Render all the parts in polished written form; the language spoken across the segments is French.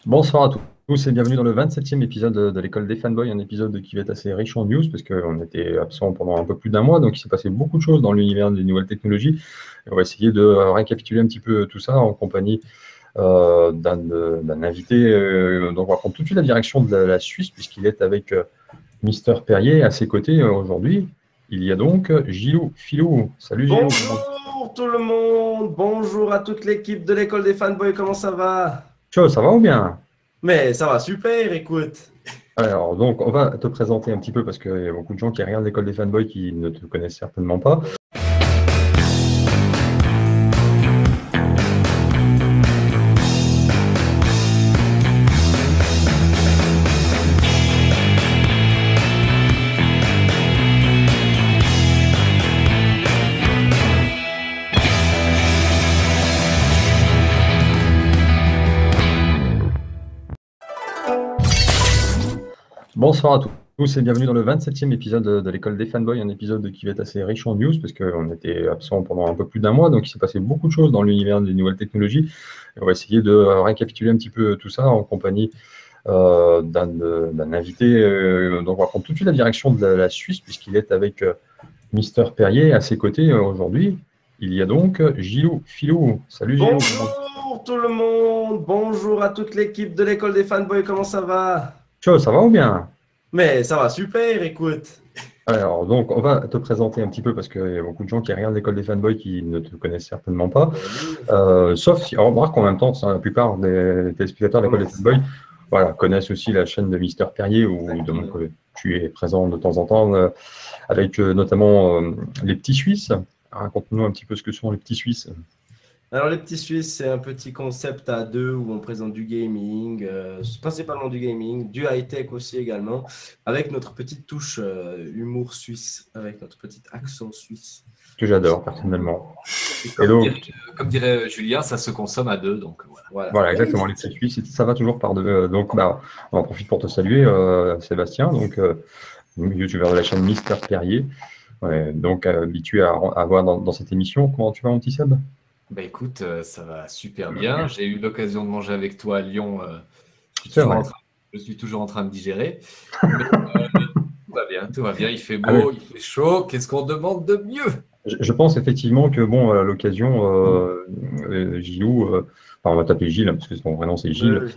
Bonsoir à tous et bienvenue dans le 27e épisode de l'école des fanboys, un épisode qui va être assez riche en news parce qu'on était absent pendant un peu plus d'un mois, donc il s'est passé beaucoup de choses dans l'univers des nouvelles technologies. Et on va essayer de récapituler un petit peu tout ça en compagnie d'un invité. Donc on va prendre tout de suite la direction de la Suisse puisqu'il est avec Mister Perrier à ses côtés aujourd'hui. Il y a donc Gilou Filou. Salut Gilou. Bonjour tout le monde, bonjour à toute l'équipe de l'école des fanboys, comment ça va? Ciao, ça va ou bien? Mais ça va super, écoute. Alors, donc, on va te présenter un petit peu parce qu'il y a beaucoup de gens qui regardent l'école des fanboys qui ne te connaissent certainement pas. Bonsoir à tous et bienvenue dans le 27e épisode de l'école des fanboys, un épisode qui va être assez riche en news parce qu'on était absent pendant un peu plus d'un mois, donc il s'est passé beaucoup de choses dans l'univers des nouvelles technologies. Et on va essayer de récapituler un petit peu tout ça en compagnie d'un invité. Donc on va prendre tout de suite la direction de la Suisse puisqu'il est avec Mister Perrier à ses côtés aujourd'hui. Il y a donc Gilou Filou. Salut Gilou. Bonjour tout le monde, bonjour à toute l'équipe de l'école des fanboys, comment ça va? Ciao, ça va ou bien? Mais ça va super, écoute. Alors, donc, on va te présenter un petit peu parce qu'il y a beaucoup de gens qui regardent l'école des fanboys qui ne te connaissent certainement pas. Sauf si, remarque en même temps, la plupart des téléspectateurs de l'école des fanboys connaissent aussi la chaîne de Mister Perrier où donc, tu es présent de temps en temps avec notamment les petits Suisses. Raconte-nous un petit peu ce que sont les petits Suisses. Alors les petits Suisses, c'est un petit concept à deux où on présente du gaming, principalement du gaming, du high-tech aussi également, avec notre petite touche humour suisse, avec notre petit accent suisse. Que j'adore personnellement. Comme dirait Julien, ça se consomme à deux, donc voilà. Voilà, exactement, les petits Suisses, ça va toujours par deux. Donc, on en profite pour te saluer, Sébastien, donc youtubeur de la chaîne Mister Perrier, donc habitué à voir dans cette émission. Comment tu vas, mon petit Seb? Bah écoute, ça va super bien. J'ai eu l'occasion de manger avec toi à Lyon. Je suis toujours en train de digérer. Mais, tout va bien. Il fait beau, il fait chaud. Qu'est-ce qu'on demande de mieux? Je pense effectivement que, bon, à l'occasion, Gilou, on va t'appeler Gilles, parce que son vrai nom c'est Gilles.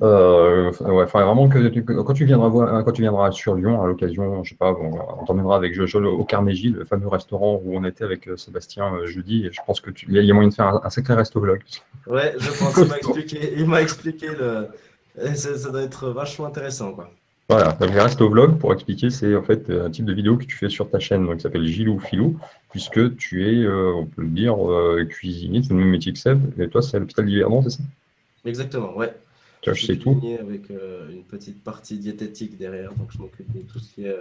Vraiment que quand tu viendras sur Lyon, à l'occasion, je sais pas, on t'emmènera avec Jojo au Carnegie, le fameux restaurant où on était avec Sébastien jeudi. Et je pense qu'il y a moyen de faire un sacré resto-vlog. Ouais, je pense qu'il m'a expliqué ça doit être vachement intéressant, quoi. Voilà, donc le resto-vlog, pour expliquer, c'est en fait un type de vidéo que tu fais sur ta chaîne, donc qui s'appelle Gilou Filou, puisque tu es, on peut le dire, cuisinier, c'est le même métier que Seb, et toi c'est à l'hôpital d'Yverdon, c'est ça? Exactement, ouais. Je sais tout. Avec une petite partie diététique derrière, donc je m'occupe de tout ce qui est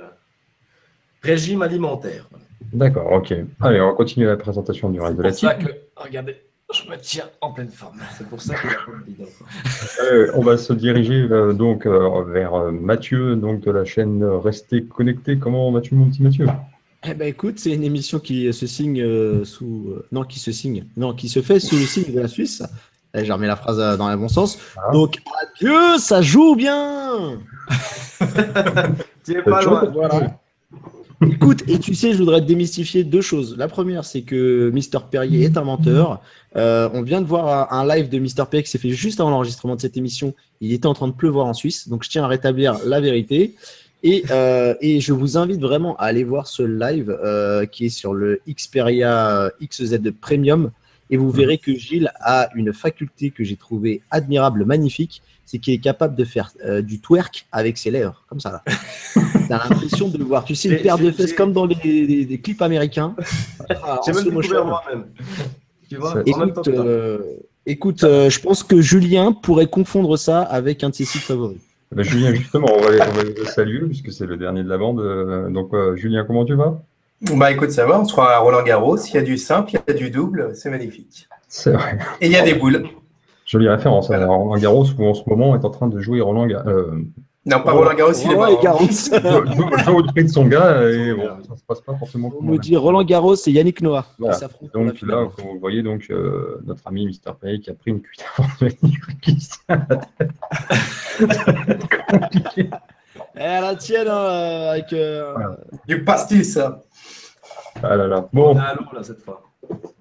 régime alimentaire. Voilà. D'accord, ok. Allez, on va continuer la présentation du reste de la team. C'est pour ça que, regardez, je me tiens en pleine forme. C'est pour ça qu'il n'y a pas de bidon. On va se diriger donc vers Mathieu, donc de la chaîne Restez Connectés. Comment vas-tu, mon petit Mathieu? Eh ben écoute, c'est une émission qui se signe qui se fait sous le signe de la Suisse. J'ai remis la phrase dans le bon sens. Donc, adieu, ça joue bien. Tu es pas loin. Voilà. Écoute, et tu sais, je voudrais démystifier deux choses. La première, c'est que Mister Perrier est un menteur. On vient de voir un live de Mister Perrier qui s'est fait juste avant l'enregistrement de cette émission. Il était en train de pleuvoir en Suisse, donc je tiens à rétablir la vérité. Et je vous invite vraiment à aller voir ce live qui est sur le Xperia XZ Premium. Et vous verrez que Gilles a une faculté que j'ai trouvée admirable, magnifique, c'est qu'il est capable de faire du twerk avec ses lèvres, comme ça là. T'as l'impression de le voir. Tu sais, une paire de fesses comme dans les clips américains. J'ai même découvert moi-même. Tu vois, écoute, je pense que Julien pourrait confondre ça avec un de ses sites favoris. Julien, justement, on va le saluer puisque c'est le dernier de la bande. Donc, Julien, comment tu vas? Bah écoute, ça va, on se croit à Roland-Garros, il y a du simple, il y a du double, c'est magnifique. C'est vrai. Et il y a des boules. Jolie référence. Roland Garros, où en ce moment est en train de jouer Non, pas Roland Garros, il est Roland et mort. Garros. Joue au prix de son gars, et bon, ça se passe pas forcément On comme me dit Roland Garros et Yannick Noah. Voilà. Qui s'affrontent pour la Donc finale. là, comme vous voyez, donc, notre ami Mr. Pay qui a pris une cuite avant de venir, qui se tient à la tête. C'est compliqué. Eh, la tienne, hein, avec. Voilà. Du pastis, ça. Ah là là. On Bon, est à l'eau, là, cette fois.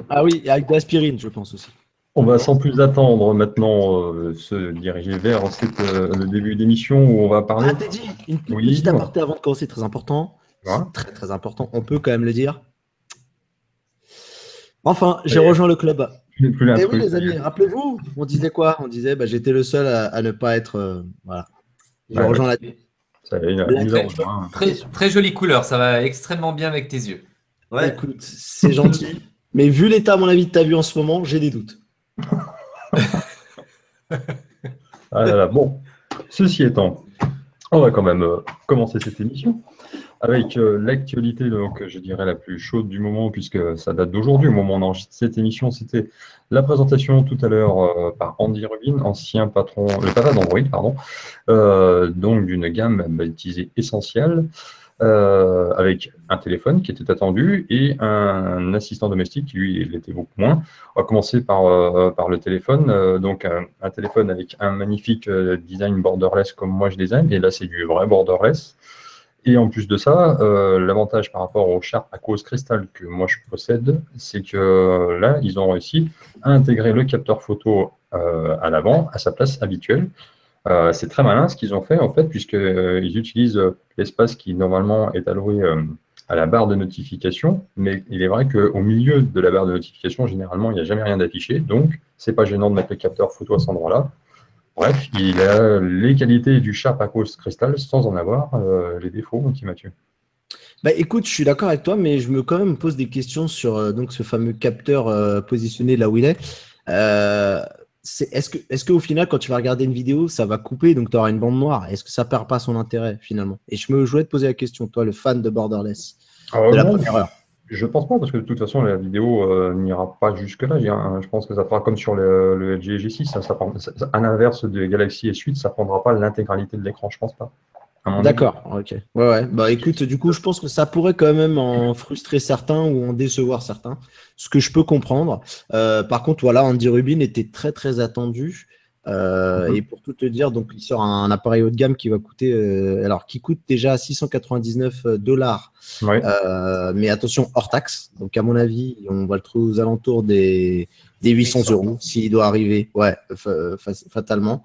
Ah oui, et avec de l'aspirine, je pense aussi. on va sans plus attendre maintenant se diriger vers le début d'émission où on va parler. Ah, Teddy, une toute Oui, petite dis-moi. aparté avant de commencer, très important. Voilà. C'est très très important, on peut quand même le dire. Enfin, j'ai Oui. rejoint le club. Tu n'es plus Eh oui, l'intrus. les amis, rappelez-vous, on disait quoi? On disait, bah, j'étais le seul à ne pas être. Voilà. J'ai Ouais, rejoint la. Ça y est, il nous a rejoint. Très, très jolie couleur, ça va extrêmement bien avec tes yeux. Ouais. Écoute, c'est gentil. Mais vu l'état, à mon avis, de ta vue en ce moment, j'ai des doutes. Ah là là. Bon, ceci étant, on va quand même commencer cette émission avec l'actualité, donc je dirais la plus chaude du moment, puisque ça date d'aujourd'hui. Au moment où on enregistre cette émission, c'était la présentation tout à l'heure par Andy Rubin, ancien patron, le papa d'Android, pardon, donc d'une gamme baptisée Essential, avec un téléphone qui était attendu et un assistant domestique qui, lui, l'était beaucoup moins. On va commencer par le téléphone. Donc, un téléphone avec un magnifique design borderless comme moi je design. Et là, c'est du vrai borderless. Et en plus de ça, l'avantage par rapport au Sharp Aquos Crystal que moi je possède, c'est que là, ils ont réussi à intégrer le capteur photo à l'avant, à sa place habituelle. C'est très malin ce qu'ils ont fait, en fait, puisqu'ils utilisent l'espace qui normalement est alloué à la barre de notification, mais il est vrai qu'au milieu de la barre de notification, généralement, il n'y a jamais rien d'affiché, donc c'est pas gênant de mettre le capteur photo à cet endroit-là. Bref, il a les qualités du Sharp Aquos Crystal sans en avoir les défauts, mon petit Mathieu. Bah écoute, je suis d'accord avec toi, mais je me quand même pose des questions sur donc ce fameux capteur positionné là où il est. Est-ce qu'au final, quand tu vas regarder une vidéo, ça va couper, donc tu auras une bande noire? Est-ce que ça perd pas son intérêt finalement? Et je voulais te poser la question, toi, le fan de Borderless, de la Non, première heure. je pense pas, parce que de toute façon, la vidéo n'ira pas jusque-là. Je pense que ça fera comme sur le LG G6. À l'inverse de Galaxy S8, ça prendra pas l'intégralité de l'écran, je pense pas. D'accord, ok. Ouais. Bah écoute, du coup, je pense que ça pourrait quand même en frustrer certains ou en décevoir certains, ce que je peux comprendre. Par contre, voilà, Andy Rubin était très très attendu. Et pour tout te dire, donc il sort un appareil haut de gamme qui va coûter, qui coûte déjà $699. Ouais. Mais attention, hors taxe. Donc à mon avis, on va le trouver aux alentours des 800 € s'il doit arriver, ouais, fatalement.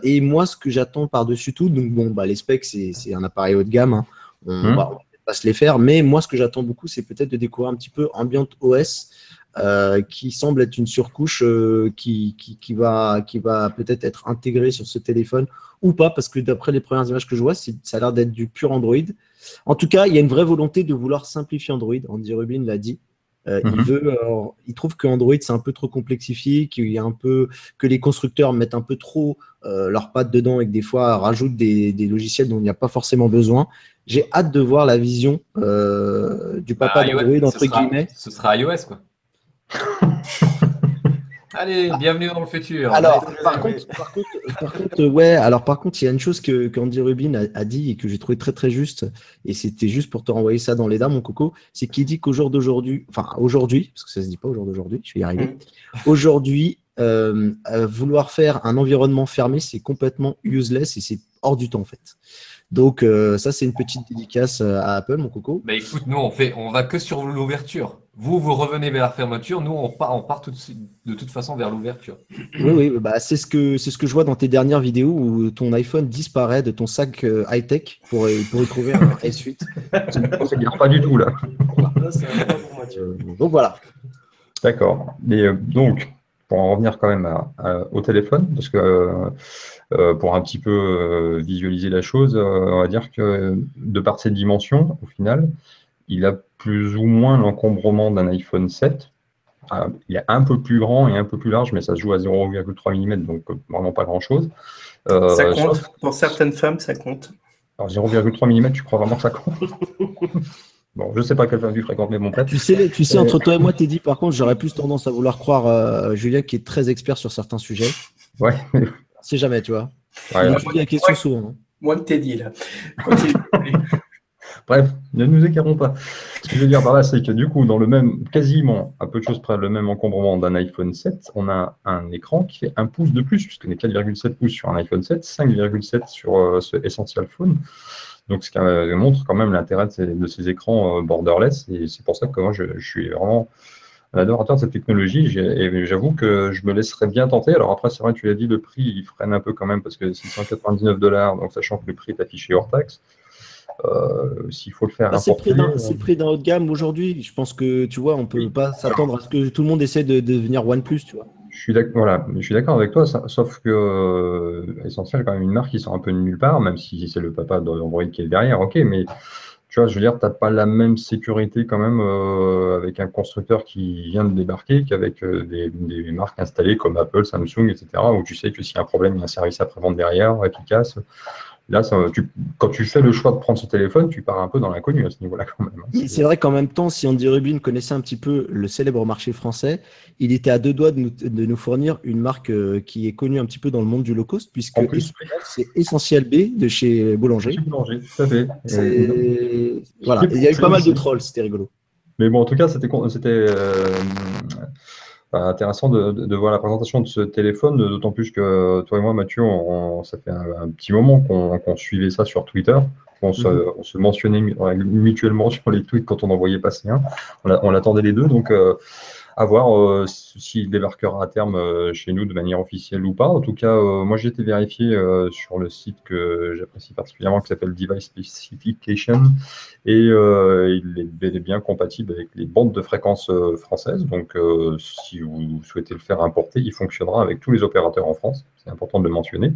Et moi, ce que j'attends par-dessus tout, donc bon, bah, les specs, c'est un appareil haut de gamme, hein. On va peut-être pas se les faire, mais moi, ce que j'attends beaucoup, c'est peut-être de découvrir un petit peu Ambient OS, qui semble être une surcouche qui va peut-être être intégrée sur ce téléphone ou pas, parce que d'après les premières images que je vois, ça a l'air d'être du pur Android. En tout cas, il y a une vraie volonté de vouloir simplifier Android. Andy Rubin l'a dit. Il trouve que Android c'est un peu trop complexifié, que les constructeurs mettent un peu trop leurs pattes dedans et que des fois rajoutent des logiciels dont il n'y a pas forcément besoin. J'ai hâte de voir la vision du papa d'Android, entre guillemets. Ce sera iOS, quoi. Allez, bienvenue dans le futur. Alors, par contre, il y a une chose qu'Andy Rubin a dit et que j'ai trouvé très très juste, et c'était juste pour te renvoyer ça dans les dents, mon coco, c'est qu'il dit qu'au jour d'aujourd'hui, aujourd'hui, parce que ça se dit pas au jour d'aujourd'hui, je vais y arriver, aujourd'hui, vouloir faire un environnement fermé, c'est complètement useless et c'est hors du temps en fait. Donc ça, c'est une petite dédicace à Apple, mon coco. Bah écoute, nous on va que sur l'ouverture. Vous revenez vers la fermeture, nous on part de toute façon vers l'ouverture. Oui, bah c'est ce que je vois dans tes dernières vidéos où ton iPhone disparaît de ton sac high-tech pour y trouver un S8. Ça ne dire pas du tout là. Là, c'est un peu pour Mathieu. Donc voilà. D'accord. Mais donc, pour en revenir quand même au téléphone, parce que pour un petit peu visualiser la chose, on va dire que de par ses dimensions, au final, il a plus ou moins l'encombrement d'un iPhone 7. Il est un peu plus grand et un peu plus large, mais ça se joue à 0,3 mm, donc vraiment pas grand-chose. Ça compte. Pour certaines femmes, ça compte. Alors 0,3 mm, tu crois vraiment que ça compte? Bon, je ne sais pas quelle femme tu fréquentes, mais bon, bref. Tu sais, entre toi et moi, Teddy, par contre, j'aurais plus tendance à vouloir croire Julien qui est très expert sur certains sujets. Ouais. C'est jamais, tu vois. Ouais, Je me pose la question souvent. Hein. Moi que t'ai dit, là. Continue. Bref, ne nous écartons pas. Ce que je veux dire par là, c'est que du coup, dans le même, quasiment, à peu de choses près, le même encombrement d'un iPhone 7, on a un écran qui fait 1 pouce de plus, puisqu'on est 4,7 pouces sur un iPhone 7, 5,7 sur ce Essential Phone. Donc, ce qui montre quand même l'intérêt de ces écrans borderless. Et c'est pour ça que moi, je suis vraiment un adorateur de cette technologie. Et j'avoue que je me laisserais bien tenter. Alors après, c'est vrai, tu l'as dit, le prix, il freine un peu quand même, parce que $699, donc sachant que le prix est affiché hors taxe. S'il faut le faire Bah, c'est importer, le prix d'un haut de gamme aujourd'hui. Je pense que, tu vois, on peut pas s'attendre à ce que tout le monde essaie de devenir OnePlus, tu vois. voilà, je suis d'accord avec toi, sauf que Essentiel est quand même une marque qui sort un peu de nulle part, même si c'est le papa d'Android qui est derrière, ok, mais tu vois, je veux dire, tu n'as pas la même sécurité quand même avec un constructeur qui vient de débarquer qu'avec des marques installées comme Apple, Samsung, etc., où tu sais que s'il y a un problème, il y a un service après-vente derrière efficace. Là, quand tu fais le choix de prendre ce téléphone, tu pars un peu dans l'inconnu à ce niveau-là quand même. Mais c'est vrai qu'en même temps, si Andy Rubin connaissait un petit peu le célèbre marché français, il était à 2 doigts de nous fournir une marque qui est connue un petit peu dans le monde du low cost, puisque En plus, c'est Essentiel B de chez Boulanger. Boulanger, tout à fait. Voilà. Et il y a eu pas mal de trolls, c'était rigolo. Mais bon, en tout cas, c'était intéressant de voir la présentation de ce téléphone, d'autant plus que toi et moi, Mathieu, ça fait un petit moment qu'on suivait ça sur Twitter. On se mentionnait mutuellement sur les tweets quand on envoyait passer un. On l'attendait les deux, donc à voir s'il débarquera à terme chez nous de manière officielle ou pas. En tout cas, moi j'ai été vérifié sur le site que j'apprécie particulièrement qui s'appelle Device Specification et il est bel et bien compatible avec les bandes de fréquences françaises. Donc si vous souhaitez le faire importer, il fonctionnera avec tous les opérateurs en France. C'est important de le mentionner.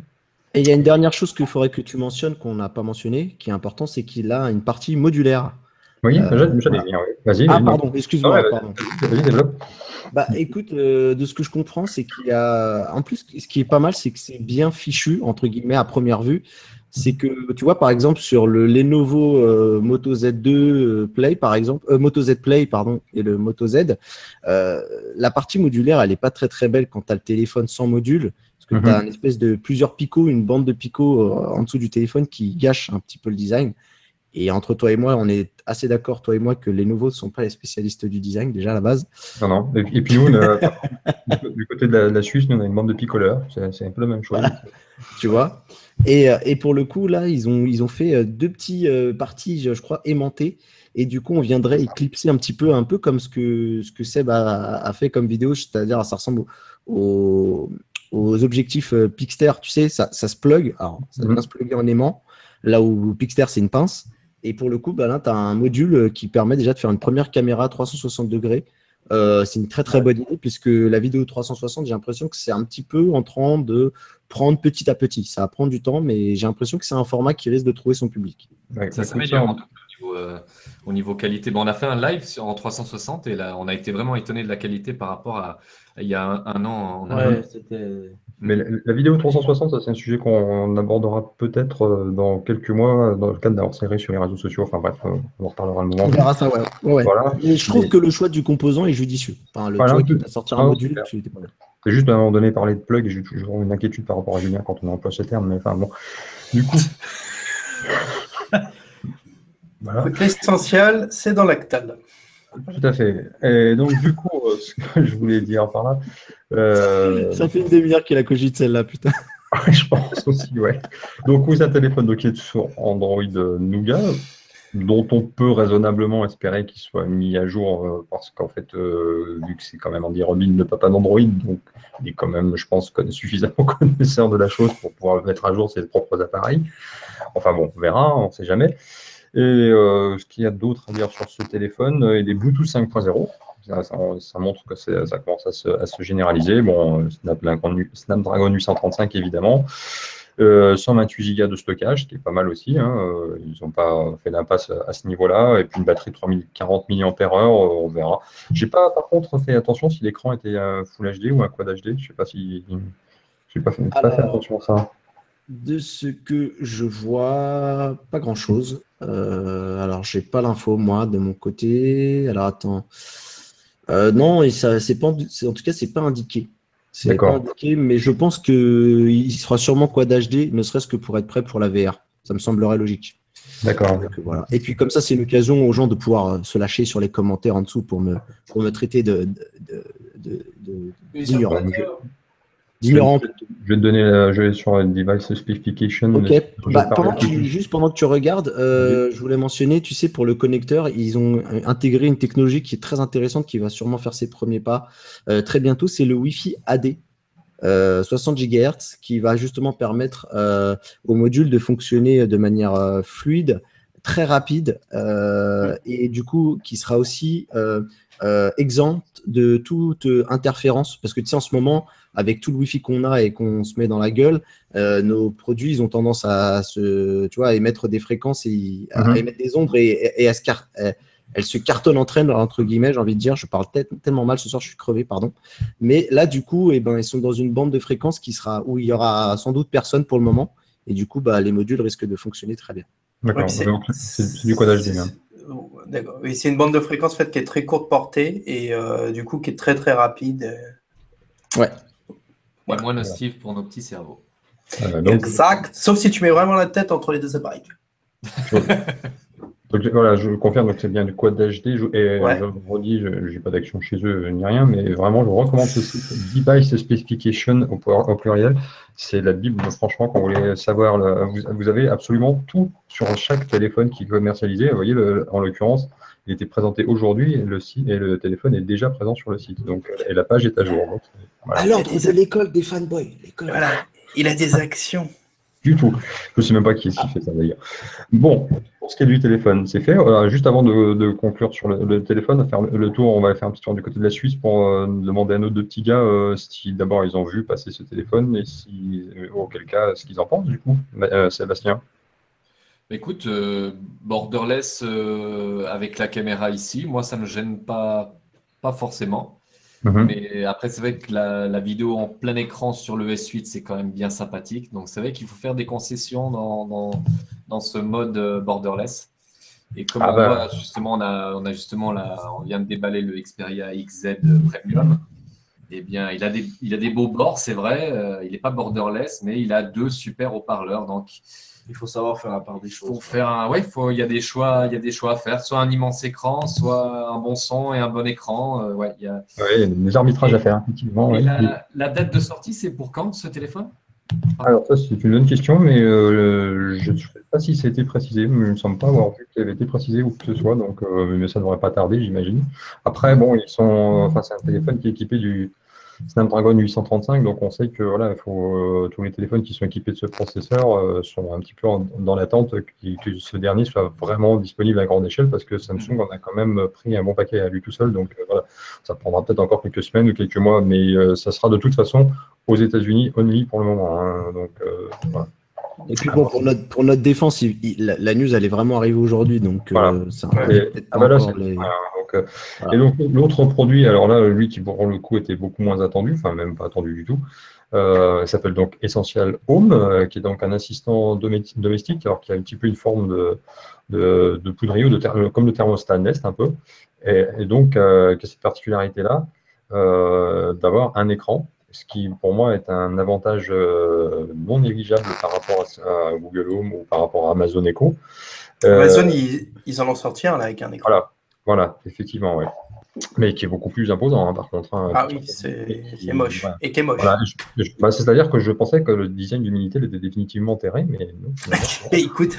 Et il y a une dernière chose qu'il faudrait que tu mentionnes, qu'on n'a pas mentionné, qui est important, c'est qu'il a une partie modulaire. Oui, j'allais dire, oui. Vas-y. Ah, pardon, excuse-moi. Pardon. Vas-y, développe. Bah, écoute, de ce que je comprends, c'est qu'il y a. En plus, ce qui est pas mal, c'est que c'est bien fichu, entre guillemets, à première vue. C'est que, tu vois, par exemple, sur le Lenovo Moto Z2 Play, par exemple, Moto Z Play, pardon, et le Moto Z, la partie modulaire, elle n'est pas très très belle quand tu as le téléphone sans module. Parce que tu as une espèce de plusieurs picots, une bande de picots en dessous du téléphone qui gâche un petit peu le design. Et entre toi et moi, on est assez d'accord, toi et moi, que les nouveaux ne sont pas les spécialistes du design, déjà à la base. Non. Et puis nous, du côté de la Suisse, nous, on a une bande de picoleurs. C'est un peu la même chose. Voilà. Tu vois. Et pour le coup, là, ils ont fait 2 petits parties, je crois, aimantées. Et du coup, on viendrait éclipser un peu comme ce que Seb a fait comme vidéo, c'est-à-dire ça ressemble aux objectifs Pixter, tu sais, ça se plug. Alors, ça vient se plugger en aimant, là où Pixter, c'est une pince. Et pour le coup, bah là, tu as un module qui permet déjà de faire une première caméra 360 degrés. C'est une très très bonne idée, puisque la vidéo 360, j'ai l'impression que c'est un petit peu en train de prendre petit à petit. Ça va prendre du temps, mais j'ai l'impression que c'est un format qui risque de trouver son public. Ouais, ça s'améliore au niveau qualité. Bon, on a fait un live en 360 et là, on a été vraiment étonné de la qualité par rapport à il y a un an. Mais la vidéo 360, ça, c'est un sujet qu'on abordera peut-être dans quelques mois dans le cadre d'un hors-série sur les réseaux sociaux. Enfin bref, on en reparlera un moment. On verra ça, ouais. Voilà. Mais je trouve que le choix du composant est judicieux. Enfin, choix qui t'a sorti un module, tu n'étais pas là. C'est juste à un moment donné parler de plug et j'ai toujours une inquiétude par rapport à Julien quand on emploie ce terme. Mais enfin bon, du coup. Voilà. L'essentiel, c'est dans l'actal. Tout à fait. Et donc, du coup, ce que je voulais dire par là. Ça fait une demi-heure qu'il a cogité celle-là, putain. Je pense aussi, ouais. Donc, oui, c'est un téléphone qui est sur Android Nougat, dont on peut raisonnablement espérer qu'il soit mis à jour parce qu'en fait, vu que c'est quand même Andy Rubin, le papa d'Android, donc il est quand même, je pense, suffisamment connaisseur de la chose pour pouvoir mettre à jour ses propres appareils. Enfin bon, on verra, on ne sait jamais. Et ce qu'il y a d'autre à dire sur ce téléphone, il est Bluetooth 5.0. Ça montre que ça commence à se généraliser. Bon, Snapdragon 835 évidemment. 128 Go de stockage, ce qui est pas mal aussi. Hein. Ils n'ont pas fait d'impasse à ce niveau-là. Et puis une batterie de 40 mAh, on verra. J'ai pas, par contre, fait attention si l'écran était Full HD ou un Quad HD. Je sais pas si. J'ai pas fait attention à ça. De ce que je vois, pas grand-chose. Alors, j'ai pas l'info, moi, de mon côté. Alors, attends. Non, et ça, c'est pas, en tout cas, c'est pas indiqué. C'est pas indiqué, mais je pense qu'il sera sûrement Quad HD, ne serait-ce que pour être prêt pour la VR. Ça me semblerait logique. D'accord. Donc, voilà. Et puis comme ça, c'est une occasion aux gens de pouvoir se lâcher sur les commentaires en dessous pour me traiter d'ignorant. D'ignorant. Je vais te donner, je vais sur Device Specification. Ok. Pendant que tu regardes, je voulais mentionner, tu sais, pour le connecteur, ils ont intégré une technologie qui est très intéressante, qui va sûrement faire ses premiers pas très bientôt. C'est le Wi-Fi AD. 60 GHz qui va justement permettre au module de fonctionner de manière fluide, très rapide et du coup qui sera aussi exempt de toute interférence parce que tu sais en ce moment avec tout le Wi-Fi qu'on a et qu'on se met dans la gueule, nos produits ils ont tendance à émettre des fréquences et à émettre des ombres et à elles se cartonnent entre elles, entre guillemets, j'ai envie de dire. Je parle tellement mal ce soir, je suis crevé, pardon. Mais là, du coup, ils sont dans une bande de fréquences où il y aura sans doute personne pour le moment. Et du coup, les modules risquent de fonctionner très bien. D'accord. C'est du codage des biens. D'accord. Oui, c'est une bande de fréquences qui est très courte portée et du coup qui est très très rapide. Ouais. Et moins nocif pour nos petits cerveaux. Exact. Sauf si tu mets vraiment la tête entre les deux appareils. Donc voilà, je confirme que c'est bien du Quad HD et je le redis, je n'ai pas d'action chez eux ni rien, mais vraiment je recommande ce site Device Specification au pluriel. C'est la Bible, franchement, quand vous voulez savoir, vous avez absolument tout sur chaque téléphone qui est commercialisé. Vous voyez, en l'occurrence, il était présenté aujourd'hui et le téléphone est déjà présent sur le site. Donc, et la page est à jour. Donc, voilà. À l'ordre de l'école des fanboys. Voilà, il a des actions. Du tout. Je ne sais même pas qui fait ça d'ailleurs. Bon, pour ce qui est du téléphone, c'est fait. Juste avant de conclure sur le téléphone, faire le tour, on va faire un petit tour du côté de la Suisse pour demander à nos deux petits gars si d'abord ils ont vu passer ce téléphone et auquel cas ce qu'ils en pensent du coup. Sébastien. Écoute, borderless avec la caméra ici, moi ça ne me gêne pas forcément. Mais après, c'est vrai que la vidéo en plein écran sur le S8, c'est quand même bien sympathique. Donc, c'est vrai qu'il faut faire des concessions dans ce mode borderless. Et comme on voit, justement, on vient de déballer le Xperia XZ Premium. Eh bien, il a des beaux bords, c'est vrai. Il n'est pas borderless, mais il a 2 super haut-parleurs. Donc, il faut savoir faire la part des choses. Il y a des choix à faire. Soit un immense écran, soit un bon son et un bon écran. Il y a des arbitrages à faire, effectivement. Et la date de sortie, c'est pour quand ce téléphone? Alors ça, c'est une bonne question, mais je ne sais pas si ça a été précisé. Il ne me semble pas avoir vu qu'il avait été précisé ou que ce soit, donc mais ça ne devrait pas tarder, j'imagine. Après, bon, c'est un téléphone qui est équipé du Snapdragon 835, donc on sait que voilà, tous les téléphones qui sont équipés de ce processeur sont un petit peu dans l'attente que ce dernier soit vraiment disponible à grande échelle, parce que Samsung en a quand même pris un bon paquet à lui tout seul, donc voilà, ça prendra peut-être encore quelques semaines ou quelques mois, mais ça sera de toute façon aux États-Unis only pour le moment. Donc voilà. Et puis bon, pour notre défense, la news elle est vraiment arrivée aujourd'hui, donc voilà. ça Et donc l'autre produit, alors là, lui qui pour le coup était beaucoup moins attendu, enfin même pas attendu du tout, s'appelle donc Essential Home, qui est donc un assistant domestique, alors qui a un petit peu une forme de poudrier, comme le thermostat Nest un peu, et donc qui a cette particularité-là d'avoir un écran, ce qui pour moi est un avantage non négligeable par rapport à Google Home ou par rapport à Amazon Echo. Amazon, ils en ont sorti un là, avec un écran. Voilà, effectivement, ouais. Mais qui est beaucoup plus imposant, par contre. Oui, c'est moche. Ouais. Et qui est moche. Voilà, c'est-à-dire que je pensais que le design du Minitel était définitivement enterré, mais non. Écoute,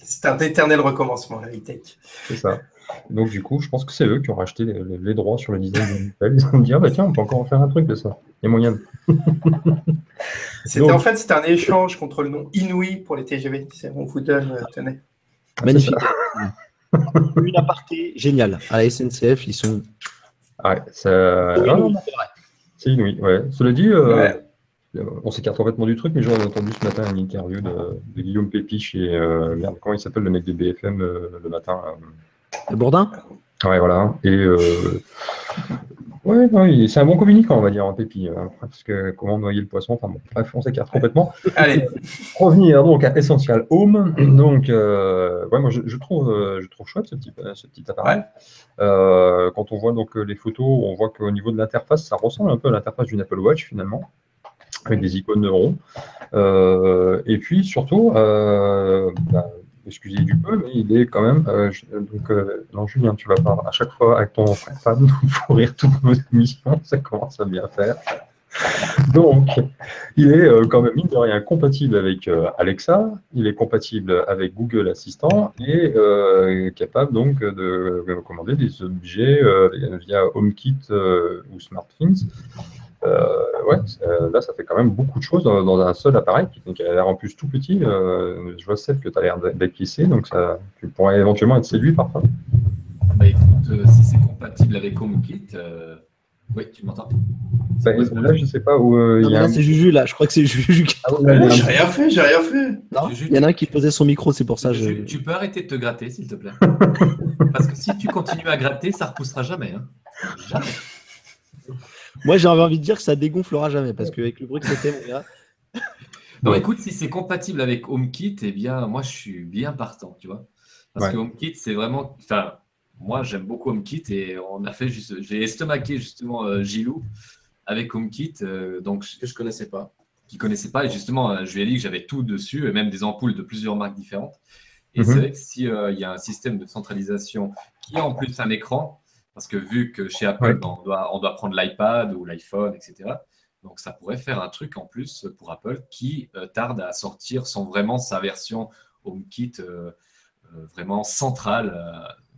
c'est un éternel recommencement, la high-tech. C'est ça. Donc, du coup, je pense que c'est eux qui ont racheté les droits sur le design du Minitel. Ils ont dit, tiens, on peut encore en faire un truc de ça. Il y a moyen. C'était un échange contre le nom Inouï pour les TGV. On vous donne, tenez. Magnifique. Une aparté géniale. À la SNCF, ils sont. Ouais, c'est inouï. Ouais. Cela dit, on s'écarte complètement du truc, mais j'ai entendu ce matin une interview de Guillaume Pépi chez. Comment il s'appelle le mec de BFM le matin Bourdin. Ouais, voilà. Et. Ouais, c'est un bon communicant, on va dire, Pépi. Parce que comment noyer le poisson, enfin bon, bref, on s'écarte complètement. Allez. Revenir donc à Essential Home. Donc, moi je trouve chouette ce petit appareil. Quand on voit donc les photos, on voit qu'au niveau de l'interface, ça ressemble un peu à l'interface d'une Apple Watch finalement. avec des icônes neuron. Et puis surtout, excusez du peu, mais il est quand même. Non, Julien, tu vas pas à chaque fois avec ton iPad nous pourrir toutes nos émissions, ça commence à bien faire. Donc, il est quand même, mine de rien, compatible avec Alexa, il est compatible avec Google Assistant et capable donc de commander des objets via HomeKit ou SmartThings. Ouais, là, ça fait quand même beaucoup de choses dans un seul appareil qui a l'air en plus tout petit. Je vois, Seth, que tu as l'air d'acquiescer, donc tu pourrais éventuellement être séduit parfois. Bah, écoute, si c'est compatible avec HomeKit, oui, tu m'entends? Là, je sais pas où Non, mais là, c'est Juju, là. Je crois que c'est Juju qui. J'ai rien fait, j'ai rien fait. Non, Juju, il y en a un qui posait son micro, c'est pour ça. Tu peux arrêter de te gratter, s'il te plaît. Parce que si tu continues à gratter, ça ne repoussera jamais. Hein. Jamais. Moi, j'avais envie de dire que ça dégonflera jamais, parce qu'avec le bruit que c'était, mon gars. Non, écoute, si c'est compatible avec HomeKit, eh bien, moi, je suis bien partant, tu vois. Parce que HomeKit, c'est vraiment. Enfin, moi, j'aime beaucoup HomeKit et on a fait juste. J'ai estomaqué justement Gilou avec HomeKit, donc Que je connaissais pas. Qui connaissait pas. Et justement, je lui ai dit que j'avais tout dessus, et même des ampoules de plusieurs marques différentes. Et c'est vrai que s'il y a un système de centralisation qui a en plus un écran, parce que vu que chez Apple, on doit prendre l'iPad ou l'iPhone, etc. Donc, ça pourrait faire un truc en plus pour Apple qui tarde à sortir vraiment sa version HomeKit vraiment centrale,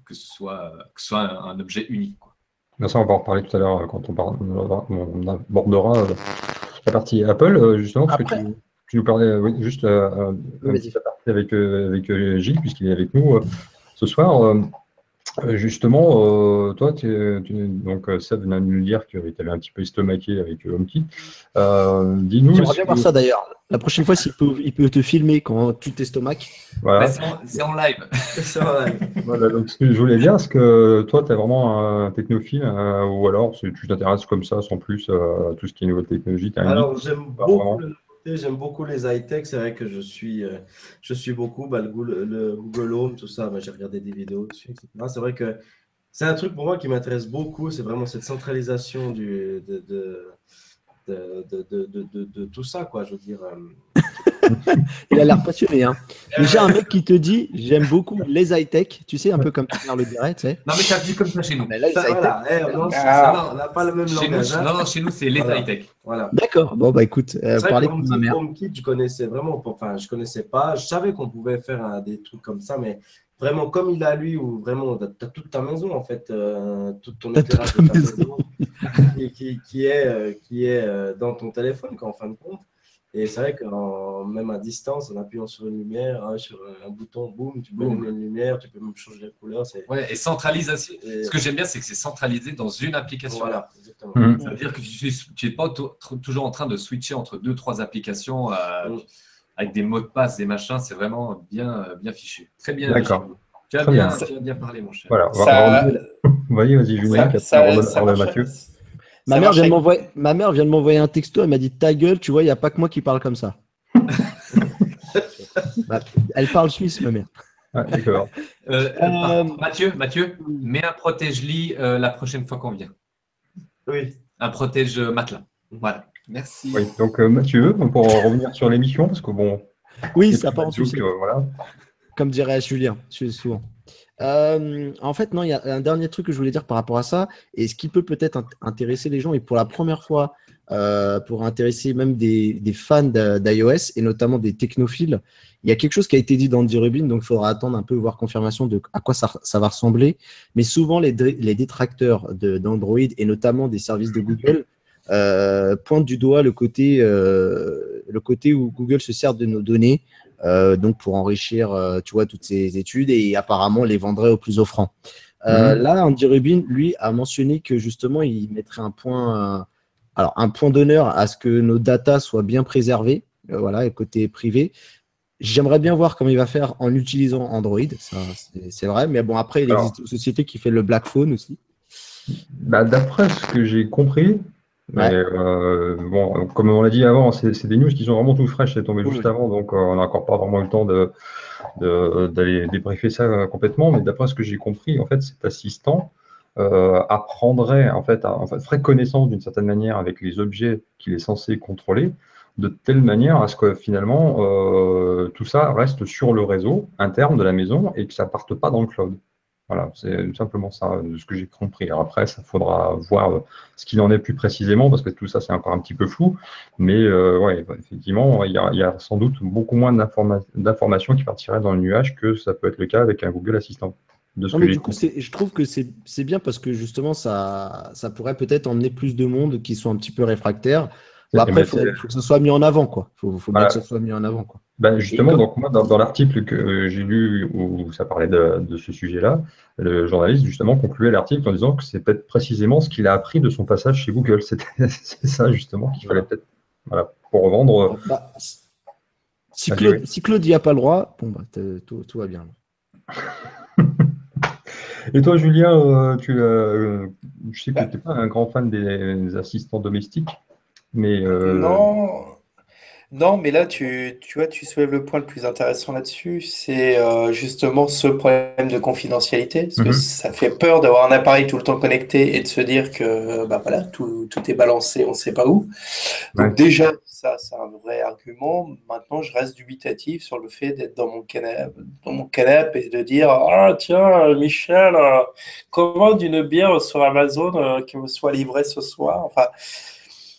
que ce soit un objet unique, quoi. Bien sûr, on va en reparler tout à l'heure quand on abordera la partie Apple, justement, parce que tu nous parlais juste un petit aparté avec Gilles, puisqu'il est avec nous ce soir. Justement, toi, donc Seb venait de nous dire que tu avais un petit peu estomaqué avec HomeKit. Dis-nous. J'aimerais bien voir ça d'ailleurs. La prochaine fois, il peut te filmer quand tu t'estomaques. Voilà. C'est en live. Voilà, donc ce que je voulais dire, c'est que toi, tu es vraiment un technophile, ou alors tu t'intéresses comme ça, sans plus, à tout ce qui est nouvelle technologie. Alors, j'aime beaucoup les high-tech. C'est vrai que je suis beaucoup le Google Home, tout ça. J'ai regardé des vidéos dessus, etc. C'est vrai que c'est un truc pour moi qui m'intéresse beaucoup. C'est vraiment cette centralisation de tout ça, quoi. Je veux dire. Il a l'air passionné, hein. Déjà, un mec qui te dit j'aime beaucoup les high-tech, tu sais, un peu comme Pierre le dirait, tu sais. Non, mais ça dit comme ça chez nous. Mais là, on n'a pas le même langage. Non, chez nous, c'est les high-tech. Voilà. D'accord. Bon, bah écoute, parlez pour ma mère. HomeKit, je connaissais vraiment, enfin, je connaissais pas. Je savais qu'on pouvait faire des trucs comme ça, mais vraiment comme il a lui, où vraiment, tu as toute ta maison, en fait, tout ton éclairage de ta maison qui est dans ton téléphone, en fin de compte. Et c'est vrai que même à distance, en appuyant sur une lumière, sur un bouton, boum, tu peux allumer une lumière, tu peux même changer la couleur. Ouais, et centralisation. Ce que j'aime bien, c'est que c'est centralisé dans une application. Voilà, exactement. Ça veut dire que tu n'es pas toujours en train de switcher entre 2-3 applications avec des mots de passe, des machins. C'est vraiment bien fichu. Très bien. D'accord. Tu as bien parlé, mon cher. Voilà. Vas-y, Julien. Mathieu. Ma mère vient de m'envoyer un texto, elle m'a dit ta gueule, tu vois, il n'y a pas que moi qui parle comme ça. Elle parle suisse, ma mère. D'accord. Mathieu, mets un protège-lit la prochaine fois qu'on vient. Oui. Un protège matelas. Voilà. Merci. Oui, donc Mathieu, pour revenir sur l'émission, parce que bon. Oui, ça part en suisse. Voilà. Comme dirait Julien, souvent. En fait, non, il y a un dernier truc que je voulais dire par rapport à ça, et ce qui peut peut-être intéresser les gens, et pour la première fois, pour intéresser même des fans d'iOS, et notamment des technophiles, il y a quelque chose qui a été dit dans Andy Rubin, donc il faudra attendre un peu, voir confirmation de à quoi ça va ressembler. Mais souvent, les détracteurs d'Android, et notamment des services de Google, pointent du doigt le côté où Google se sert de nos données, donc pour enrichir tu vois, toutes ces études, et apparemment les vendrait au plus offrant. Là, Andy Rubin, lui, a mentionné que justement, il mettrait un point d'honneur à ce que nos datas soient bien préservées, voilà, côté privé. J'aimerais bien voir comment il va faire en utilisant Android, ça c'est vrai, mais bon, après, il existe une société qui fait le Black Phone aussi. D'après ce que j'ai compris, mais bon, comme on l'a dit avant, c'est des news qui sont vraiment tout fraîches, c'est tombé juste avant, donc on n'a encore pas vraiment eu le temps d'aller débriefer ça complètement. Mais d'après ce que j'ai compris, en fait, cet assistant ferait connaissance d'une certaine manière avec les objets qu'il est censé contrôler, de telle manière à ce que finalement tout ça reste sur le réseau interne de la maison et que ça parte pas dans le cloud. Voilà, c'est simplement ça, de ce que j'ai compris. Alors après, ça faudra voir ce qu'il en est plus précisément, parce que tout ça, c'est encore un petit peu flou. Mais ouais, effectivement, il y a sans doute beaucoup moins d'informations qui partiraient dans le nuage que ça peut être le cas avec un Google Assistant. De ce Non, que mais j'ai du coup, compris. je trouve que c'est bien parce que justement, ça pourrait peut-être emmener plus de monde qui sont un petit peu réfractaires. Bon, après, Ben, il faut que ça soit mis en avant, quoi. Faut bien que ça voilà. soit mis en avant, quoi. Ben, Et justement, donc moi, dans l'article que j'ai lu où ça parlait de ce sujet-là, le journaliste justement concluait l'article en disant que c'est peut-être précisément ce qu'il a appris de son passage chez Google. C'est ça justement qu'il fallait Voilà. peut-être, voilà, pour vendre. Bon, bah, si Vas-y, oui. Claude n'y a pas le droit, bon, bah, tout va bien. Et toi, Julien, je sais que Bah, tu n'es pas un grand fan des assistants domestiques, mais non, non, mais là, tu vois, tu soulèves le point le plus intéressant là-dessus, c'est justement ce problème de confidentialité, parce que mhm, ça fait peur d'avoir un appareil tout le temps connecté et de se dire que bah voilà, tout est balancé, on ne sait pas où. Donc ouais. déjà, ça, c'est un vrai argument. Maintenant, je reste dubitatif sur le fait d'être dans mon canapé et de dire, ah tiens, Michel, commande une bière sur Amazon qui me soit livrée ce soir. Enfin,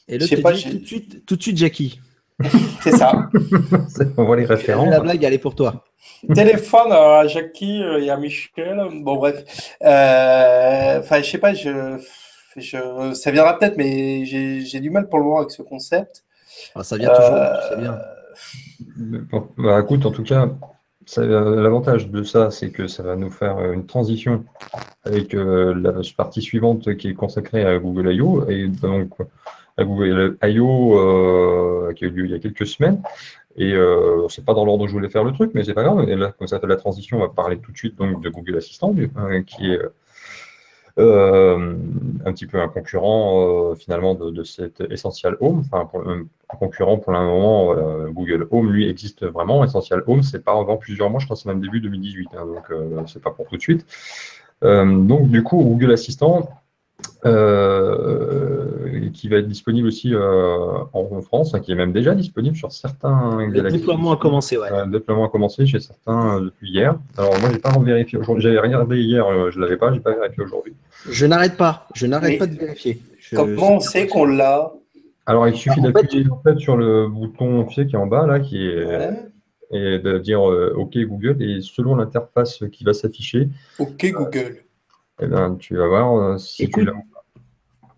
Et je l'autre sais te pas, dit tout de suite, Jackie. c'est ça. On voit les Tu as vu la références. blague, elle est pour toi. Téléphone à Jackie et à Michel. Bon, bref. Enfin, je sais pas, ça viendra peut-être, mais j'ai du mal pour le moment avec ce concept. Ah, ça vient toujours, tu sais Euh, bien. Bon, bah, écoute, en tout cas, l'avantage de ça, c'est que ça va nous faire une transition avec la partie suivante qui est consacrée à Google I/O et donc à Google I/O qui a eu lieu il y a quelques semaines. Et c'est pas dans l'ordre où je voulais faire le truc, mais c'est pas grave. Et là, comme ça fait la transition, on va parler tout de suite donc de Google Assistant, qui est un petit peu un concurrent finalement de cet Essential Home. Enfin, un concurrent pour le moment, Google Home, lui, existe vraiment. Essential Home, c'est pas avant plusieurs mois, je crois que c'est même début 2018, hein, donc c'est pas pour tout de suite. Donc du coup, Google Assistant, qui va être disponible aussi en France, hein, qui est même déjà disponible sur certains Le Galaxy. déploiement a commencé, ouais. Le déploiement a commencé chez certains depuis hier. Alors moi, j'ai pas vérifié aujourd'hui. J'avais regardé hier, je l'avais pas, j'ai pas vérifié aujourd'hui. Je n'arrête pas mais de vérifier. comment on sait qu'on l'a? Alors il suffit En fait, d'appuyer en fait sur le bouton, tu sais, qui est en bas là, Ouais. et de dire OK Google, et selon l'interface qui va s'afficher, Ok, Google. eh ben, tu vas voir si tu écoute, l'as.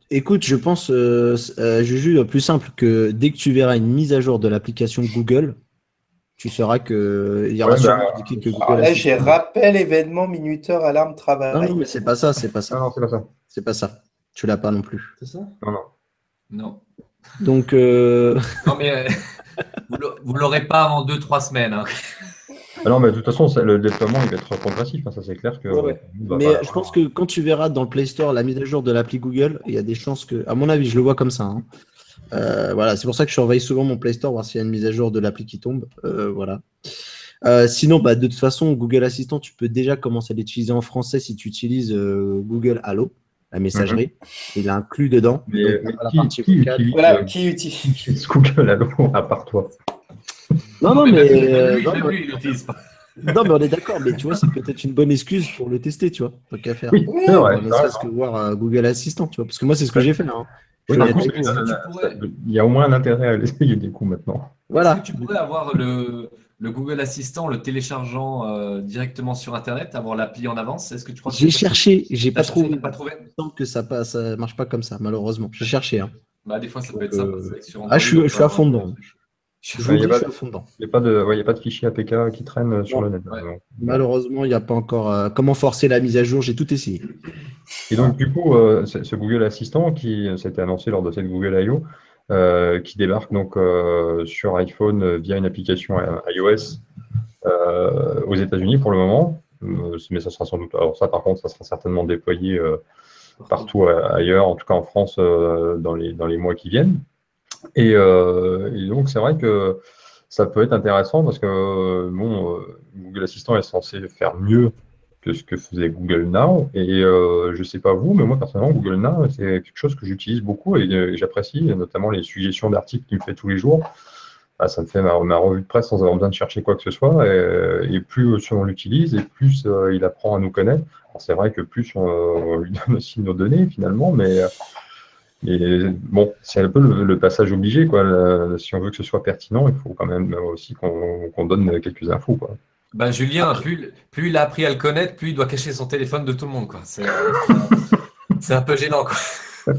écoute, je pense, Juju, plus simple que dès que tu verras une mise à jour de l'application Google, tu sauras qu'il y aura Ouais, bah, sûrement indiqué que Alors Google là, j'ai Assistant. rappel, événement, minuteur, alarme, Non, non, travail. mais c'est pas ça, c'est pas non, ça. non, c'est pas ça. C'est pas ça. Tu l'as pas non plus. C'est ça? Non, non. Non. Donc, Non, mais vous l'aurez pas avant 2-3 semaines, hein. Alors, mais de toute façon, le déploiement, il va être progressif, hein, ça c'est clair que ouais, ouais. on va Mais pas je pense que quand tu verras dans le Play Store la mise à jour de l'appli Google, il y a des chances que, à mon avis, je le vois comme ça, hein. Voilà, c'est pour ça que je surveille souvent mon Play Store, voir s'il y a une mise à jour de l'appli qui tombe. Voilà. Sinon, bah, de toute façon, Google Assistant, tu peux déjà commencer à l'utiliser en français si tu utilises Google Allo, la messagerie. Il est inclus dedans. Donc, Mais t'as pas la partie qui vocale. Voilà, qui utilise. utilise Google Allo à part toi? Non, Même lui, non, même lui, il l'utilise pas. non, mais on est d'accord. Mais tu vois, c'est peut-être une bonne excuse pour le tester, tu vois. Tant qu'à faire. Oui, Oui, c'est vrai. Ne serait-ce que voir Google Assistant, tu vois. Parce que moi, c'est ce que j'ai fait, hein. Je Oui, suis du Par honnête coup, contre, avec vous, hein. est-ce que tu pourrais, il y a au moins un intérêt à l'essayer du coup maintenant. Voilà. est-ce que tu pourrais avoir le Google Assistant, le téléchargeant directement sur Internet, avoir l'appli en avance? Est-ce que tu crois que J'ai c'est possible? cherché, j'ai T'as pas cherché, trouvé. t'as pas trouvé? Il me semble que ça marche pas comme ça, malheureusement. J'ai cherché, hein. Bah, des fois, ça peut Donc, être sympa. C'est vrai que sur ah, Android, on je peut suis à avoir fond un dedans. truc. Je vous Il le n'y a, dis, je pas suis à fond dedans. il y a pas de, ouais, il y a pas de fichier APK qui traîne sur Non. le net. Ouais. Donc, Malheureusement, il n'y a pas encore comment forcer la mise à jour. J'ai tout essayé. et donc, du coup, ce Google Assistant qui s'était annoncé lors de cette Google I/O, qui débarque donc sur iPhone via une application iOS aux États-Unis pour le moment. Mais ça sera sans doute. Alors, ça, par contre, ça sera certainement déployé partout ailleurs, en tout cas en France, dans les mois qui viennent. Et donc, c'est vrai que ça peut être intéressant parce que bon, Google Assistant est censé faire mieux que ce que faisait Google Now. Et je sais pas vous, mais moi personnellement, Google Now, c'est quelque chose que j'utilise beaucoup et j'apprécie, notamment les suggestions d'articles qu'il me fait tous les jours. Ah, ça me fait ma revue de presse sans avoir besoin de chercher quoi que ce soit. Et plus on l'utilise, et plus il apprend à nous connaître. Alors, c'est vrai que plus on lui donne aussi nos données finalement, mais bon, c'est un peu le passage obligé, quoi. Si on veut que ce soit pertinent, il faut quand même aussi qu'on donne quelques infos, quoi. Ben, Julien, plus il a appris à le connaître, plus il doit cacher son téléphone de tout le monde, quoi. C'est un peu gênant, quoi. Ça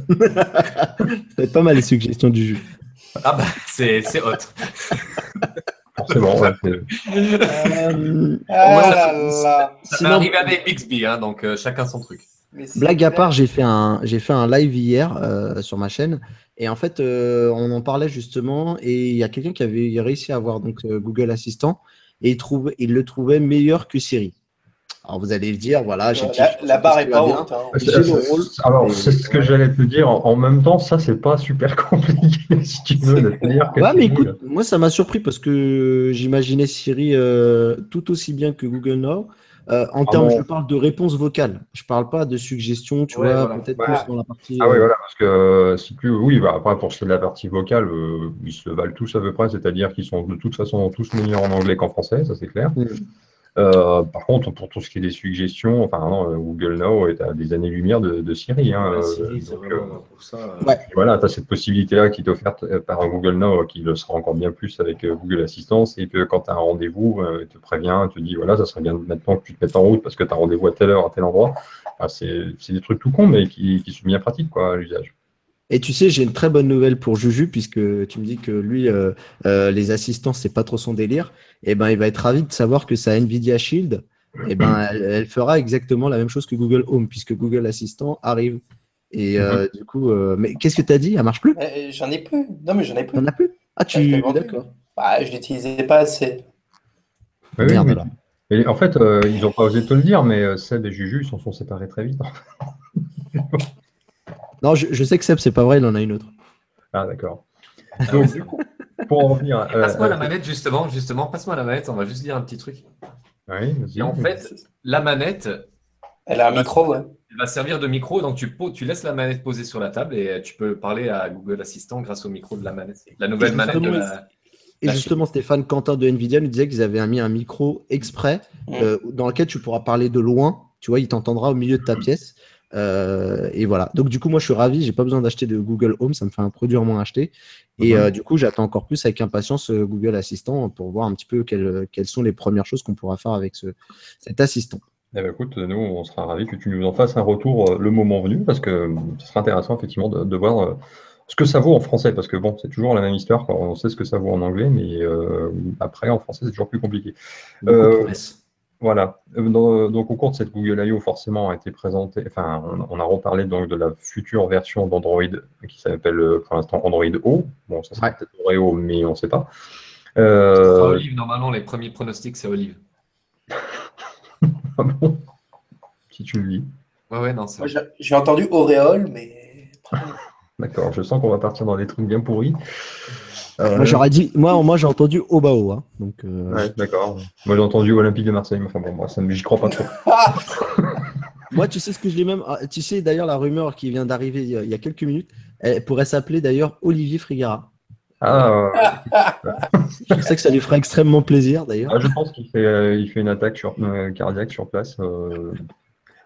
va être pas mal les suggestions du jeu. Ah bah, c'est hot. Forcément, ouais, Ça va arriver avec Bixby, hein, donc chacun son truc. Blague à part, j'ai fait un live hier sur ma chaîne et en fait on en parlait justement et il y a quelqu'un qui avait réussi à avoir donc Google Assistant et il le trouvait meilleur que Siri. Alors vous allez le dire, voilà, la barre est pas haute. Alors c'est ce que j'allais te dire. En même temps, ça c'est pas super compliqué si tu veux de te dire que. Ouais, mais écoute, moi ça m'a surpris parce que j'imaginais Siri tout aussi bien que Google Now. En termes, je parle de réponse vocale. Je parle pas de suggestions, tu vois, voilà. peut-être plus dans la partie. Ah oui, voilà, parce que si plus, oui, bah, après pour ce qui est de la partie vocale, ils se valent tous à peu près, c'est-à-dire qu'ils sont de toute façon tous meilleurs en anglais qu'en français, ça c'est clair. Par contre, pour tout ce qui est des suggestions, enfin non, Google Now est à des années-lumière de Siri. Hein, Siri, c'est donc, vraiment pour ça. voilà, tu as cette possibilité-là qui est offerte par Google Now, qui le sera encore bien plus avec Google Assistant, et que quand tu as un rendez-vous, il te prévient, il te dit voilà, ça serait bien maintenant que tu te mettes en route parce que tu as rendez-vous à telle heure, à tel endroit. Enfin, c'est des trucs tout cons, mais qui sont bien pratiques quoi, à l'usage. Et tu sais, j'ai une très bonne nouvelle pour Juju, puisque tu me dis que lui, les assistants, c'est pas trop son délire. Et ben, il va être ravi de savoir que sa Nvidia Shield, et ben, elle fera exactement la même chose que Google Home, puisque Google Assistant arrive. Et du coup, mais qu'est-ce que tu as dit? Elle marche plus? J'en ai plus. Non, mais j'en ai plus. T'en as plus? Ah, d'accord. Bah, je l'utilisais pas assez. Oui, merde, oui, alors. Et en fait, ils n'ont pas osé te le dire, mais Seb et Juju, ils s'en sont séparés très vite. Non, je sais que Seb, c'est pas vrai, il en a une autre. Ah, d'accord. Donc, du coup, pour en revenir. Passe-moi la manette, justement, passe-moi la manette, on va juste dire un petit truc. Oui, vas-y. Et en fait, la manette, Elle a un micro, ouais. elle va servir de micro, donc tu laisses la manette posée sur la table et tu peux parler à Google Assistant grâce au micro de la manette. La nouvelle manette de la. Et justement, Stéphane Quentin de Nvidia nous disait qu'ils avaient mis un micro exprès dans lequel tu pourras parler de loin. Tu vois, il t'entendra au milieu de ta pièce. Et voilà. Donc, du coup, moi, je suis ravi. J'ai pas besoin d'acheter de Google Home. Ça me fait un produit en moins acheté. Et du coup, j'attends encore plus avec impatience Google Assistant pour voir un petit peu quelles sont les premières choses qu'on pourra faire avec cet assistant. Eh ben, écoute, nous, on sera ravis que tu nous en fasses un retour le moment venu, parce que ce sera intéressant, effectivement, de voir ce que ça vaut en français, parce que bon, c'est toujours la même histoire, quoi. On sait ce que ça vaut en anglais, mais après, en français, c'est toujours plus compliqué. Voilà. Donc, au cours de cette Google I.O., forcément, a été présenté, enfin, on a reparlé donc de la future version d'Android qui s'appelle pour l'instant Android O. Bon, ça sera peut-être Oreo, mais on ne sait pas. Olive, normalement, les premiers pronostics, c'est Olive. Ah bon? Si tu le dis. Ouais, non, c'est Moi, j'ai entendu auréole, mais. D'accord, je sens qu'on va partir dans des trucs bien pourris. Moi, j'aurais dit, moi j'ai entendu Obao. Hein, donc, ouais, d'accord. Moi, j'ai entendu Olympique de Marseille, mais enfin bon, moi, j'y crois pas trop. Moi, tu sais ce que je l'ai même. Tu sais d'ailleurs la rumeur qui vient d'arriver il y a quelques minutes, elle pourrait s'appeler d'ailleurs Olivier Frigara. Je sais que ça lui ferait extrêmement plaisir d'ailleurs. Je pense qu'il fait une attaque cardiaque sur place.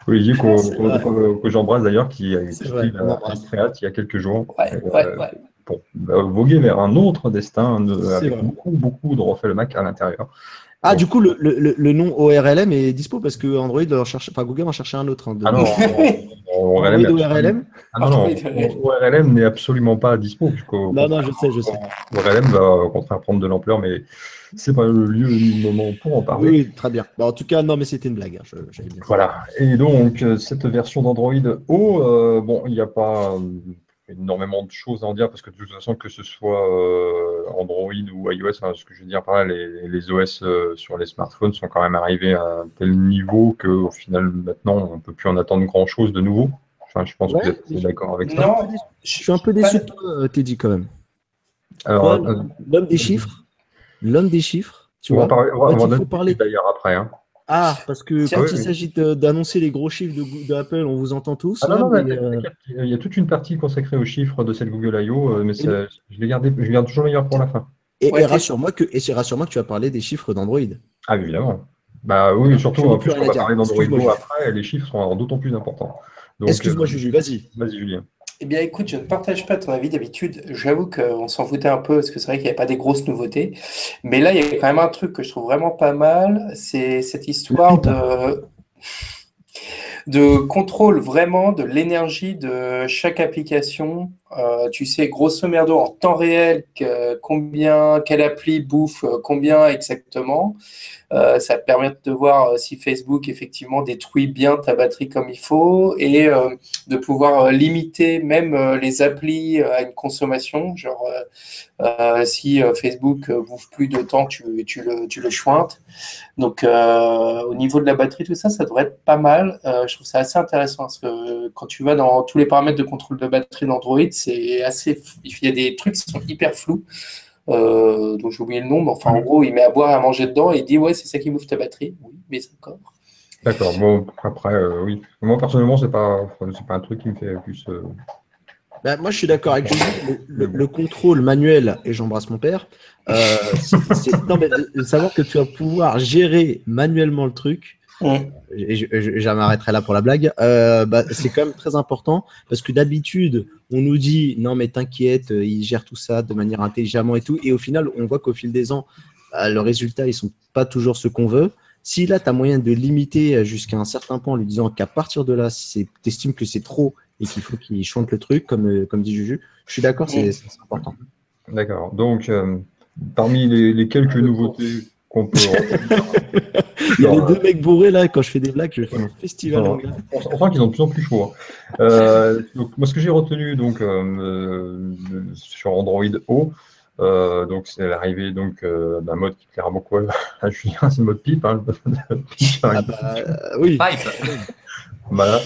Olivier, que j'embrasse d'ailleurs, qui a pris la créate il y a quelques jours. Pour voguer vers un autre destin avec beaucoup de Refait-le-Mac à l'intérieur. Ah, donc, du coup, le nom ORLM est dispo parce que Android Google en cherchait un autre. Ah non, ORLM ORLM n'est absolument pas dispo. Non, je sais. ORLM va au contraire prendre de l'ampleur, mais c'est pas le lieu ni le moment pour en parler. Oui, très bien. Bon, en tout cas, non, mais c'était une blague. Hein, voilà. Et donc, cette version d'Android O, bon, il n'y a pas énormément de choses à en dire parce que de toute façon, que ce soit Android ou iOS, ce que je veux dire par là, les OS sur les smartphones sont quand même arrivés à un tel niveau qu'au final, maintenant, on ne peut plus en attendre grand-chose de nouveau. Enfin, je pense que vous êtes d'accord avec ça. Non, je suis un peu déçu de toi, Teddy, quand même. Alors, l'homme des chiffres, tu vois. On va en parler d'ailleurs après. Hein. Ah, parce que Tiens, quand oui, il oui. s'agit d'annoncer les gros chiffres d'Apple, on vous entend tous Ah non, là, non, mais mais t'inquiète, il y a toute une partie consacrée aux chiffres de cette Google I.O., mais et, je les garde toujours meilleur pour la fin. et ouais, rassure-moi que tu vas parler des chiffres d'Android. Ah, évidemment. Bah oui, Voilà, je surtout, n'ai en plus plus, rien qu'on à va dire. parler d'Android Excuse-moi, Go Juju. après, les chiffres sont alors d'autant plus importants. Donc, Excuse-moi, Juju, vas-y. vas-y, Julien. eh bien, écoute, je ne partage pas ton avis d'habitude. J'avoue qu'on s'en foutait un peu parce que c'est vrai qu'il n'y avait pas des grosses nouveautés. Mais là, il y a quand même un truc que je trouve vraiment pas mal. C'est cette Les histoire pipes. de contrôle vraiment de l'énergie de chaque application. Tu sais, grosso merdo, en temps réel, quelle appli bouffe combien exactement. Ça te permet de voir si Facebook effectivement détruit bien ta batterie comme il faut et de pouvoir limiter même les applis à une consommation. Genre, si Facebook bouffe plus de temps, tu le chointes. Donc, au niveau de la batterie, tout ça, ça devrait être pas mal. Je trouve ça assez intéressant parce que quand tu vas dans tous les paramètres de contrôle de batterie d'Android, c'est assez. Il y a des trucs qui sont hyper flous. Donc, j'ai oublié le nom, mais enfin, en gros, il met à boire et à manger dedans et il dit ouais, c'est ça qui bouffe ta batterie. Oui, mais d'accord. D'accord, bon, après, oui. Moi, personnellement, c'est pas un truc qui me fait plus. Bah, moi, je suis d'accord avec Juju. Mais bon. Le contrôle manuel, et j'embrasse mon père, non, mais de savoir que tu vas pouvoir gérer manuellement le truc, et je m'arrêterai là pour la blague, bah, c'est quand même très important parce que d'habitude, on nous dit non, mais t'inquiète, il gère tout ça de manière intelligemment et tout. Et au final, on voit qu'au fil des ans, le résultat, ils sont pas toujours ce qu'on veut. Si là, tu as moyen de limiter jusqu'à un certain point en lui disant qu'à partir de là, si tu estimes que c'est trop et qu'il faut qu'il chante le truc, comme dit Juju, je suis d'accord, c'est important. D'accord. Donc, parmi les quelques nouveautés qu'on peut retenir Il y a les sur, deux mecs bourrés là, quand je fais des blagues, je fais un festival on anglais. sent qu'ils ont de plus en plus chaud, hein. Donc, moi, ce que j'ai retenu donc, sur Android O, donc c'est l'arrivée donc, d'un mode qui plaira beaucoup à Julien, c'est le mode pipe, hein, le pipe Ah avec- bah oui, Pipe. Voilà.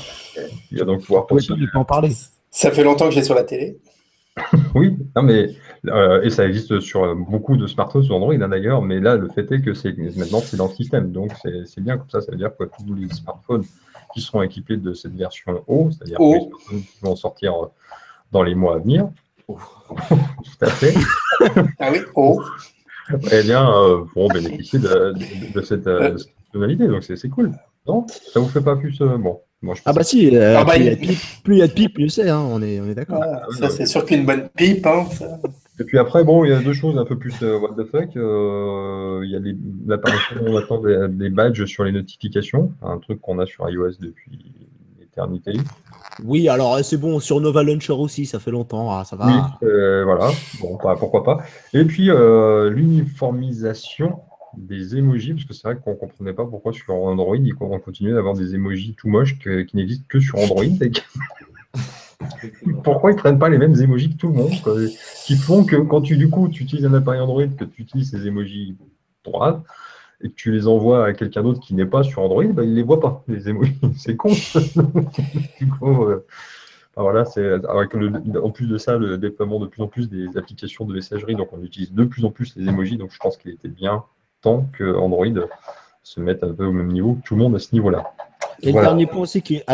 Il va donc pouvoir je pouvais pas continuer. ne pas en parler. Ça fait longtemps que j'ai sur la télé. Oui, non, mais et ça existe sur beaucoup de smartphones sur Android, hein, d'ailleurs, mais là, le fait est que maintenant c'est dans le système, donc c'est bien comme ça veut dire que tous les smartphones qui seront équipés de cette version haut, c'est-à-dire que les Oh, smartphones qui vont sortir dans les mois à venir, tout à fait, ah oui, oh. eh bien, pourront bénéficier de cette fonctionnalité, donc c'est cool. Non? Ça vous fait pas plus bon, moi je Ah pense bah que si, Ah bah, plus il y a de pipe, mieux c'est, hein, on est d'accord. voilà, ça non, c'est sûr qu'une bonne pipe. Hein, ça. et puis après, bon, il y a deux choses un peu plus what the fuck. Il y a l'apparition maintenant des badges sur les notifications, un truc qu'on a sur iOS depuis l'éternité. Oui, alors c'est bon, sur Nova Launcher aussi, ça fait longtemps, ah, ça Oui, va. voilà, bon, pourquoi pas. Et puis l'uniformisation des emojis, parce que c'est vrai qu'on ne comprenait pas pourquoi sur Android, on continuait d'avoir des emojis tout moches qui n'existent que sur Android. Pourquoi ils ne prennent pas les mêmes emojis que tout le monde, quoi, qui font que quand tu utilises un appareil Android, que tu utilises ces emojis droits, et que tu les envoies à quelqu'un d'autre qui n'est pas sur Android, bah, il ne les voit pas, les emojis. C'est con. Du coup, voilà, en plus de ça, le déploiement de plus en plus des applications de messagerie, donc on utilise de plus en plus les emojis, donc je pense qu'il était bien temps que Android se mette un peu au même niveau que tout le monde à ce niveau-là. Et Voilà. le dernier point aussi qui est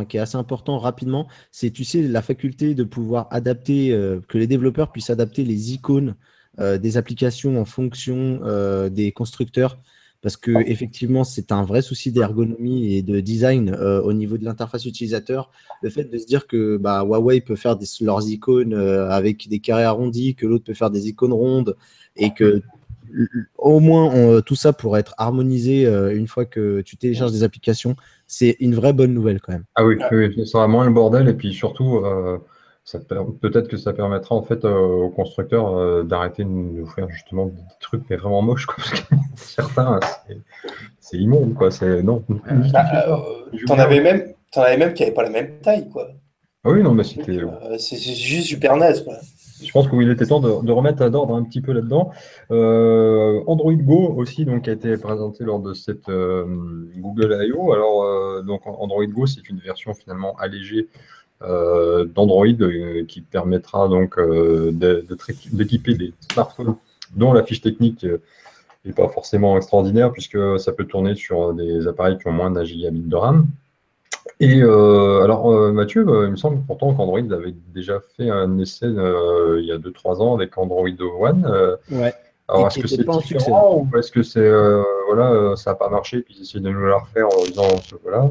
qui est assez important rapidement, c'est, tu sais, la faculté de pouvoir adapter, que les développeurs puissent adapter les icônes des applications en fonction des constructeurs. Parce que effectivement, c'est un vrai souci d'ergonomie et de design au niveau de l'interface utilisateur. Le fait de se dire que bah, Huawei peut faire leurs icônes avec des carrés arrondis, que l'autre peut faire des icônes rondes, et que au moins tout ça pourrait être harmonisé une fois que tu télécharges des applications, c'est une vraie bonne nouvelle quand même. Ah oui, oui, ça sera moins le bordel, et puis surtout, peut-être que ça permettra en fait aux constructeurs d'arrêter de nous faire justement des trucs mais vraiment moches, quoi, parce que certains, c'est immonde, quoi. Non, justifiez pas. Ils jouent T'en bien. avais même qui n'avaient pas la même taille, quoi. Ah oui, non, mais C'est juste super naze, quoi. je pense qu'il était temps de remettre d'ordre un petit peu là-dedans. Android Go aussi, donc, a été présenté lors de cette Google I.O. Alors, donc, Android Go, c'est une version finalement allégée d'Android qui permettra donc d'équiper des smartphones dont la fiche technique pas forcément extraordinaire puisque ça peut tourner sur des appareils qui ont moins d'un gigabit de RAM. Et alors, Mathieu, il me semble pourtant qu'Android avait déjà fait un essai il y a 2-3 ans avec Android One. Ouais. Alors, Et est-ce qui que était c'est pas un succès. différent ou est-ce que c'est voilà, ça n'a pas marché puis ils essaient de nous la refaire en disant voilà.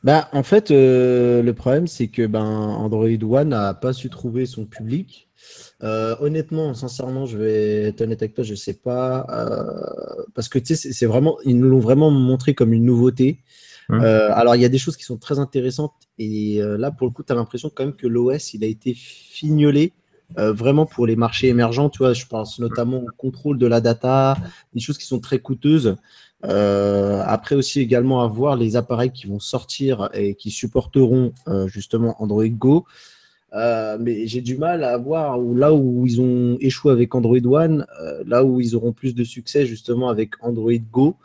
Bah, en fait, le problème, c'est que Android One n'a pas su trouver son public. Honnêtement, sincèrement, je vais être honnête avec toi, je sais pas. Parce que tu sais, c'est vraiment, ils nous l'ont vraiment montré comme une nouveauté. Alors, il y a des choses qui sont très intéressantes. Et là, pour le coup, tu as l'impression quand même que l'OS, il a été fignolé vraiment pour les marchés émergents. Tu vois, je pense notamment au contrôle de la data, des choses qui sont très coûteuses. Après aussi également à voir les appareils qui vont sortir et qui supporteront justement Android Go. Mais j'ai du mal à voir où, là où ils ont échoué avec Android One, là où ils auront plus de succès justement avec Android Go.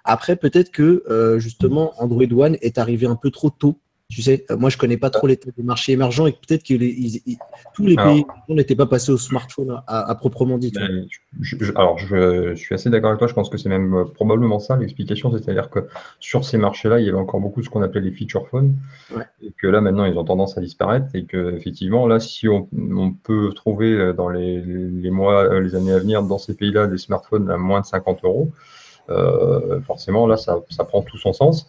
Après, peut-être que justement Android One est arrivé un peu trop tôt. Tu sais, moi je connais pas trop l'état des marchés émergents et peut-être que tous les Alors, pays n'étaient pas passés au smartphone à proprement dit. Tu vois. alors, je suis assez d'accord avec toi. Je pense que c'est même probablement ça l'explication. C'est-à-dire que sur ces marchés-là, il y avait encore beaucoup de ce qu'on appelait les feature phones. Ouais. Et que là, maintenant, ils ont tendance à disparaître. Et que, effectivement, là, si on peut trouver dans les mois, les années à venir, dans ces pays-là, des smartphones à moins de 50 euros, forcément, là, ça prend tout son sens.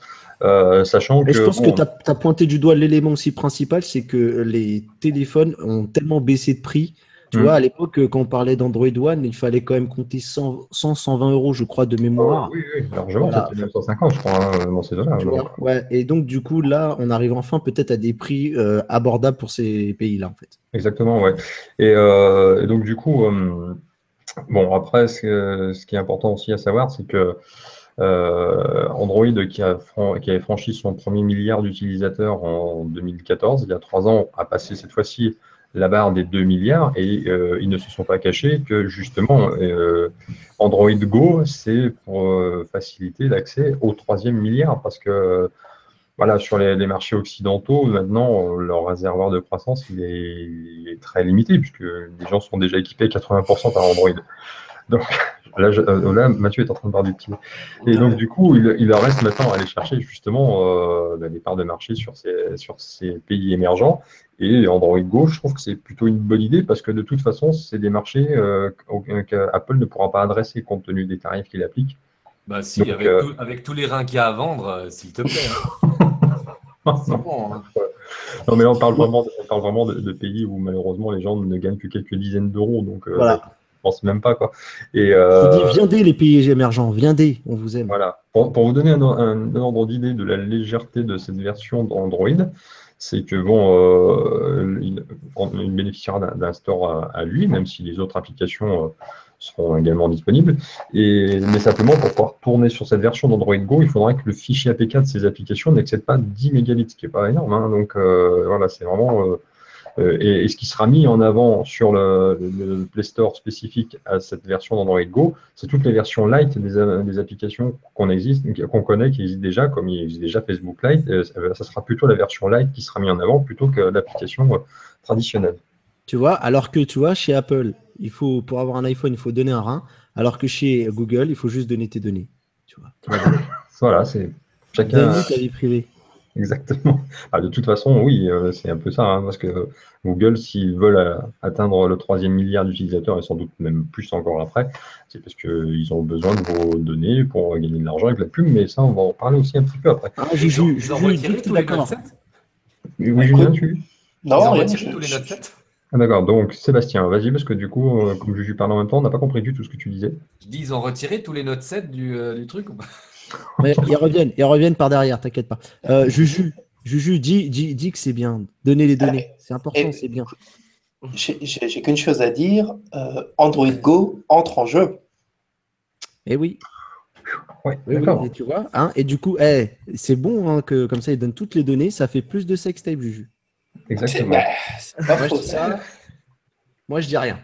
Sachant Et que. je pense bon, que tu as pointé du doigt l'élément aussi principal, c'est que les téléphones ont tellement baissé de prix. Tu vois, à l'époque, quand on parlait d'Android One, il fallait quand même compter 120 euros, je crois, de mémoire. oui, largement, Voilà. c'était même 150, je crois, dans ces deux-là. Tu Donc, vois, ouais. Et donc, du coup, là, on arrive enfin peut-être à des prix abordables pour ces pays-là, en fait. exactement, ouais. Et donc, du coup, bon, après, ce qui est important aussi à savoir, c'est que Android, qui avait franchi son premier milliard d'utilisateurs en 2014, il y a 3 ans, a passé cette fois-ci la barre des 2 milliards et ils ne se sont pas cachés que justement Android Go, c'est pour faciliter l'accès au 3e milliard parce que voilà, sur les marchés occidentaux, maintenant, leur réservoir de croissance, il est très limité puisque les gens sont déjà équipés 80% par Android. Donc là, Mathieu est en train de parler de pied. Et donc, du coup, il leur reste maintenant à aller chercher justement des parts de marché sur ces pays émergents. Et Android Go, je trouve que c'est plutôt une bonne idée parce que de toute façon, c'est des marchés qu'Apple ne pourra pas adresser compte tenu des tarifs qu'il applique. Bah si, Donc, avec tous les reins qu'il y a à vendre, s'il te plaît. C'est bon, hein. non, mais là, on parle vraiment de pays où malheureusement les gens ne gagnent que quelques dizaines d'euros. Donc, Voilà. je pense même pas, quoi. Et, Je dis, viendez les pays émergents, viendez, on vous aime. voilà. Pour vous donner un ordre d'idée de la légèreté de cette version d'Android, c'est que bon, il bénéficiera d'un store à lui, même si les autres applications seront également disponibles. Mais simplement, pour pouvoir tourner sur cette version d'Android Go, il faudra que le fichier APK de ces applications n'excède pas 10 mégabits, ce qui n'est pas énorme, hein. Donc voilà, c'est vraiment. Et ce qui sera mis en avant sur le Play Store spécifique à cette version d'Android Go, c'est toutes les versions light des applications qu'on connaît, qui existent déjà, comme il existe déjà Facebook Lite. Ça sera plutôt la version light qui sera mise en avant plutôt que l'application traditionnelle. Tu vois, alors que tu vois, chez Apple, pour avoir un iPhone, il faut donner un rein, alors que chez Google, il faut juste donner tes données. Tu vois. Voilà, c'est chacun. Donne-nous ta vie privée. Exactement. De toute façon, oui, c'est un peu ça, hein, parce que Google, s'ils veulent atteindre le 3e milliard d'utilisateurs, et sans doute même plus encore après, c'est parce qu'ils ont besoin de vos données pour gagner de l'argent avec la pub, mais ça, on va en parler aussi un petit peu après. Juju, Ils ont retiré tous les Note d'accord. 7. Oui, Julien, tu... Ils ont Non, rien, retiré tous les Note 7. D'accord, donc Sébastien, vas-y, parce que du coup, comme Juju parle en même temps, on n'a pas compris du tout ce que tu disais. Je dis, ils ont retiré tous les Note 7 du truc ou pas? Mais ils reviennent par derrière, t'inquiète pas. Juju, dis que c'est bien. Donnez les données. C'est important, c'est bien. J'ai qu'une chose à dire. Android Go entre en jeu. Eh oui. Ouais, Oui, d'accord. et tu vois, hein, et du coup, c'est bon hein, que comme ça, ils donnent toutes les données. Ça fait plus de sextape, Juju. Exactement. C'est pas faux, ça. Moi, je dis rien.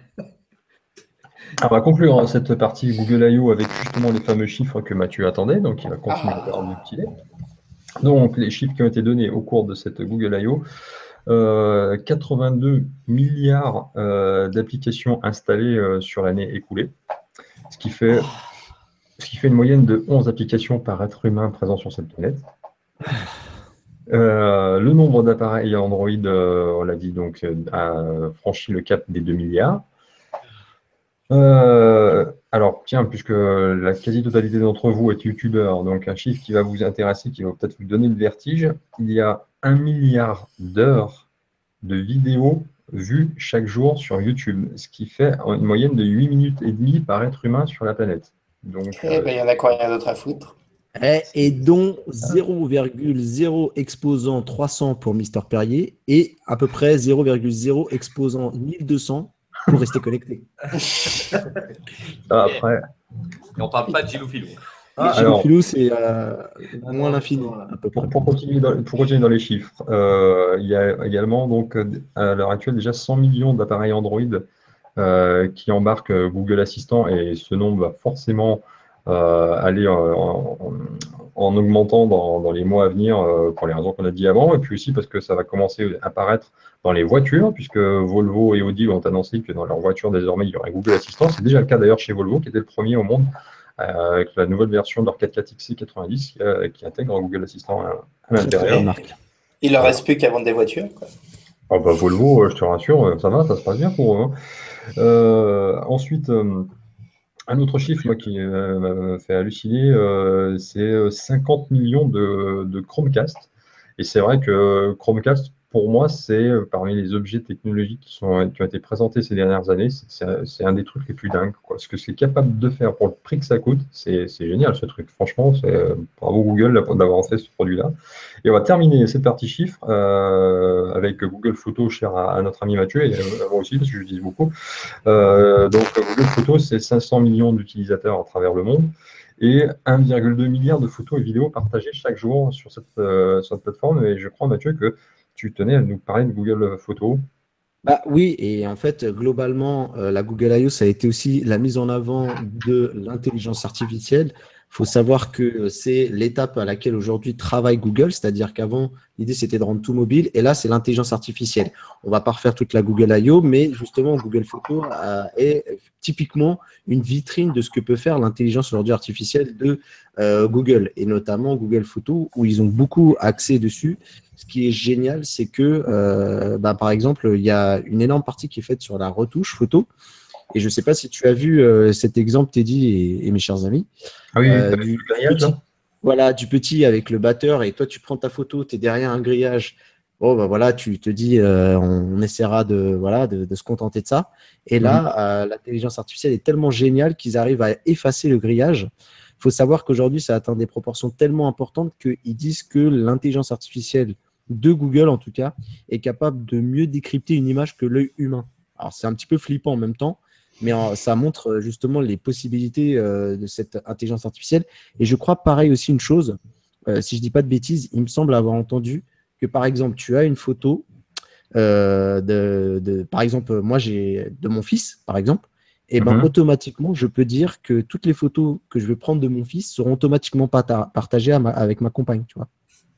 On va conclure cette partie Google I.O. avec justement les fameux chiffres que Mathieu attendait, donc il va continuer à en utiliser. Donc les chiffres qui ont été donnés au cours de cette Google I.O. 82 milliards d'applications installées sur l'année écoulée. ce qui fait une moyenne de 11 applications par être humain présent sur cette planète. Le nombre d'appareils Android, on l'a dit, donc, a franchi le cap des 2 milliards. Alors, tiens, puisque la quasi-totalité d'entre vous est youtubeur, donc un chiffre qui va vous intéresser, qui va peut-être vous donner le vertige, il y a 1 milliard d'heures de vidéos vues chaque jour sur YouTube, ce qui fait une moyenne de 8 minutes et demie par être humain sur la planète. Donc, Eh ben, il y en a quoi, rien d'autre à foutre. Et dont 0,0 exposant 300 pour Mister Perrier et à peu près 0,0 exposant 1200 pour rester connecté. après, Et on parle pas de Gilou Filou. alors, Philo, c'est moins l'infini, à peu près. pour continuer dans les chiffres, il y a également, donc, à l'heure actuelle, déjà 100 millions d'appareils Android qui embarquent Google Assistant, et ce nombre va forcément aller en augmentant dans les mois à venir pour les raisons qu'on a dit avant, et puis aussi parce que ça va commencer à apparaître dans les voitures, puisque Volvo et Audi ont annoncé que dans leurs voitures, désormais, il y aurait Google Assistant. C'est déjà le cas d'ailleurs chez Volvo, qui était le premier au monde avec la nouvelle version de leur 4x4 XC90 qui intègre Google Assistant à l'intérieur. Il leur reste plus qu'à vendre des voitures, quoi. Ah bah, Volvo, je te rassure, ça va, ça se passe bien pour eux, hein. Ensuite, un autre chiffre moi, qui m'a fait halluciner, c'est 50 millions de Chromecast. Et c'est vrai que Chromecast, pour moi, c'est parmi les objets technologiques qui ont été présentés ces dernières années, c'est un des trucs les plus dingues, quoi. Ce que c'est capable de faire pour le prix que ça coûte, c'est génial ce truc. Franchement, bravo Google d'avoir fait ce produit-là. Et on va terminer cette partie chiffres avec Google Photos, cher à notre ami Mathieu, et à moi aussi, parce que je dis beaucoup. Donc Google Photos, c'est 500 millions d'utilisateurs à travers le monde et 1,2 milliard de photos et vidéos partagées chaque jour sur cette plateforme. Et je crois, Mathieu, que tu tenais à nous parler de Google Photos. Bah oui, et en fait, globalement, la Google I.O., ça a été aussi la mise en avant de l'intelligence artificielle. Il faut savoir que c'est l'étape à laquelle aujourd'hui travaille Google, c'est-à-dire qu'avant, l'idée c'était de rendre tout mobile, et là, c'est l'intelligence artificielle. On va pas refaire toute la Google I.O., mais justement, Google Photos est typiquement une vitrine de ce que peut faire l'intelligence aujourd'hui artificielle de Google, et notamment Google Photos, où ils ont beaucoup axé dessus. Ce qui est génial, c'est que, par exemple, il y a une énorme partie qui est faite sur la retouche photo. Et je ne sais pas si tu as vu cet exemple, Teddy et mes chers amis. Ah oui, du petit, voilà, du petit avec le batteur, et toi, tu prends ta photo, tu es derrière un grillage. Bon, bah voilà, tu te dis, on essaiera de se contenter de ça. Et là, l'intelligence artificielle est tellement géniale qu'ils arrivent à effacer le grillage. Il faut savoir qu'aujourd'hui, ça atteint des proportions tellement importantes qu'ils disent que l'intelligence artificielle de Google, en tout cas, est capable de mieux décrypter une image que l'œil humain. Alors, c'est un petit peu flippant en même temps, mais ça montre justement les possibilités de cette intelligence artificielle. Et je crois pareil aussi une chose, si je ne dis pas de bêtises, il me semble avoir entendu que, par exemple, tu as une photo par exemple, moi, j'ai de mon fils, par exemple, et automatiquement, je peux dire que toutes les photos que je vais prendre de mon fils seront automatiquement partagées avec ma compagne, tu vois.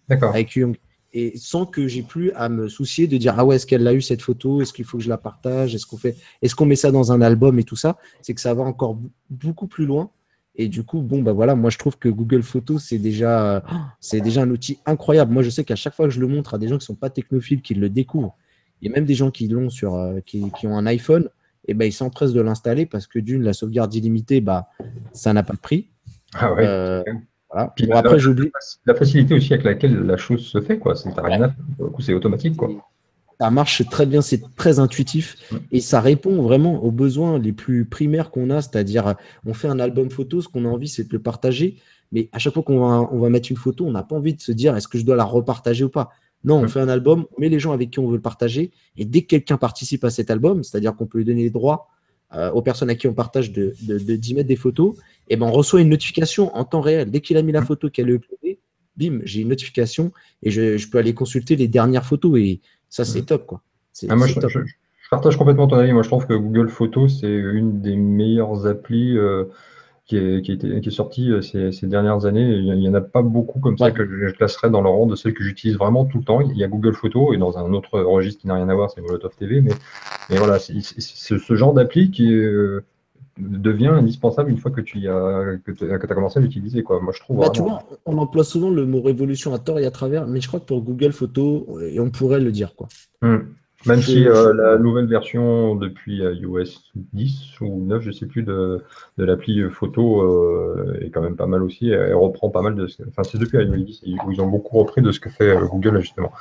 D'accord. Avec Young. Et sans que j'ai plus à me soucier de dire ah ouais, est-ce qu'elle a eu cette photo, est-ce qu'il faut que je la partage, est-ce qu'on met ça dans un album et tout ça, c'est que ça va encore beaucoup plus loin. Et du coup, bon, bah voilà, moi je trouve que Google Photos, c'est déjà un outil incroyable. Moi, je sais qu'à chaque fois que je le montre à des gens qui ne sont pas technophiles, qui le découvrent, et même des gens qui l'ont qui ont un iPhone, et ben ils s'empressent de l'installer parce que d'une, la sauvegarde illimitée, bah, ça n'a pas de prix. Ah ouais. Voilà. Puis Bon, après, j'oublie. La facilité aussi avec laquelle la chose se fait, quoi. C'est rien à faire. Pour le coup, c'est automatique, quoi. Ça marche très bien, c'est très intuitif et ça répond vraiment aux besoins les plus primaires qu'on a, c'est-à-dire on fait un album photo, ce qu'on a envie c'est de le partager, mais à chaque fois qu'on va mettre une photo, on n'a pas envie de se dire est-ce que je dois la repartager ou pas. Non, on fait un album, on met les gens avec qui on veut le partager et dès que quelqu'un participe à cet album, c'est-à-dire qu'on peut lui donner les droits aux personnes à qui on partage d'y mettre des photos, et ben on reçoit une notification en temps réel. Dès qu'il a mis la photo qu'elle est uploadée, bim, j'ai une notification et je peux aller consulter les dernières photos et ça, c'est top, quoi. Moi, je partage complètement ton avis. Moi, je trouve que Google Photos, c'est une des meilleures applis qui est sortie ces dernières années. Il n'y en a pas beaucoup comme ça que je classerais dans le rang de celles que j'utilise vraiment tout le temps. Il y a Google Photos et dans un autre registre qui n'a rien à voir, c'est Molotov TV. Mais voilà, c'est ce genre d'appli qui devient indispensable une fois que tu as commencé à l'utiliser, quoi. Moi, je trouve Bah, tu vraiment. vois, on emploie souvent le mot révolution à tort et à travers, mais je crois que pour Google Photos, et on pourrait le dire, quoi. Hmm. Même si la Ouais. nouvelle version depuis iOS 10 ou 9, je sais plus, de l'appli photo est quand même pas mal aussi. Elle reprend pas mal de enfin, c'est depuis iOS 10 où ils ont beaucoup repris de ce que fait Google, justement.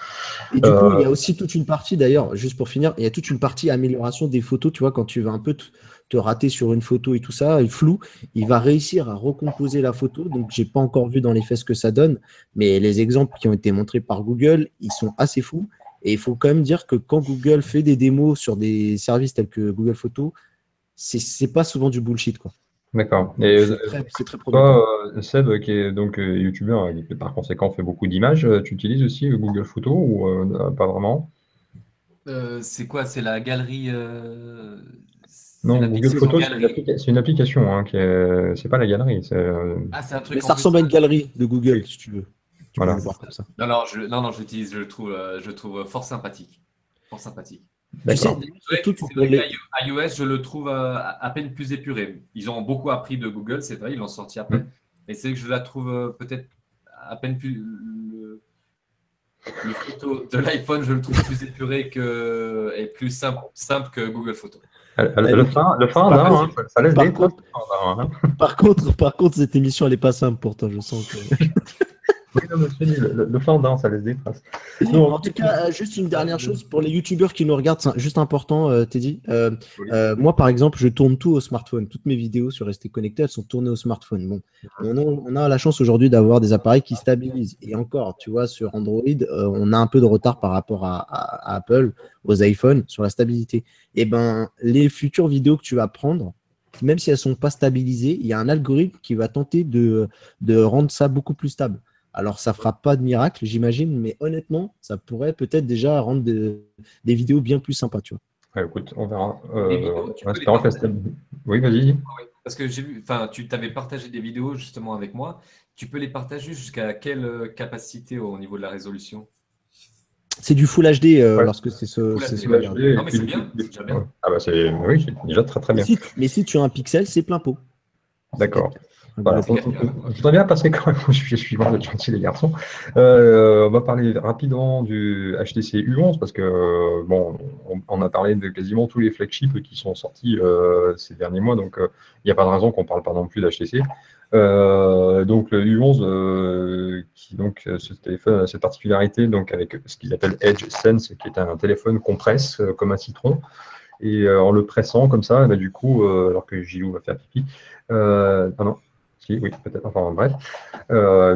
Et du coup, il y Euh, a aussi toute une partie, d'ailleurs, juste pour finir, il y a toute une partie amélioration des photos. Tu vois, quand tu vas un peu te rater sur une photo et tout ça, et flou, il va réussir à recomposer la photo. Donc, j'ai pas encore vu dans les faits ce que ça donne, mais les exemples qui ont été montrés par Google, ils sont assez fous. Et il faut quand même dire que quand Google fait des démos sur des services tels que Google Photos, c'est pas souvent du bullshit, quoi. d'accord. Donc, Et c'est très prometteur. toi, Seb, qui est donc youtubeur et qui par conséquent fait beaucoup d'images, tu utilises aussi Google Photos ou pas vraiment? C'est quoi? C'est la galerie. C'est Non, Google l'application Photos, galerie. c'est une application, hein, c'est pas la galerie. Ah, c'est un Mais truc en ça plus. ressemble à une galerie de Google, si tu veux. Tu peux Voilà. le voir comme ça. Non, j'utilise, je le trouve fort sympathique. Fort sympathique. Tu sais, D'accord. surtout pour C'est vrai les, qu'iOS, je le trouve à peine plus épuré. Ils ont beaucoup appris de Google, c'est vrai, ils l'ont sorti après. Hmm. Mais c'est vrai que je la trouve peut-être à peine plus. Le photo de l'iPhone, je le trouve plus épuré et plus simple que Google Photo. Le fin, C'est pas d'un, hein, facile. ça laisse des par traces. contre, Le fin d'un, hein. par contre, cette émission, elle est pas simple pourtant, je sens que. Oui, non, mais je te dis, le fin d'un, ça laisse des traces. Non, En tout cas, juste une dernière chose pour les youtubeurs qui nous regardent, c'est juste important, Teddy. Oui. Moi, par exemple, je tourne tout au smartphone. Toutes mes vidéos sur Rester Connecté, elles sont tournées au smartphone. Bon, on a la chance aujourd'hui d'avoir des appareils qui stabilisent. Et encore, tu vois, sur Android, on a un peu de retard par rapport à Apple, aux iPhones, sur la stabilité. Et ben, les futures vidéos que tu vas prendre, même si elles sont pas stabilisées, il y a un algorithme qui va tenter de rendre ça beaucoup plus stable. Alors, ça fera pas de miracle, j'imagine, mais honnêtement, ça pourrait peut-être déjà rendre des vidéos bien plus sympas, tu vois. ouais, écoute, on verra. Les vidéos, tu En peux les espérant que la partager. Oui, vas-y. Oui, parce que j'ai vu, enfin, tu t'avais partagé des vidéos justement avec moi. Tu peux les partager jusqu'à quelle capacité au niveau de la résolution? C'est du Full HD Ouais, lorsque Full c'est HD, Full ouais. sauvegardé. HD, et Non, mais puis c'est bien, c'est déjà ouais. bien. Ah bah oui, c'est déjà très très bien. Mais si tu as un pixel, c'est plein pot. C'est D'accord. 4K. Un Voilà. Google Pixel. Je voudrais bien passer quand même au sujet suivant, vous êtes gentils les garçons. On va parler rapidement du HTC U11 parce que bon, on a parlé de quasiment tous les flagships qui sont sortis ces derniers mois, donc il n'y a pas de raison qu'on ne parle pas non plus d'HTC. Donc le U11 qui donc ce téléphone a cette particularité donc avec ce qu'ils appellent Edge Sense, qui est un téléphone qu'on presse comme un citron. Et en le pressant comme ça, bah, du coup, alors que Gilou va faire pipi, ah non, si, oui, peut-être, enfin bref.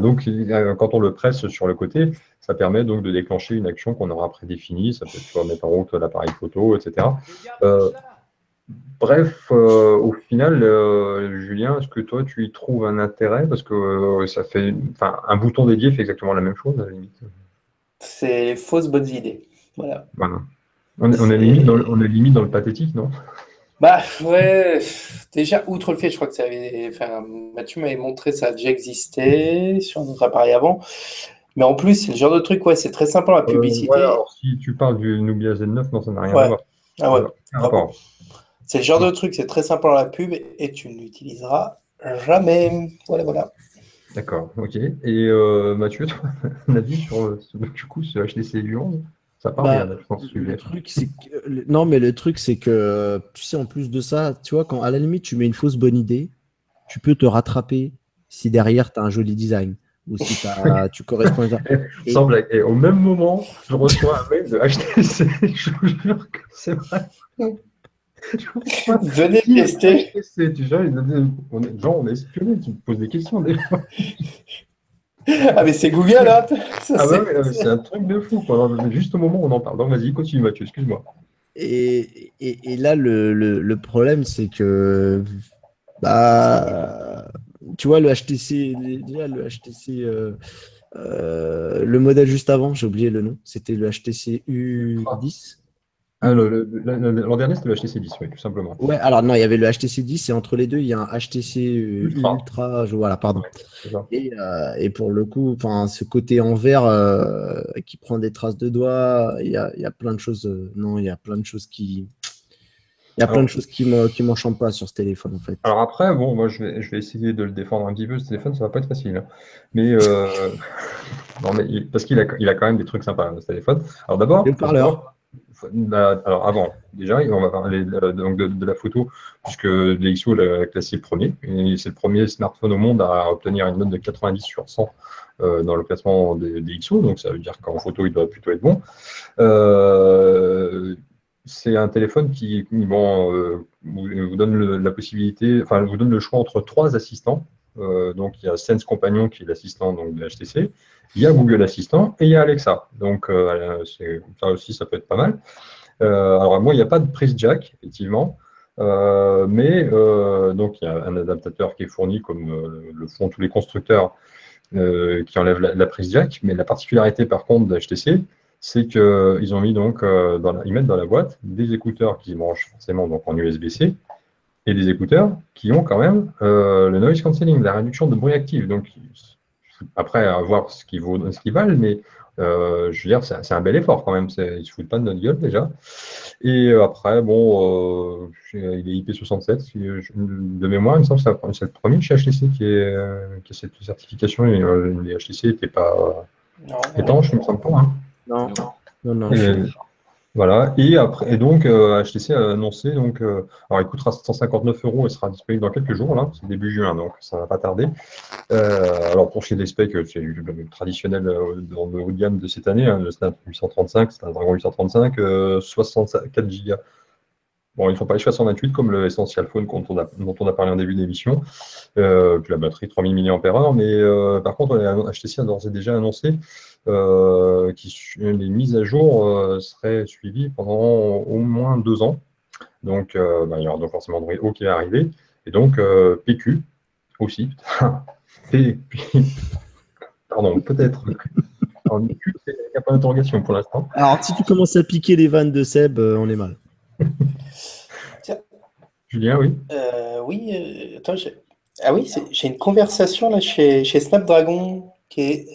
Donc, quand on le presse sur le côté, ça permet donc de déclencher une action qu'on aura prédéfinie. Ça peut être, tu vois, mettre en route l'appareil photo, etc. Euh, Bref, au final, Julien, est-ce que toi, tu y trouves un intérêt? Parce que ça fait, enfin, un bouton dédié fait exactement la même chose, à la limite. C'est les fausses bonnes idées. Voilà. Voilà. On est limite dans le pathétique, non? Bah ouais, déjà, outre le fait, je crois que ça avait. Enfin, Mathieu m'avait montré ça a déjà existé sur notre appareil avant. Mais en plus, c'est le genre de truc, ouais, c'est très simple la Ouais, publicité. alors si tu parles du Nubia Z9, non, ça n'a rien à Ouais. voir. Ah ouais, Aucun bravo. rapport. C'est le genre de truc, c'est très simple dans la pub et tu ne l'utiliseras jamais. Voilà, voilà. D'accord, ok. Et Mathieu, toi, un avis sur du coup ce HTC U11? Ça part bien, Bah, là, je pense, ce le sujet. truc, c'est que, non, mais le truc, c'est que, tu sais, en plus de ça, tu vois, quand à la limite, tu mets une fausse bonne idée, tu peux te rattraper si derrière, tu as un joli design ou si tu corresponds à ça. Sans Et, blague. Et au même moment, je reçois un mail de HTC. Je vous jure que c'est vrai. Je reçois Venez qui est tester. HTC. Tu vois, on est espionnés, tu me poses des questions des fois. Ah, mais c'est Google, hein. Ça, Ah bah c'est- oui, non, mais c'est un truc de fou, quoi. Non, mais juste au moment où on en parle. Donc vas-y, continue Mathieu, excuse-moi. et là, le problème, c'est que, bah, tu vois, le HTC, déjà, le HTC, le modèle juste avant, j'ai oublié le nom, c'était le HTC U10. Ah, l'an dernier, c'était le HTC 10, oui, tout simplement. Ouais, alors non, il y avait le HTC 10 et entre les deux, il y a un HTC Ultra. Ultra, voilà, pardon. Ouais, c'est ça. Et pour le coup, enfin, ce côté en vert qui prend des traces de doigts, il y a plein de choses. Non, il y a plein de choses qui. Il y a plein de choses qui m'enchantent pas sur ce téléphone, en fait. Alors après, bon, moi je vais essayer de le défendre un petit peu, ce téléphone, ça va pas être facile, hein. Mais, non, mais parce qu'il a quand même des trucs sympas, ce téléphone. Alors d'abord, Le parleur. alors avant, déjà, on va parler donc de la photo, puisque DxO l'a classé premier, et c'est le premier smartphone au monde à obtenir une note de 90 sur 100 dans le classement des DxO, donc ça veut dire qu'en photo, il doit plutôt être bon. C'est un téléphone qui vous donne la possibilité, enfin, vous donne le choix entre 3 assistants. Donc, il y a Sense Compagnon qui est l'assistant de HTC, il y a Google Assistant et il y a Alexa. Donc, ça aussi, ça peut être pas mal. Alors, moi, il n'y a pas de prise jack, effectivement. Donc, il y a un adaptateur qui est fourni, comme le font tous les constructeurs, qui enlève la prise jack. Mais la particularité, par contre, de HTC, c'est qu'ils ont mis donc, ils mettent dans la boîte des écouteurs qui branchent forcément donc, en USB-C et des écouteurs qui ont quand même le noise cancelling, la réduction de bruit actif. Donc, après, à voir ce qu'ils valent, mais je veux dire, c'est un bel effort quand même. Ils ne se foutent pas de notre gueule déjà. Et après, bon, il est IP67 de mémoire. Il me semble que c'est le premier chez HTC qui a cette certification. Et les HTC n'étaient pas étanches, il me semble pas. Hein. Non. Voilà, et donc HTC a annoncé, donc, alors il coûtera 159 € et sera disponible dans quelques jours, là, c'est début juin, donc ça ne va pas tarder. Alors pour ce qui est des specs, c'est le traditionnel dans le haut de gamme de cette année, hein, le Snap 835, c'est un Dragon 835, 64 Go. Bon, ils ne font pas les 128 comme le Essential Phone dont on a parlé en début d'émission, puis la batterie 3000 mAh, mais par contre, HTC a d'ores et déjà annoncé que les mises à jour seraient suivies pendant au moins 2 ans. Donc, il y aura donc forcément Android O qui va arriver, et donc PQ aussi. Pardon, peut-être. Alors, PQ, il n'y a pas d'interrogation pour l'instant. Alors, si tu commences à piquer les vannes de Seb, on est mal. Julien, oui. Oui, attends, j'ai une conversation là chez Snapdragon qui est.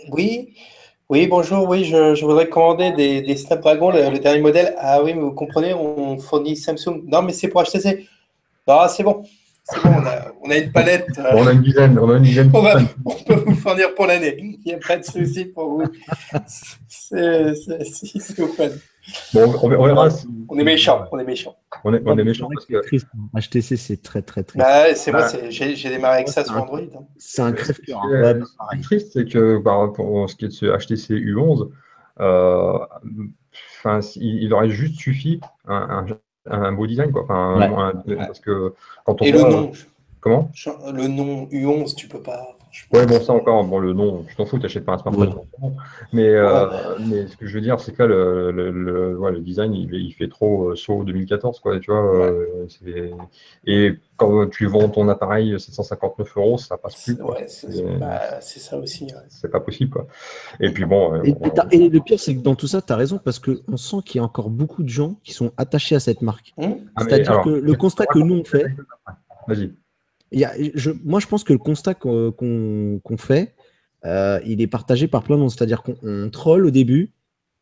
Oui, bonjour, oui, je voudrais commander des Snapdragon, le dernier modèle. Ah oui, mais vous comprenez, on fournit Samsung. Non, mais c'est pour HTC. Ah, c'est bon, on a une palette. On a une dizaine. On peut vous fournir pour l'année. Il n'y a pas de souci pour vous. C'est open. Bon, on verra. On est méchants. On est méchants parce que HTC, c'est très, très triste. Bah, c'est moi, j'ai démarré avec ça sur Android. Hein. C'est un crève-cœur. Ce qui est triste, c'est que par rapport à ce qui est de ce HTC U11, il aurait juste suffi un beau design, quoi. Parce que quand on voit, le nom. Comment ? Le nom U11, tu peux pas. Ouais, bon, ça encore, bon, le nom, je t'en fous, t'achètes pas un smartphone. Ouais. Mais ce que je veux dire, c'est que là, le design, il fait trop saut 2014, quoi, tu vois. Et quand tu vends ton appareil 759 €, ça passe plus. C'est ça aussi. Ouais. C'est pas possible, quoi. Et puis bon. Et le pire, c'est que dans tout ça, tu as raison, parce qu'on sent qu'il y a encore beaucoup de gens qui sont attachés à cette marque. C'est-à-dire que le constat que nous, on fait. Vas-y. Moi, je pense que le constat qu'on fait, il est partagé par plein de monde. C'est-à-dire qu'on troll au début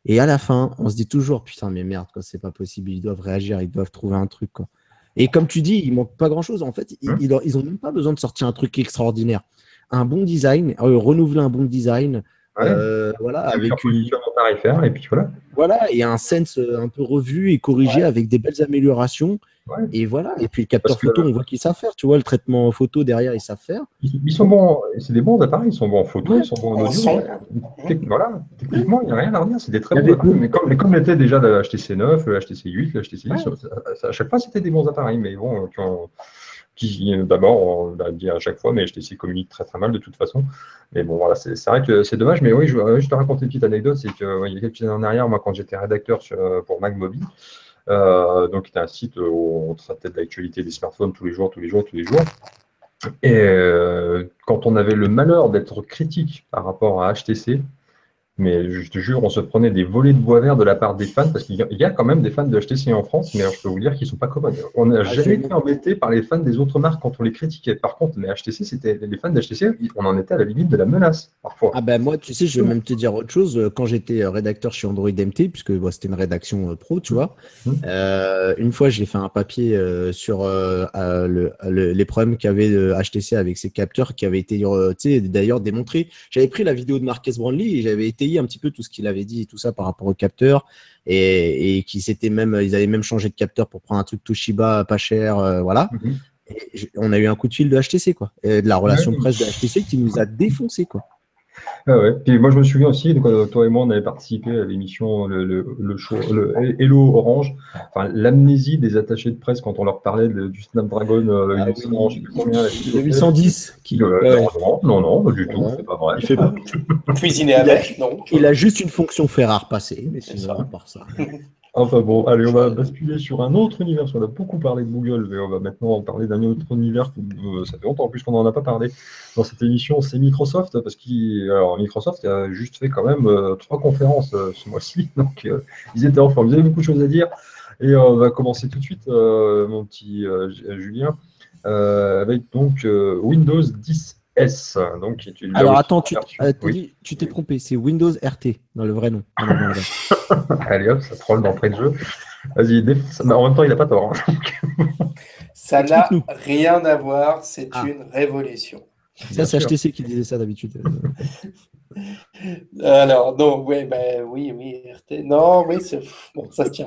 et à la fin, on se dit toujours putain, mais merde, quoi, c'est pas possible. Ils doivent réagir, ils doivent trouver un truc, quoi. Et comme tu dis, il manque pas grand-chose. En fait, ils ont même pas besoin de sortir un truc extraordinaire. Un bon design, renouveler un bon design. Voilà, avec une tarifaire et puis voilà. Voilà, et un sense un peu revu et corrigé avec des belles améliorations. Ouais. Et voilà, et puis le capteur photo, on voit qu'ils savent faire, tu vois, le traitement photo derrière, ils savent faire. Ils sont bons, c'est des bons appareils, ils sont bons en photo, ils sont bons en audio. Voilà, techniquement, il n'y a rien à redire, c'est des très bons appareils. Mais comme l'était déjà le HTC 9, le HTC 8, le HTC 10, à chaque fois, c'était des bons appareils, mais bon, d'abord, on l'a dit à chaque fois, mais HTC communique très très mal de toute façon. Mais bon, voilà, c'est vrai que c'est dommage, mais oui, je te raconte une petite anecdote, c'est qu'il y a quelques années en arrière, moi, quand j'étais rédacteur pour MacMobi, donc c'était un site où on traitait de l'actualité des smartphones tous les jours. Et quand on avait le malheur d'être critique par rapport à HTC, Mais je te jure, on se prenait des volées de bois vert de la part des fans, parce qu'il y a quand même des fans de HTC en France, mais alors, je peux vous dire qu'ils ne sont pas commodes. On n'a jamais été embêté par les fans des autres marques quand on les critiquait. Par contre, les HTC, les fans d'HTC, on en était à la limite de la menace, parfois. Ah ben moi, tu sais, je vais même te dire autre chose. Quand j'étais rédacteur chez Android MT, puisque c'était une rédaction pro, tu vois, une fois, j'ai fait un papier sur les problèmes qu'avait HTC avec ses capteurs qui avaient été d'ailleurs démontrés. J'avais pris la vidéo de Marques Brownlee et j'avais étayé un petit peu tout ce qu'il avait dit et tout ça par rapport aux capteurs et ils avaient même changé de capteur pour prendre un truc Toshiba pas cher, voilà. On a eu un coup de fil de HTC, quoi, et de la relation presse de HTC qui nous a défoncé, quoi. Ah ouais. Puis moi, je me souviens aussi, toi et moi, on avait participé à l'émission le Hello Orange, enfin, l'amnésie des attachés de presse quand on leur parlait du Snapdragon 800, je sais plus combien. Le 810. Non, pas du tout, c'est pas vrai. Il fait pas. Cuisiner avec, non. Il a juste une fonction fer à repasser, mais c'est ça, à part ça. Enfin bon, allez, on va basculer sur un autre univers. On a beaucoup parlé de Google, mais on va maintenant parler d'un autre univers. Ça fait longtemps en plus qu'on n'en a pas parlé dans cette émission. C'est Microsoft, parce que Microsoft a juste fait quand même 3 conférences ce mois-ci. Donc, ils étaient en forme. Ils avaient beaucoup de choses à dire. Et on va commencer tout de suite, mon petit Julien, avec donc Windows 10. Donc, alors attends, tu t'es trompé, c'est Windows RT dans le vrai nom. Allez hop, ça troll d'entrée de jeu. Vas-y, en même temps, il n'a pas tort. Hein. Ça n'a rien à voir, c'est une révolution. Ça, c'est HTC qui disait ça d'habitude. Alors, non, oui, RT. Non, oui, c'est bon, ça se tient.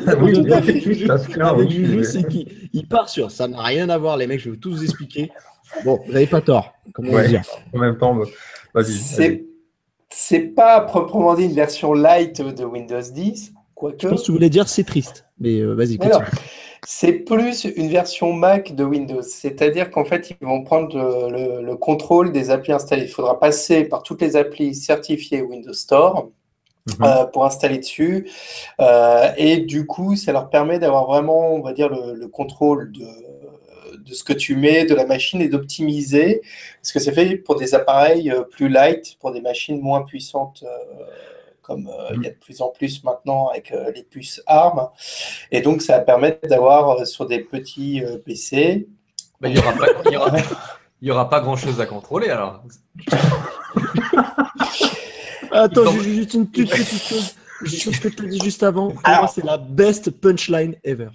Avec Juju, c'est qu'il part sur ça n'a rien à voir, les mecs, je vais tous vous expliquer. Bon, vous n'avez pas tort. Comment dire. En même temps, vas-y. C'est pas proprement dit une version light de Windows 10, quoique. Je pense que tu voulais dire c'est triste, mais vas-y, continue. C'est plus une version Mac de Windows, c'est-à-dire qu'en fait, ils vont prendre le contrôle des applis installées. Il faudra passer par toutes les applis certifiées Windows Store pour installer dessus. Et du coup, ça leur permet d'avoir vraiment, on va dire, le contrôle de ce que tu mets, de la machine et d'optimiser. Parce que c'est fait pour des appareils plus light, pour des machines moins puissantes, comme il y a de plus en plus maintenant avec les puces ARM. Et donc, ça va permettre d'avoir sur des petits PC. Il n'y aura pas grand-chose à contrôler alors. Attends, juste une petite chose. Ce que tu as dit juste avant, pour moi, c'est la best punchline ever.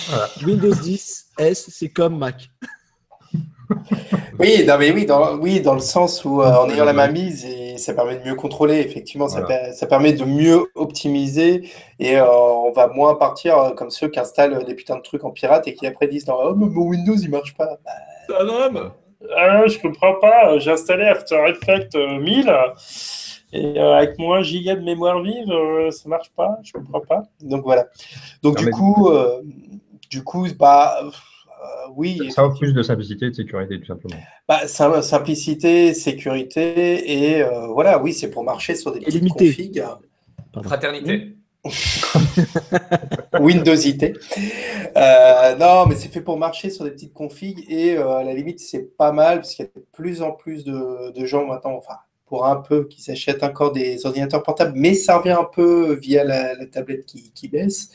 Voilà. Windows 10 S, c'est comme Mac. Oui, dans le sens où en ayant la main mise, ça permet de mieux contrôler. Effectivement, ça permet de mieux optimiser et on va moins partir comme ceux qui installent des putains de trucs en pirate et qui après disent non, oh, mon Windows il marche pas. Je comprends pas. J'ai installé After Effects 1000 et avec moins giga de mémoire vive, ça marche pas. Je comprends pas. Donc voilà. Donc du coup, oui. Ça offre plus de simplicité et de sécurité, tout simplement. Simplicité, sécurité, et voilà, oui, c'est pour marcher sur des petites configs. Fraternité. Windowsité. Non, mais c'est fait pour marcher sur des petites configs, et à la limite, c'est pas mal, parce qu'il y a de plus en plus de gens maintenant, enfin, pour un peu, qui s'achètent encore des ordinateurs portables, mais ça revient un peu via la tablette qui baisse,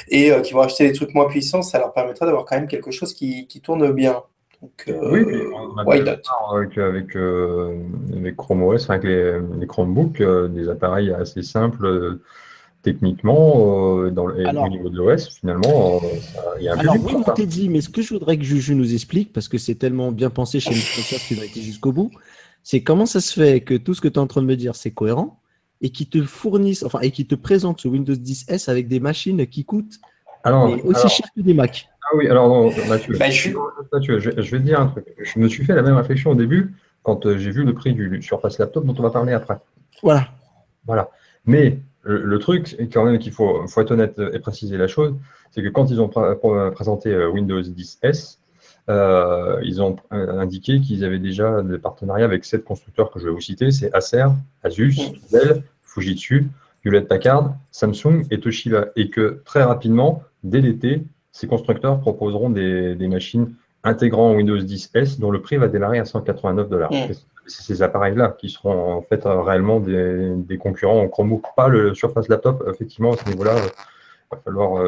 et qui vont acheter des trucs moins puissants, ça leur permettra d'avoir quand même quelque chose qui tourne bien. Donc, oui, on a avec Chrome OS, avec les Chromebooks, des appareils assez simples techniquement, au niveau de l'OS, finalement, il y a un alors oui, on t'a dit, mais ce que je voudrais que Juju nous explique, parce que c'est tellement bien pensé chez Microsoft qu'il a été jusqu'au bout, c'est comment ça se fait que tout ce que tu es en train de me dire, c'est cohérent et qu'ils te fournissent, et qu'ils te présentent ce Windows 10 S avec des machines qui coûtent aussi cher que des Mac. Ah oui, alors non, Mathieu, je vais te dire un truc. Je me suis fait la même réflexion au début quand j'ai vu le prix du Surface Laptop dont on va parler après. Voilà. Mais le truc, quand même, qu'il faut être honnête et préciser la chose, c'est que quand ils ont présenté Windows 10 S, ils ont indiqué qu'ils avaient déjà des partenariats avec 7 constructeurs que je vais vous citer, c'est Acer, Asus, Dell, Fujitsu, Hewlett-Packard, Samsung et Toshiba, et que très rapidement, dès l'été, ces constructeurs proposeront des machines intégrant Windows 10 S dont le prix va démarrer à $189. c'est ces appareils-là qui seront en fait réellement des concurrents en Chromebook, pas le Surface Laptop. Effectivement, à ce niveau-là, il va falloir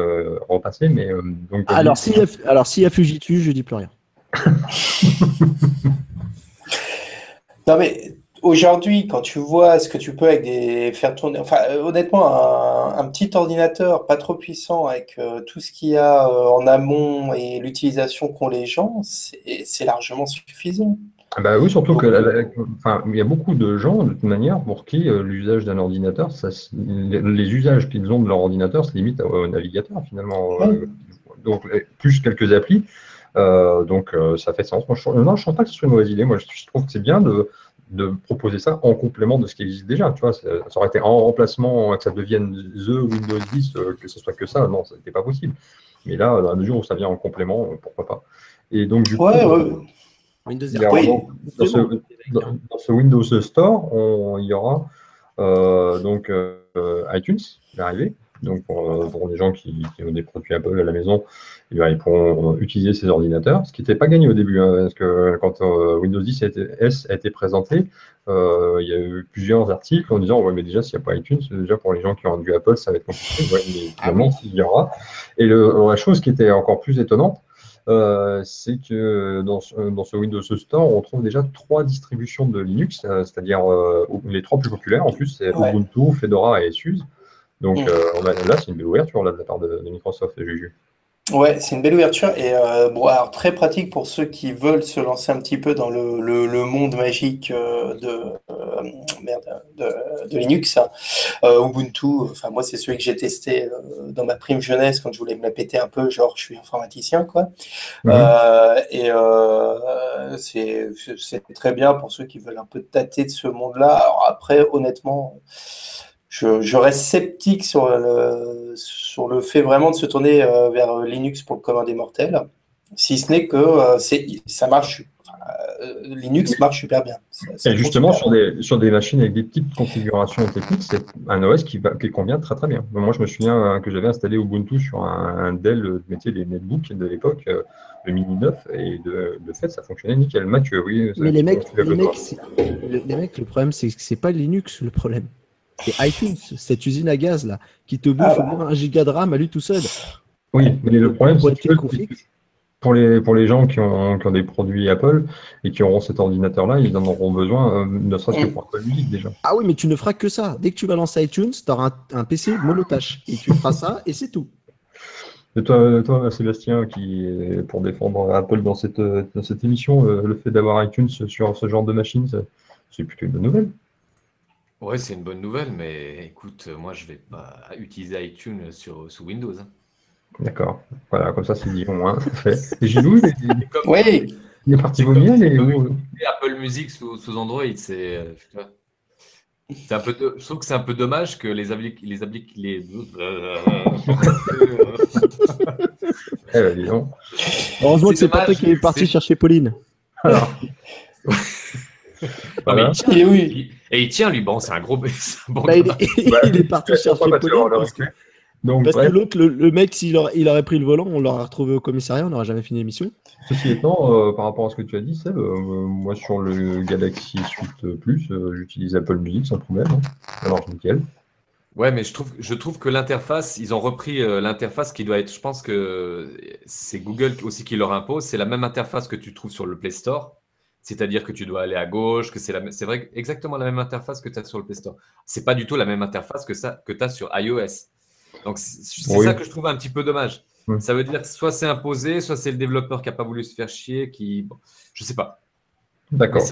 repasser. Mais donc, Alors, s'il y a Fujitsu, je dis plus rien. Non, mais aujourd'hui, quand tu vois ce que tu peux faire tourner, enfin, honnêtement, un petit ordinateur pas trop puissant avec tout ce qu'il y a en amont et l'utilisation qu'ont les gens, c'est largement suffisant. Bah oui, surtout Donc, que enfin, il y a beaucoup de gens, de toute manière, pour qui l'usage d'un ordinateur, les usages qu'ils ont de leur ordinateur se limitent au navigateur, finalement. Ouais. Donc, plus quelques applis. Donc, ça fait sens. Moi, non, je ne pense pas que ce soit une mauvaise idée. Moi, je trouve que c'est bien de proposer ça en complément de ce qui existe déjà. Tu vois, ça aurait été en remplacement, que ça devienne The Windows 10, que ce soit que ça. Non, ça n'était pas possible. Mais là, dans la mesure où ça vient en complément, pourquoi pas. Et donc, du coup, Windows il y aura donc, dans ce Windows Store, il y aura donc iTunes qui va arriver. Donc pour les gens qui ont des produits Apple à la maison, ils pourront utiliser ces ordinateurs, ce qui n'était pas gagné au début, hein, parce que quand Windows 10 S a été présenté, il y a eu plusieurs articles en disant ouais, mais déjà s'il n'y a pas iTunes, déjà pour les gens qui ont du Apple, ça va être compliqué. Ouais, mais finalement, il y aura. Et la chose qui était encore plus étonnante, c'est que dans ce Windows Store, on trouve déjà 3 distributions de Linux, c'est-à-dire les 3 plus populaires. En plus, c'est Ubuntu, Fedora et SUSE. Donc là, c'est une belle ouverture là, de la part de Microsoft et Juju. Ouais, c'est une belle ouverture et alors, très pratique pour ceux qui veulent se lancer un petit peu dans le monde magique de Linux. Ubuntu, enfin moi c'est celui que j'ai testé dans ma prime jeunesse quand je voulais me la péter un peu, genre je suis informaticien quoi. C'est très bien pour ceux qui veulent un peu tâter de ce monde-là. Alors après, honnêtement, je reste sceptique sur le fait vraiment de se tourner vers Linux pour le commun des mortels, si ce n'est que ça marche. Linux marche super bien. Et justement, sur des machines avec des petites configurations techniques, c'est un OS qui convient très très bien. Moi, je me souviens que j'avais installé Ubuntu sur un Dell, les netbooks de l'époque, le Mini 9, et de fait, ça fonctionnait nickel. Mathieu, oui. Mais les mecs, le problème, c'est que c'est pas Linux le problème. C'est iTunes, cette usine à gaz là, qui te bouffe au moins 1 giga de RAM à lui tout seul. Oui, mais le problème, c'est que pour les gens qui ont des produits Apple et qui auront cet ordinateur-là, ils en auront besoin, ne serait-ce que pour Apple Music déjà. Ah oui, mais tu ne feras que ça. Dès que tu vas lancer iTunes, tu auras un PC monotâche. Et tu feras ça et c'est tout. Et toi, Sébastien, qui est pour défendre Apple dans cette émission, le fait d'avoir iTunes sur ce genre de machine, c'est plutôt une bonne nouvelle. Ouais, c'est une bonne nouvelle, mais écoute, moi je vais pas utiliser iTunes sous Windows. D'accord. Voilà, comme ça c'est dit au moins. Et Gilou, il est parti vomir. Apple Music sous Android, c'est un peu je trouve que c'est un peu dommage que les disons. Heureusement que c'est pas toi qui est parti chercher Pauline. Alors. Voilà. Et il tient lui, bon, c'est un gros bon il est parti chercher Pauline. Parce que l'autre, le mec, s'il aurait pris le volant, on l'aurait retrouvé au commissariat, on n'aurait jamais fini l'émission. Ceci étant, par rapport à ce que tu as dit, Seb, moi sur le Galaxy Suite Plus, j'utilise Apple Music sans problème. Hein. Alors, nickel. Ouais, mais je trouve que l'interface, ils ont repris l'interface qui doit être, je pense que c'est Google aussi qui leur impose, c'est la même interface que tu trouves sur le Play Store. C'est-à-dire que tu dois aller à gauche, que c'est vrai exactement la même interface que tu as sur le Play Store. C'est pas du tout la même interface que tu as sur iOS. Donc, c'est ça que je trouve un petit peu dommage. Ça veut dire que soit c'est imposé, soit c'est le développeur qui n'a pas voulu se faire chier, bon, je sais pas. D'accord.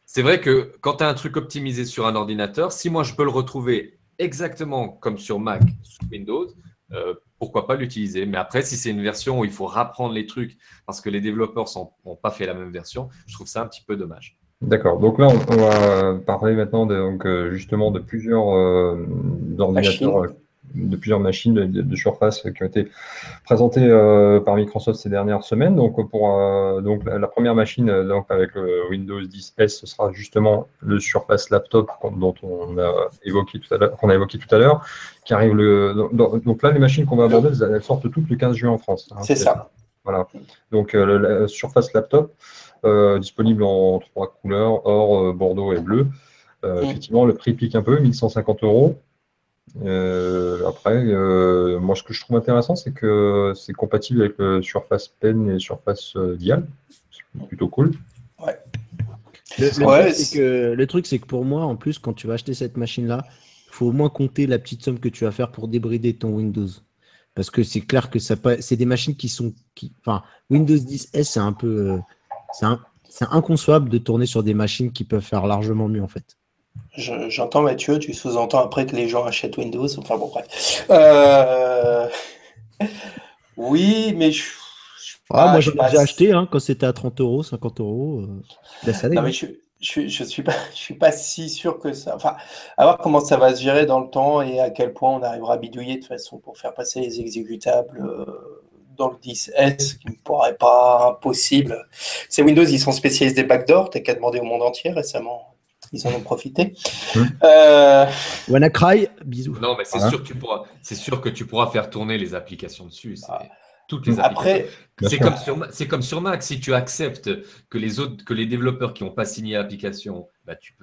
C'est vrai que quand tu as un truc optimisé sur un ordinateur, si moi je peux le retrouver exactement comme sur Mac, sous Windows, pourquoi pas l'utiliser. Mais après, si c'est une version où il faut rapprendre les trucs parce que les développeurs n'ont pas fait la même version, je trouve ça un petit peu dommage. D'accord. Donc là, on va parler maintenant justement de plusieurs ordinateurs, de plusieurs machines de Surface qui ont été présentées par Microsoft ces dernières semaines. Donc, la première machine avec le Windows 10S, ce sera justement le Surface Laptop dont on a évoqué tout à l'heure, qui arrive donc là, les machines qu'on va aborder, elles sortent toutes le 15 juin en France. C'est ça. Voilà. Donc, la Surface Laptop, disponible en 3 couleurs, or, bordeaux et bleu. Effectivement, le prix pique un peu, 1150 €. Après, moi, ce que je trouve intéressant, c'est que c'est compatible avec le Surface Pen et Surface Dial. C'est plutôt cool. Ouais. Le truc, c'est que pour moi, en plus, quand tu vas acheter cette machine-là, il faut au moins compter la petite somme que tu vas faire pour débrider ton Windows. Parce que c'est clair que c'est des machines enfin, Windows 10 S, c'est un peu, c'est inconcevable de tourner sur des machines qui peuvent faire largement mieux, en fait. J'entends Mathieu, tu sous-entends après que les gens achètent Windows. Enfin bon, bref. Oui, mais Moi, j'en ai déjà acheté quand c'était à 30 €, 50 €. Laisse aller. Non, mais je suis pas si sûr que ça. Enfin, à voir comment ça va se gérer dans le temps et à quel point on arrivera à bidouiller de toute façon pour faire passer les exécutables dans le 10S, qui ne pourrait pas impossible. C'est Windows, ils sont spécialistes des backdoors. T'as qu'à demander au monde entier récemment. Ils en ont profité. WannaCry, bisous. Non, mais c'est sûr que tu pourras faire tourner les applications dessus. Toutes les applications. Après, C'est comme sur Mac. Si tu acceptes que les développeurs qui n'ont pas signé l'application, bah, tu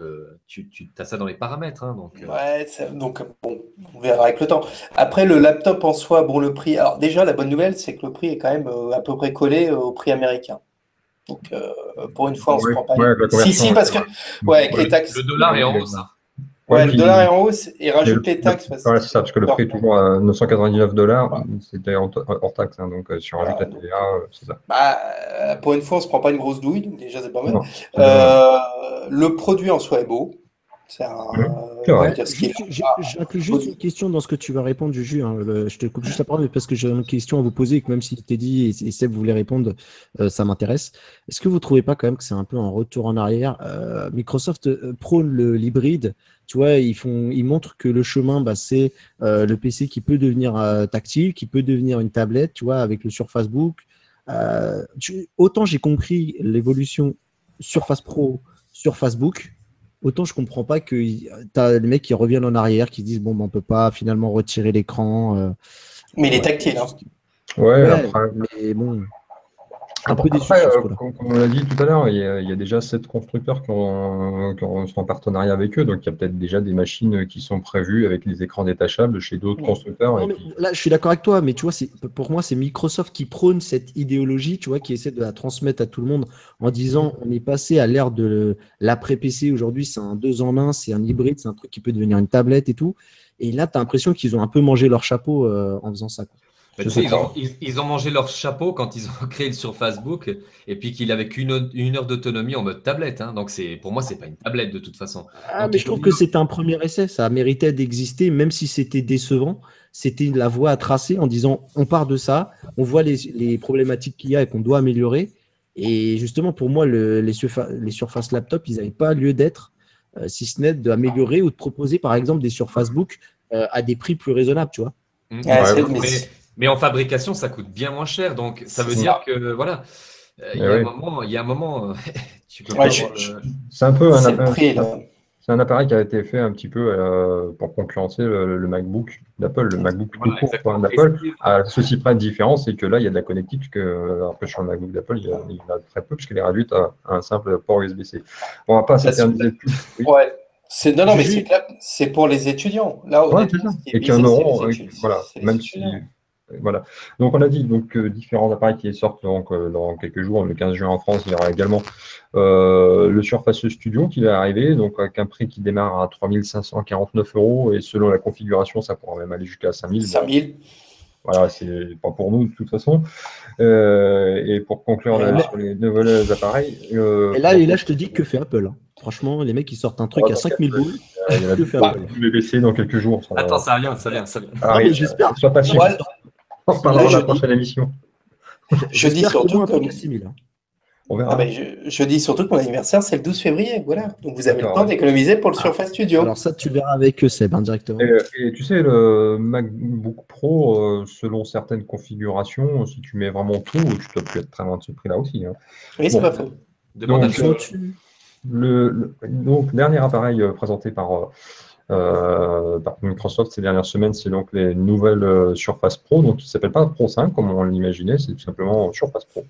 as ça dans les paramètres. Donc bon, on verra avec le temps. Après, le laptop en soi, bon, le prix. Alors, déjà, la bonne nouvelle, c'est que le prix est quand même à peu près collé au prix américain. Donc, pour une fois, on se prend pas. Si, parce que, avec les taxes. Le dollar est en hausse. Le dollar est en hausse et rajoute les taxes. C'est ça, parce que le prix est toujours à 999 $. C'était hors taxe. Donc, si on rajoute la TVA, c'est ça. Pour une fois, on ne se prend pas une grosse douille, donc déjà, c'est pas mal. Non, le produit en soi est beau. C'est J'inclus juste une question dans ce que tu vas répondre, Juju. Je te coupe juste la parole parce que j'ai une question à vous poser et que même si Teddy et Seb voulaient répondre, ça m'intéresse. Est-ce que vous ne trouvez pas quand même que c'est un peu un retour en arrière? Microsoft prône l'hybride. Tu vois, ils montrent que le chemin, c'est le PC qui peut devenir tactile, qui peut devenir une tablette, tu vois, avec le Surface Book. Autant j'ai compris l'évolution Surface Pro, Surface Book. Autant je comprends pas que tu as les mecs qui reviennent en arrière, qui disent on peut pas finalement retirer l'écran. Mais il est tactile. Après, mais bon. Après, comme on l'a dit tout à l'heure, il y a déjà 7 constructeurs qui sont en partenariat avec eux, donc il y a peut-être déjà des machines qui sont prévues avec les écrans détachables chez d'autres constructeurs. Là, je suis d'accord avec toi, mais tu vois, pour moi, c'est Microsoft qui prône cette idéologie, tu vois, qui essaie de la transmettre à tout le monde en disant on est passé à l'ère de l'après-PC. Aujourd'hui, c'est un 2 en 1, c'est un hybride, c'est un truc qui peut devenir une tablette et tout. Et là, tu as l'impression qu'ils ont un peu mangé leur chapeau en faisant ça. Ils ont mangé leur chapeau quand ils ont créé le Surface Book et puis qu'il avait qu'une heure d'autonomie en mode tablette. Donc pour moi, c'est pas une tablette de toute façon. Mais je trouve que c'était un premier essai. Ça méritait d'exister, même si c'était décevant. C'était la voie à tracer en disant on part de ça, on voit les problématiques qu'il y a et qu'on doit améliorer. Et justement, pour moi, les Surface Laptop, ils n'avaient pas lieu d'être, si ce n'est d'améliorer ou de proposer, par exemple, des Surface Book à des prix plus raisonnables, tu vois. Mais en fabrication, ça coûte bien moins cher. Donc, ça veut dire que, voilà, il y a un moment, tu peux pas c'est un peu c'est un appareil qui a été fait un petit peu pour concurrencer le MacBook d'Apple. Le MacBook tout court d'Apple a ceci près de différence, c'est que là, il y a de la connectique, alors que sur le MacBook d'Apple, il y en a très peu, puisqu'elle est réduite à un simple port USB-C. On ne va pas s'éterniser plus. Non, mais c'est clair, c'est pour les étudiants. Là, honnêtement, et qu'un euro, voilà, même si. Voilà. Donc on a dit différents appareils qui sortent dans quelques jours, le 15 juin en France, il y aura également le Surface Studio qui va arriver, donc avec un prix qui démarre à 3 549 € et selon la configuration, ça pourra même aller jusqu'à 5 000. 5 000. Voilà, c'est pas pour nous de toute façon. Et pour conclure sur les nouveaux appareils. Et là, je te dis que fait Apple. Franchement, les mecs, ils sortent un truc à 5 000 boules. Il y a le BBC dans quelques jours. Attends, ça vient. Mais j'espère. Sois patient. On parlera de la prochaine émission. Je dis surtout que on verra. je dis surtout que mon anniversaire, c'est le 12 février. Voilà. Donc vous avez le temps d'économiser pour le Surface Studio. Alors ça, tu verras avec Seb directement. Et tu sais, le MacBook Pro, selon certaines configurations, si tu mets vraiment tout, tu dois plus être très loin de ce prix-là aussi. Oui, c'est pas faux. Donc, dernier appareil présenté par par Microsoft ces dernières semaines, c'est donc les nouvelles Surface Pro, donc qui ne s'appelle pas Pro 5 comme on l'imaginait, c'est tout simplement Surface Pro.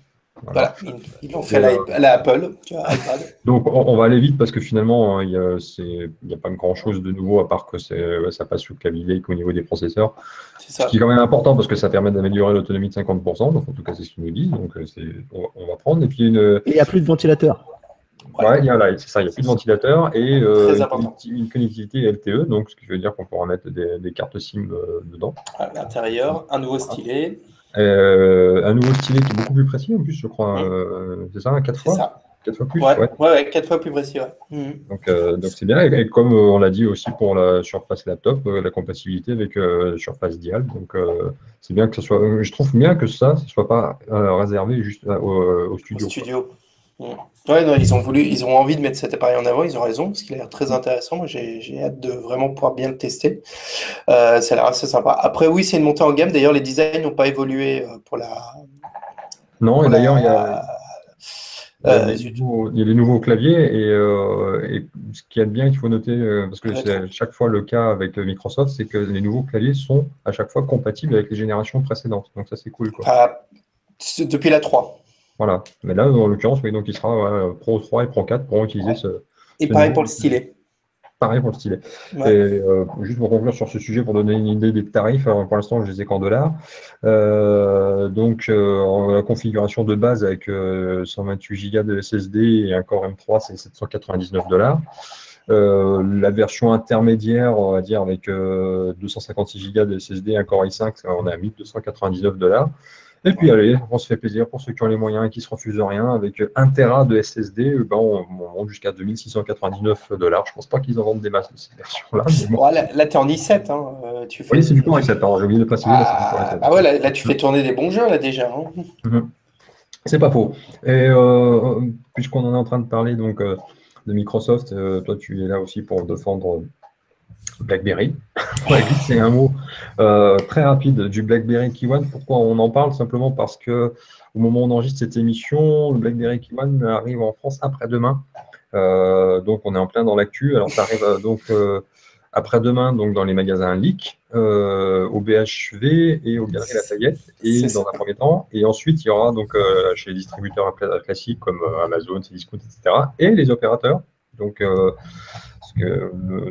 Voilà, ils l'ont fait à la Apple, tu vois, iPad. Donc on va aller vite parce que finalement, il n'y a pas grand-chose de nouveau à part que ça passe sous Kaby Lake au niveau des processeurs. C'est ça. Ce qui est quand même important parce que ça permet d'améliorer l'autonomie de 50%, donc en tout cas c'est ce qu'ils nous disent, donc on va prendre. Et puis Et il n'y a plus de ventilateur. ouais, il y a c'est ça, il n'y a plus de ventilateur et Très important. une connectivité LTE, donc ce qui veut dire qu'on pourra mettre des cartes SIM dedans. À l'intérieur, un nouveau stylet. Un nouveau stylet qui est beaucoup plus précis en plus, je crois. C'est ça, 4 C'est fois ça. 4 fois plus, Ouais, 4 fois plus précis. Ouais. Donc c'est bien. Et comme on l'a dit aussi pour la Surface Laptop, la compatibilité avec Surface Dial. Donc c'est bien que ce soit. Je trouve bien que ça ne soit pas réservé juste au studio. Au studio. Ouais, non, ils ont envie de mettre cet appareil en avant, ils ont raison, parce qu'il a l'air très intéressant. Moi, j'ai hâte de vraiment pouvoir bien le tester. Ça a l'air assez sympa. Après, oui, c'est une montée en gamme. D'ailleurs, les designs n'ont pas évolué pour la. Non, et d'ailleurs, il y a. Zut. Il y a les nouveaux claviers et ce qui est bien, il faut noter, parce que c'est à chaque fois le cas avec Microsoft, c'est que les nouveaux claviers sont à chaque fois compatibles avec les générations précédentes. Donc ça, c'est cool, quoi. Depuis la 3. Voilà. Mais là, en l'occurrence, oui, donc il sera Pro 3 et Pro 4 pourront utiliser ce. Et pareil pour le stylet. Pareil pour le stylet. Ouais. Et juste pour conclure sur ce sujet, pour donner une idée des tarifs, pour l'instant, je les ai qu'en dollars. Donc, la configuration de base avec 128 Go de SSD et un Core M3, c'est 799 $. La version intermédiaire, on va dire, avec 256 Go de SSD et un Core i5, on est à 1299 $. Et puis allez, on se fait plaisir pour ceux qui ont les moyens et qui ne se refusent rien. Avec 1 Tera de SSD, on monte jusqu'à 2699 $. Je ne pense pas qu'ils en vendent des masses de cette version-là. Bon, là tu es en i7. Hein. Oui, c'est du Core i7. J'ai oublié de préciser. Là, c'est du Core i7. Ah ouais, là, tu fais tourner des bons jeux là déjà. Hein. C'est pas faux. Et puisqu'on en est en train de parler donc, de Microsoft, toi tu es là aussi pour défendre BlackBerry. Ouais, c'est un mot très rapide du BlackBerry Key-One. Pourquoi on en parle? Simplement parce que au moment où on enregistre cette émission, le BlackBerry Key-One arrive en France après-demain. Donc on est en plein dans l'actu. Alors ça arrive donc après-demain donc dans les magasins Leak, au BHV et aux Galeries Lafayette, et dans un premier temps. Et ensuite il y aura donc chez les distributeurs classiques comme Amazon, Cdiscount, etc. et les opérateurs. Donc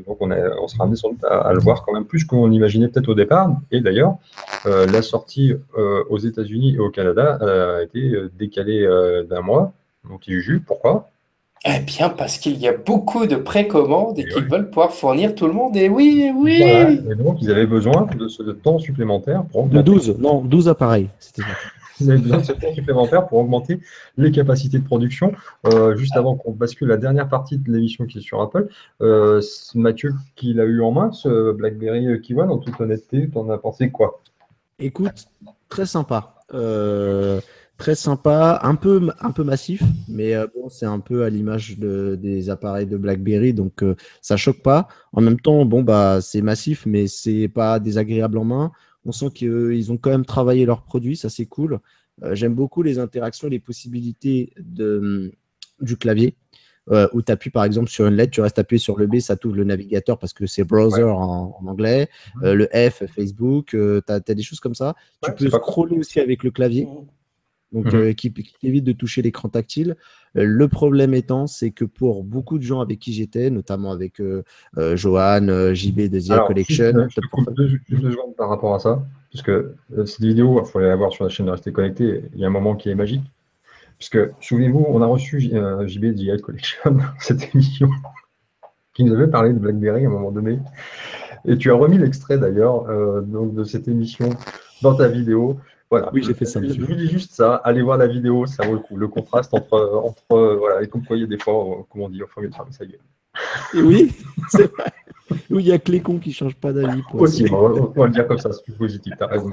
donc on sera amené sans doute à le voir quand même plus qu'on imaginait peut-être au départ. Et d'ailleurs, la sortie aux États-Unis et au Canada a été décalée d'un mois. Donc, pourquoi? Eh bien, parce qu'il y a beaucoup de précommandes et qu'ils veulent pouvoir fournir tout le monde. Et oui. Voilà. Et donc, ils avaient besoin de ce temps supplémentaire pour augmenter. De 12 appareils. Ils avaient besoin de ce temps supplémentaire pour augmenter les capacités de production. Juste avant qu'on bascule la dernière partie de l'émission qui est sur Apple, Mathieu, qui l'a eu en main, ce BlackBerry Key-One, en toute honnêteté, t'en as pensé quoi? Écoute, très sympa. Très sympa, un peu massif, mais bon, c'est un peu à l'image des appareils de BlackBerry, donc ça choque pas. En même temps, bon, bah, c'est massif, mais c'est pas désagréable en main. On sent qu'ils ont quand même travaillé leurs produits, ça c'est cool. J'aime beaucoup les interactions, les possibilités du clavier. Où tu appuies par exemple sur une lettre, tu restes appuyé sur le B, ça t'ouvre le navigateur parce que c'est browser en anglais. Le F, Facebook, tu as des choses comme ça. Tu peux scroller aussi avec le clavier. Donc, qui évite de toucher l'écran tactile. Le problème étant, c'est que pour beaucoup de gens avec qui j'étais, notamment avec Johan, JB de The Collection. Je te coupe deux secondes par rapport à ça, parce que cette vidéo, il faut aller la voir sur la chaîne de Rester Connecté. Il y a un moment qui est magique. Puisque, souvenez-vous, on a reçu JB de The Collection, cette émission, qui nous avait parlé de BlackBerry à un moment donné. Et tu as remis l'extrait d'ailleurs donc de cette émission dans ta vidéo. Voilà. Oui, j'ai fait ça. Je vous dis juste ça, allez voir la vidéo, ça vaut le coup. Le contraste entre voilà, et comme quoi il y a des fois, comme on dit, enfin, mieux de fermer sa gueule. Et oui, c'est vrai. Oui, il y a que les cons qui ne changent pas d'avis. Aussi, on va le dire comme ça, c'est plus positif, t'as raison.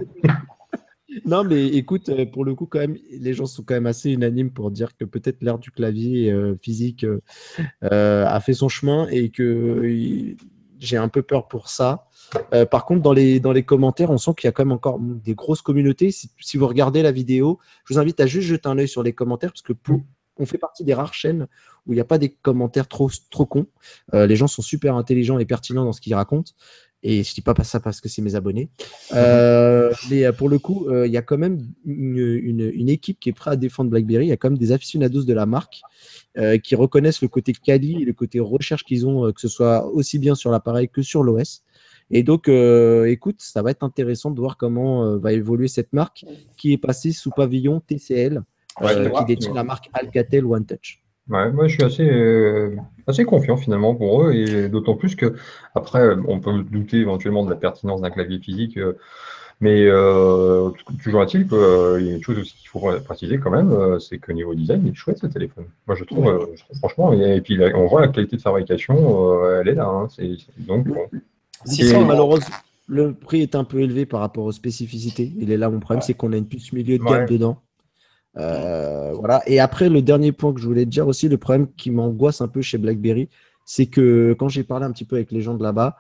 Non, mais écoute, pour le coup, quand même, les gens sont quand même assez unanimes pour dire que peut-être l'ère du clavier physique a fait son chemin et que j'ai un peu peur pour ça. Par contre, dans les commentaires, on sent qu'il y a quand même encore des grosses communautés. Si vous regardez la vidéo, je vous invite à juste jeter un œil sur les commentaires parce que on fait partie des rares chaînes où il n'y a pas des commentaires trop cons. Les gens sont super intelligents et pertinents dans ce qu'ils racontent. Et je dis pas ça parce que c'est mes abonnés. Mais pour le coup, il y a quand même une équipe qui est prête à défendre BlackBerry. Il y a quand même des aficionados de la marque qui reconnaissent le côté quali et le côté recherche qu'ils ont, que ce soit aussi bien sur l'appareil que sur l'OS. Et donc, écoute, ça va être intéressant de voir comment va évoluer cette marque qui est passée sous pavillon TCL, qui détient la marque Alcatel OneTouch. Ouais, moi, je suis assez confiant finalement pour eux, et d'autant plus que après, on peut douter éventuellement de la pertinence d'un clavier physique, mais toujours est-il qu'il y a une chose aussi qu'il faut préciser quand même, c'est que niveau design, il est chouette ce téléphone. Moi, je trouve franchement, et puis on voit la qualité de fabrication, elle est là. Hein, donc, bon. C'est ça, malheureusement, le prix est un peu élevé par rapport aux spécificités. Il est là, mon problème, c'est qu'on a une puce milieu de gamme dedans. Voilà. Et après, le dernier point que je voulais te dire aussi, le problème qui m'angoisse un peu chez BlackBerry, c'est que quand j'ai parlé un petit peu avec les gens de là-bas,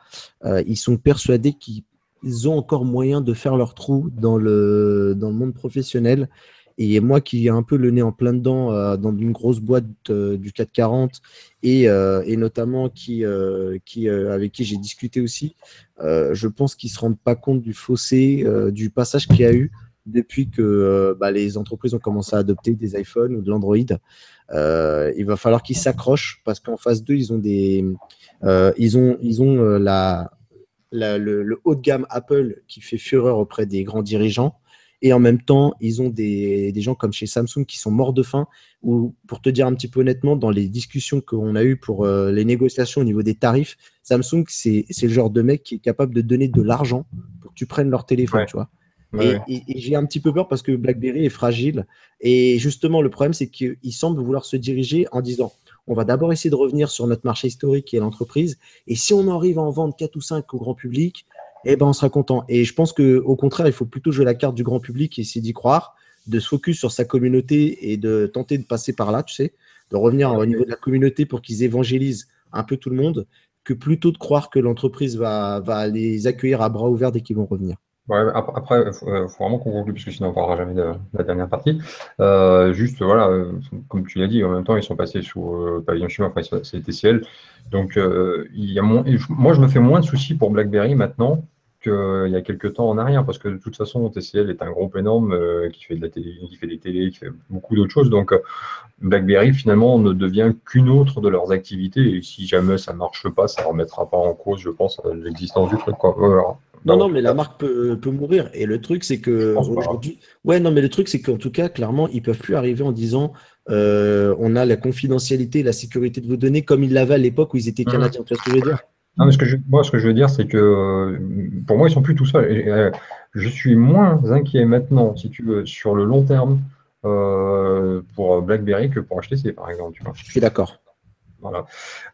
ils sont persuadés qu'ils ont encore moyen de faire leur trou dans le monde professionnel. Et moi qui ai un peu le nez en plein dedans dans une grosse boîte du 440 et notamment avec qui j'ai discuté aussi, je pense qu'ils ne se rendent pas compte du fossé, du passage qu'il y a eu depuis que les entreprises ont commencé à adopter des iPhones ou de l'Android. Il va falloir qu'ils s'accrochent parce qu'en phase 2, ils ont le haut de gamme Apple qui fait fureur auprès des grands dirigeants. Et en même temps, ils ont des gens comme chez Samsung qui sont morts de faim. Ou pour te dire un petit peu honnêtement, dans les discussions qu'on a eues pour les négociations au niveau des tarifs, Samsung, c'est le genre de mec qui est capable de donner de l'argent pour que tu prennes leur téléphone, tu vois. Et j'ai un petit peu peur parce que BlackBerry est fragile. Et justement, le problème, c'est qu'ils semblent vouloir se diriger en disant on va d'abord essayer de revenir sur notre marché historique qui est l'entreprise. Et si on arrive à en vendre 4 ou 5 au grand public, eh ben, on sera content. Et je pense qu'au contraire, il faut plutôt jouer la carte du grand public et essayer d'y croire, de se focus sur sa communauté et de tenter de passer par là, tu sais, de revenir au niveau de la communauté pour qu'ils évangélisent un peu tout le monde, que plutôt de croire que l'entreprise va les accueillir à bras ouverts dès qu'ils vont revenir. Ouais, après, il faut vraiment qu'on conclue, parce que sinon on ne parlera jamais de la dernière partie. Juste, voilà, comme tu l'as dit, en même temps, ils sont passés sous pavillon chinois, enfin, c'est TCL. Donc, moi, je me fais moins de soucis pour BlackBerry maintenant qu'il y a quelques temps en arrière, parce que de toute façon, TCL est un groupe énorme qui fait de la télé, qui fait des télés, qui fait beaucoup d'autres choses. Donc, BlackBerry, finalement, ne devient qu'une autre de leurs activités. Et si jamais ça ne marche pas, ça ne remettra pas en cause, je pense, l'existence du truc, quoi. Voilà. Non, mais la marque peut mourir. Et le truc, c'est que aujourd'hui, mais le truc, c'est qu'en tout cas, clairement, ils peuvent plus arriver en disant on a la confidentialité, la sécurité de vos données, comme ils l'avaient à l'époque où ils étaient canadiens. Tu vois ce que je veux dire? Non, mais moi, ce que je veux dire, c'est que pour moi, ils sont plus tout seuls. Je suis moins inquiet maintenant, si tu veux, sur le long terme pour BlackBerry que pour HTC, par exemple. Tu vois. Je suis d'accord. Voilà.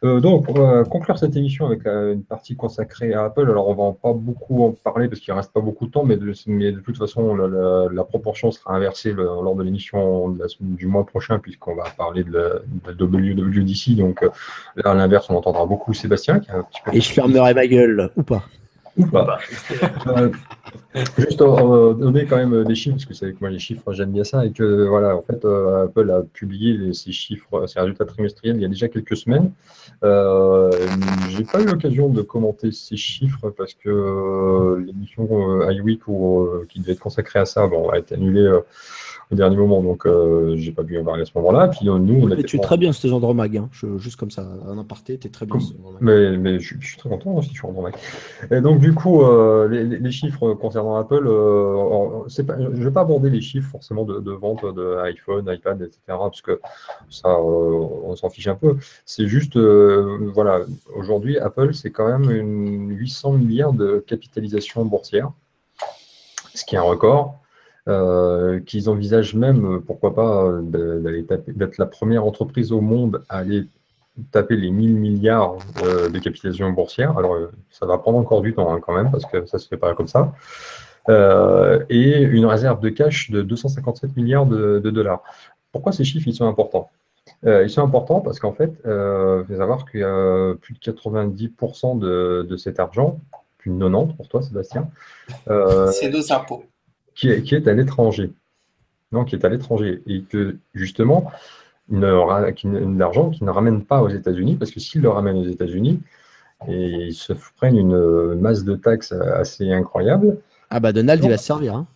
Donc, pour conclure cette émission avec une partie consacrée à Apple, alors on va pas beaucoup en parler parce qu'il ne reste pas beaucoup de temps, mais de toute façon, la proportion sera inversée lors de l'émission du mois prochain, puisqu'on va parler de la WWDC. Donc, là, à l'inverse, on entendra beaucoup Sébastien. Qui a un petit peu... Et je fermerai ma gueule, ou pas. Juste donner quand même des chiffres, parce que c'est avec moi les chiffres, j'aime bien ça, et que voilà, en fait, Apple a publié ses chiffres, ses résultats trimestriels il y a déjà quelques semaines. J'ai pas eu l'occasion de commenter ces chiffres parce que l'émission iWeek qui devait être consacrée à ça, a été annulée au dernier moment, donc j'ai pas pu en parler à ce moment-là. Puis nous, on mais tu es très bien ce genre de mag, hein. Juste comme ça, en aparté, tu es très bien. Mais je suis très content aussi, je suis en mag. Et donc du coup, les chiffres concernant Apple, je ne vais pas aborder les chiffres forcément de vente de iPhone, iPad, etc. Parce que ça, on s'en fiche un peu. C'est juste, voilà, aujourd'hui, Apple, c'est quand même 800 milliards de capitalisation boursière, ce qui est un record. Qu'ils envisagent même, pourquoi pas, d'être la première entreprise au monde à aller taper les 1000 milliards de capitalisation boursière. Alors, ça va prendre encore du temps quand même, parce que ça ne se fait pas comme ça. Et une réserve de cash de 257 milliards de dollars. Pourquoi ces chiffres ils sont importants? Ils sont importants parce qu'en fait, il faut savoir qu'il y a plus de 90% de cet argent, plus de 90 pour toi, Sébastien. C'est nos impôts. Qui est à l'étranger. Non, qui est à l'étranger. Et que, justement, l'argent qu'ils ne ramènent pas aux États-Unis, parce que s'ils le ramènent aux États-Unis, et ils se prennent une masse de taxes assez incroyable. Ah bah Donald, il va se servir. Hein.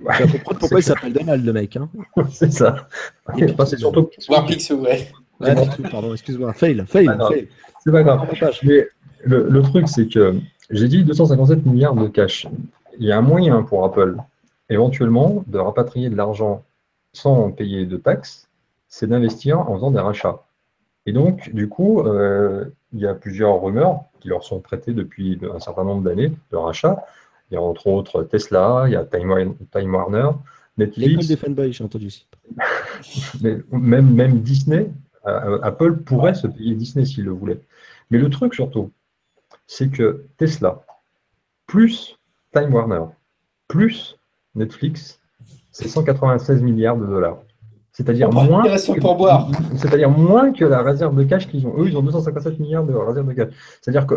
Ouais, tu vas comprendre pourquoi il s'appelle Donald, le mec. Hein. C'est ça. Enfin, c'est surtout. Picsou, ouais. Ouais, Picsou, pardon, excuse-moi. Fail. C'est pas grave. Mais le truc, c'est que j'ai dit 257 milliards de cash. Il y a un moyen pour Apple, éventuellement, de rapatrier de l'argent sans payer de taxes, c'est d'investir en faisant des rachats. Et donc, du coup, il y a plusieurs rumeurs qui leur sont prêtées depuis un certain nombre d'années de rachats. Il y a entre autres Tesla, il y a Time Warner, Netflix. L'école des fanboys, j'ai entendu aussi. Mais même Disney, Apple pourrait se payer Disney s'il le voulait. Mais le truc surtout, c'est que Tesla, plus Time Warner, plus Netflix, c'est 196 milliards de dollars. C'est-à-dire moins, moins que la réserve de cash qu'ils ont. Eux, ils ont 257 milliards de réserve de cash. C'est-à-dire que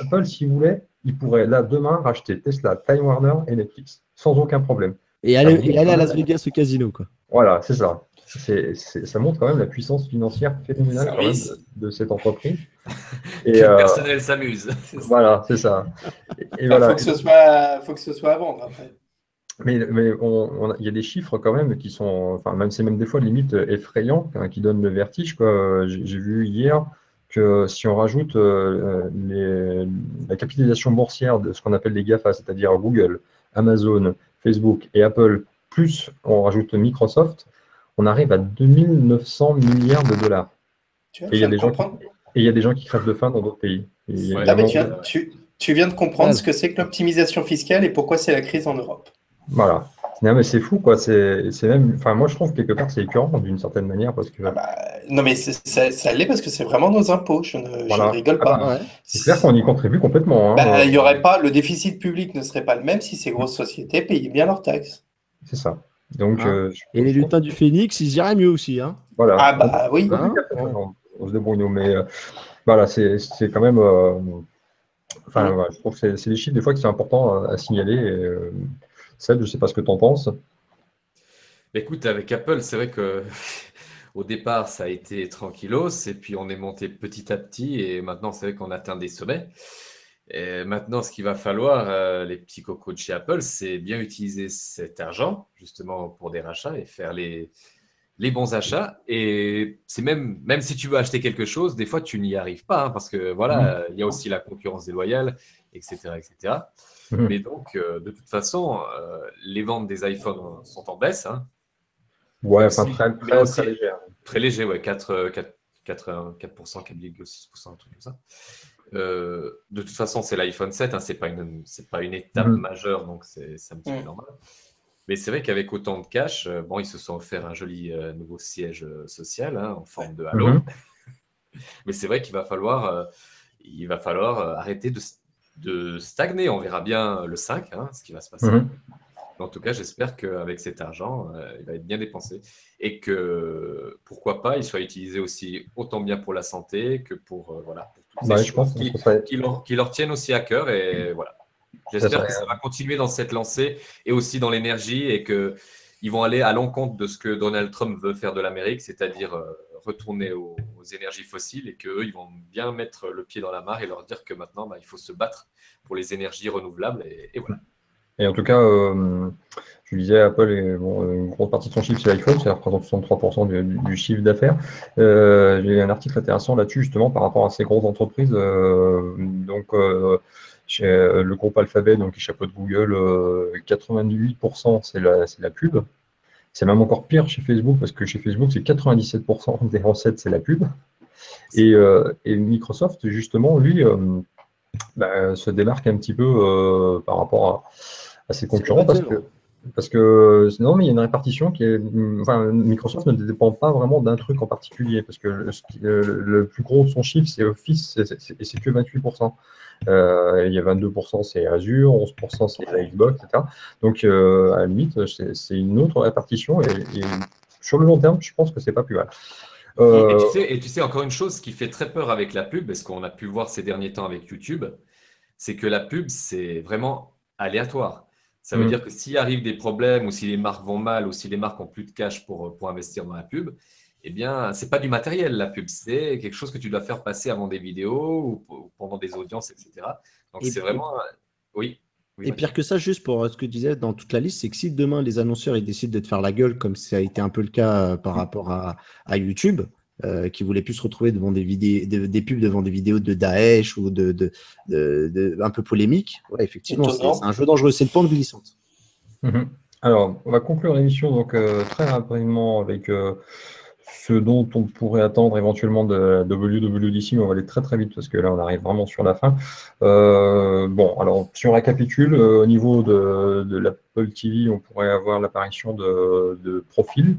Apple, s'il voulait, il pourrait là demain racheter Tesla, Time Warner et Netflix sans aucun problème. Et aller à Las Vegas au casino, quoi. Voilà, c'est ça. Ça montre quand même la puissance financière phénoménale quand même de cette entreprise. Et que le personnel s'amuse. Voilà, c'est ça. Et voilà. Faut que ce soit à vendre après. Mais il y a des chiffres quand même qui sont, enfin même c'est même des fois limite effrayants, hein, qui donnent le vertige, quoi. J'ai vu hier que si on rajoute la capitalisation boursière de ce qu'on appelle les GAFA, c'est-à-dire Google, Amazon, Facebook et Apple, plus on rajoute Microsoft, on arrive à 2900 milliards de dollars. Et il y a des gens qui crèvent de faim dans d'autres pays. Tu viens de comprendre ce que c'est que l'optimisation fiscale et pourquoi c'est la crise en Europe. Voilà. Non, mais c'est fou, quoi. C'est même. Enfin, moi, je trouve que quelque part, c'est écœurant d'une certaine manière parce que. Non, mais ça l'est parce que c'est vraiment nos impôts. Je ne rigole pas. C'est clair qu'on y contribue complètement. Hein. Il y aurait pas. Le déficit public ne serait pas le même si ces grosses sociétés payaient bien leurs taxes. C'est ça. Donc. Et les lutins du Phénix, ils iraient mieux aussi. Hein. Voilà. Ah, bah oui. On se débrouille, nous. Mais voilà, c'est quand même. Enfin, ouais, je trouve que c'est des chiffres des fois qui sont importants à signaler. Et, Seb, je ne sais pas ce que tu en penses. Écoute, avec Apple, c'est vrai que au départ, ça a été tranquillos, et puis on est monté petit à petit, et maintenant, c'est vrai qu'on atteint des sommets. Et maintenant, ce qu'il va falloir, les petits cocos de chez Apple, c'est bien utiliser cet argent, justement, pour des rachats et faire les bons achats. Et c'est même si tu veux acheter quelque chose, des fois, tu n'y arrives pas, hein, parce que voilà, il y a aussi la concurrence déloyale, etc., etc. Mais donc, de toute façon, les ventes des iPhones sont en baisse. Hein. Ouais, enfin très léger. Très léger, ouais, 4%, 4,6%, un truc comme ça. De toute façon, c'est l'iPhone 7, hein, c'est pas une étape majeure, donc c'est un petit peu normal. Mais c'est vrai qu'avec autant de cash, bon, ils se sont offert un joli nouveau siège social, hein, en forme de halo. Mais c'est vrai qu'il va falloir arrêter de stagner. On verra bien le 5, hein, ce qui va se passer. En tout cas, j'espère qu'avec cet argent, il va être bien dépensé et que, pourquoi pas, il soit utilisé aussi autant bien pour la santé que pour, voilà, pour toutes ces choses qui leur tiennent aussi à cœur. Et voilà. J'espère que ça va continuer dans cette lancée et aussi dans l'énergie et qu'ils vont aller à l'encontre de ce que Donald Trump veut faire de l'Amérique, c'est-à-dire retourner aux énergies fossiles et qu'eux, ils vont bien mettre le pied dans la mare et leur dire que maintenant, il faut se battre pour les énergies renouvelables et voilà. Et en tout cas, je disais, Apple, une grosse partie de son chiffre, c'est l'iPhone, ça représente 63% du chiffre d'affaires. J'ai lu un article intéressant là-dessus, justement, par rapport à ces grosses entreprises. Chez le groupe Alphabet, donc, qui chapeaute Google, 88%, c'est la pub. C'est même encore pire chez Facebook, parce que chez Facebook, c'est 97% des recettes, c'est la pub. Et Microsoft, justement, lui, se démarque un petit peu par rapport à ses concurrents, parce que non, mais il y a une répartition qui est. Enfin, Microsoft ne dépend pas vraiment d'un truc en particulier, parce que le plus gros de son chiffre, c'est Office, et c'est que 28%. Il y a 22%, c'est Azure, 11%, c'est la Xbox, etc. Donc, à la limite, c'est une autre répartition, et sur le long terme, je pense que c'est pas plus mal. Et tu sais, encore une chose qui fait très peur avec la pub, et ce qu'on a pu voir ces derniers temps avec YouTube, c'est que la pub, c'est vraiment aléatoire. Ça veut dire que s'il arrive des problèmes ou si les marques vont mal ou si les marques ont plus de cash pour investir dans la pub, eh bien, c'est pas du matériel la pub, c'est quelque chose que tu dois faire passer avant des vidéos ou pendant des audiences, etc. Donc, c'est vraiment… Oui. Et pire que ça, juste pour ce que tu disais dans toute la liste, c'est que si demain les annonceurs ils décident de te faire la gueule, comme ça a été un peu le cas par rapport à YouTube, qui voulait plus se retrouver devant des pubs devant des vidéos de Daesh ou un peu polémiques, ouais, effectivement, c'est un jeu dangereux, c'est une pente glissante. Alors, on va conclure l'émission donc très rapidement avec ce dont on pourrait attendre éventuellement de la WWDC, mais on va aller très très vite parce que là on arrive vraiment sur la fin. Bon, alors si on récapitule, au niveau de l'Apple TV, on pourrait avoir l'apparition de profils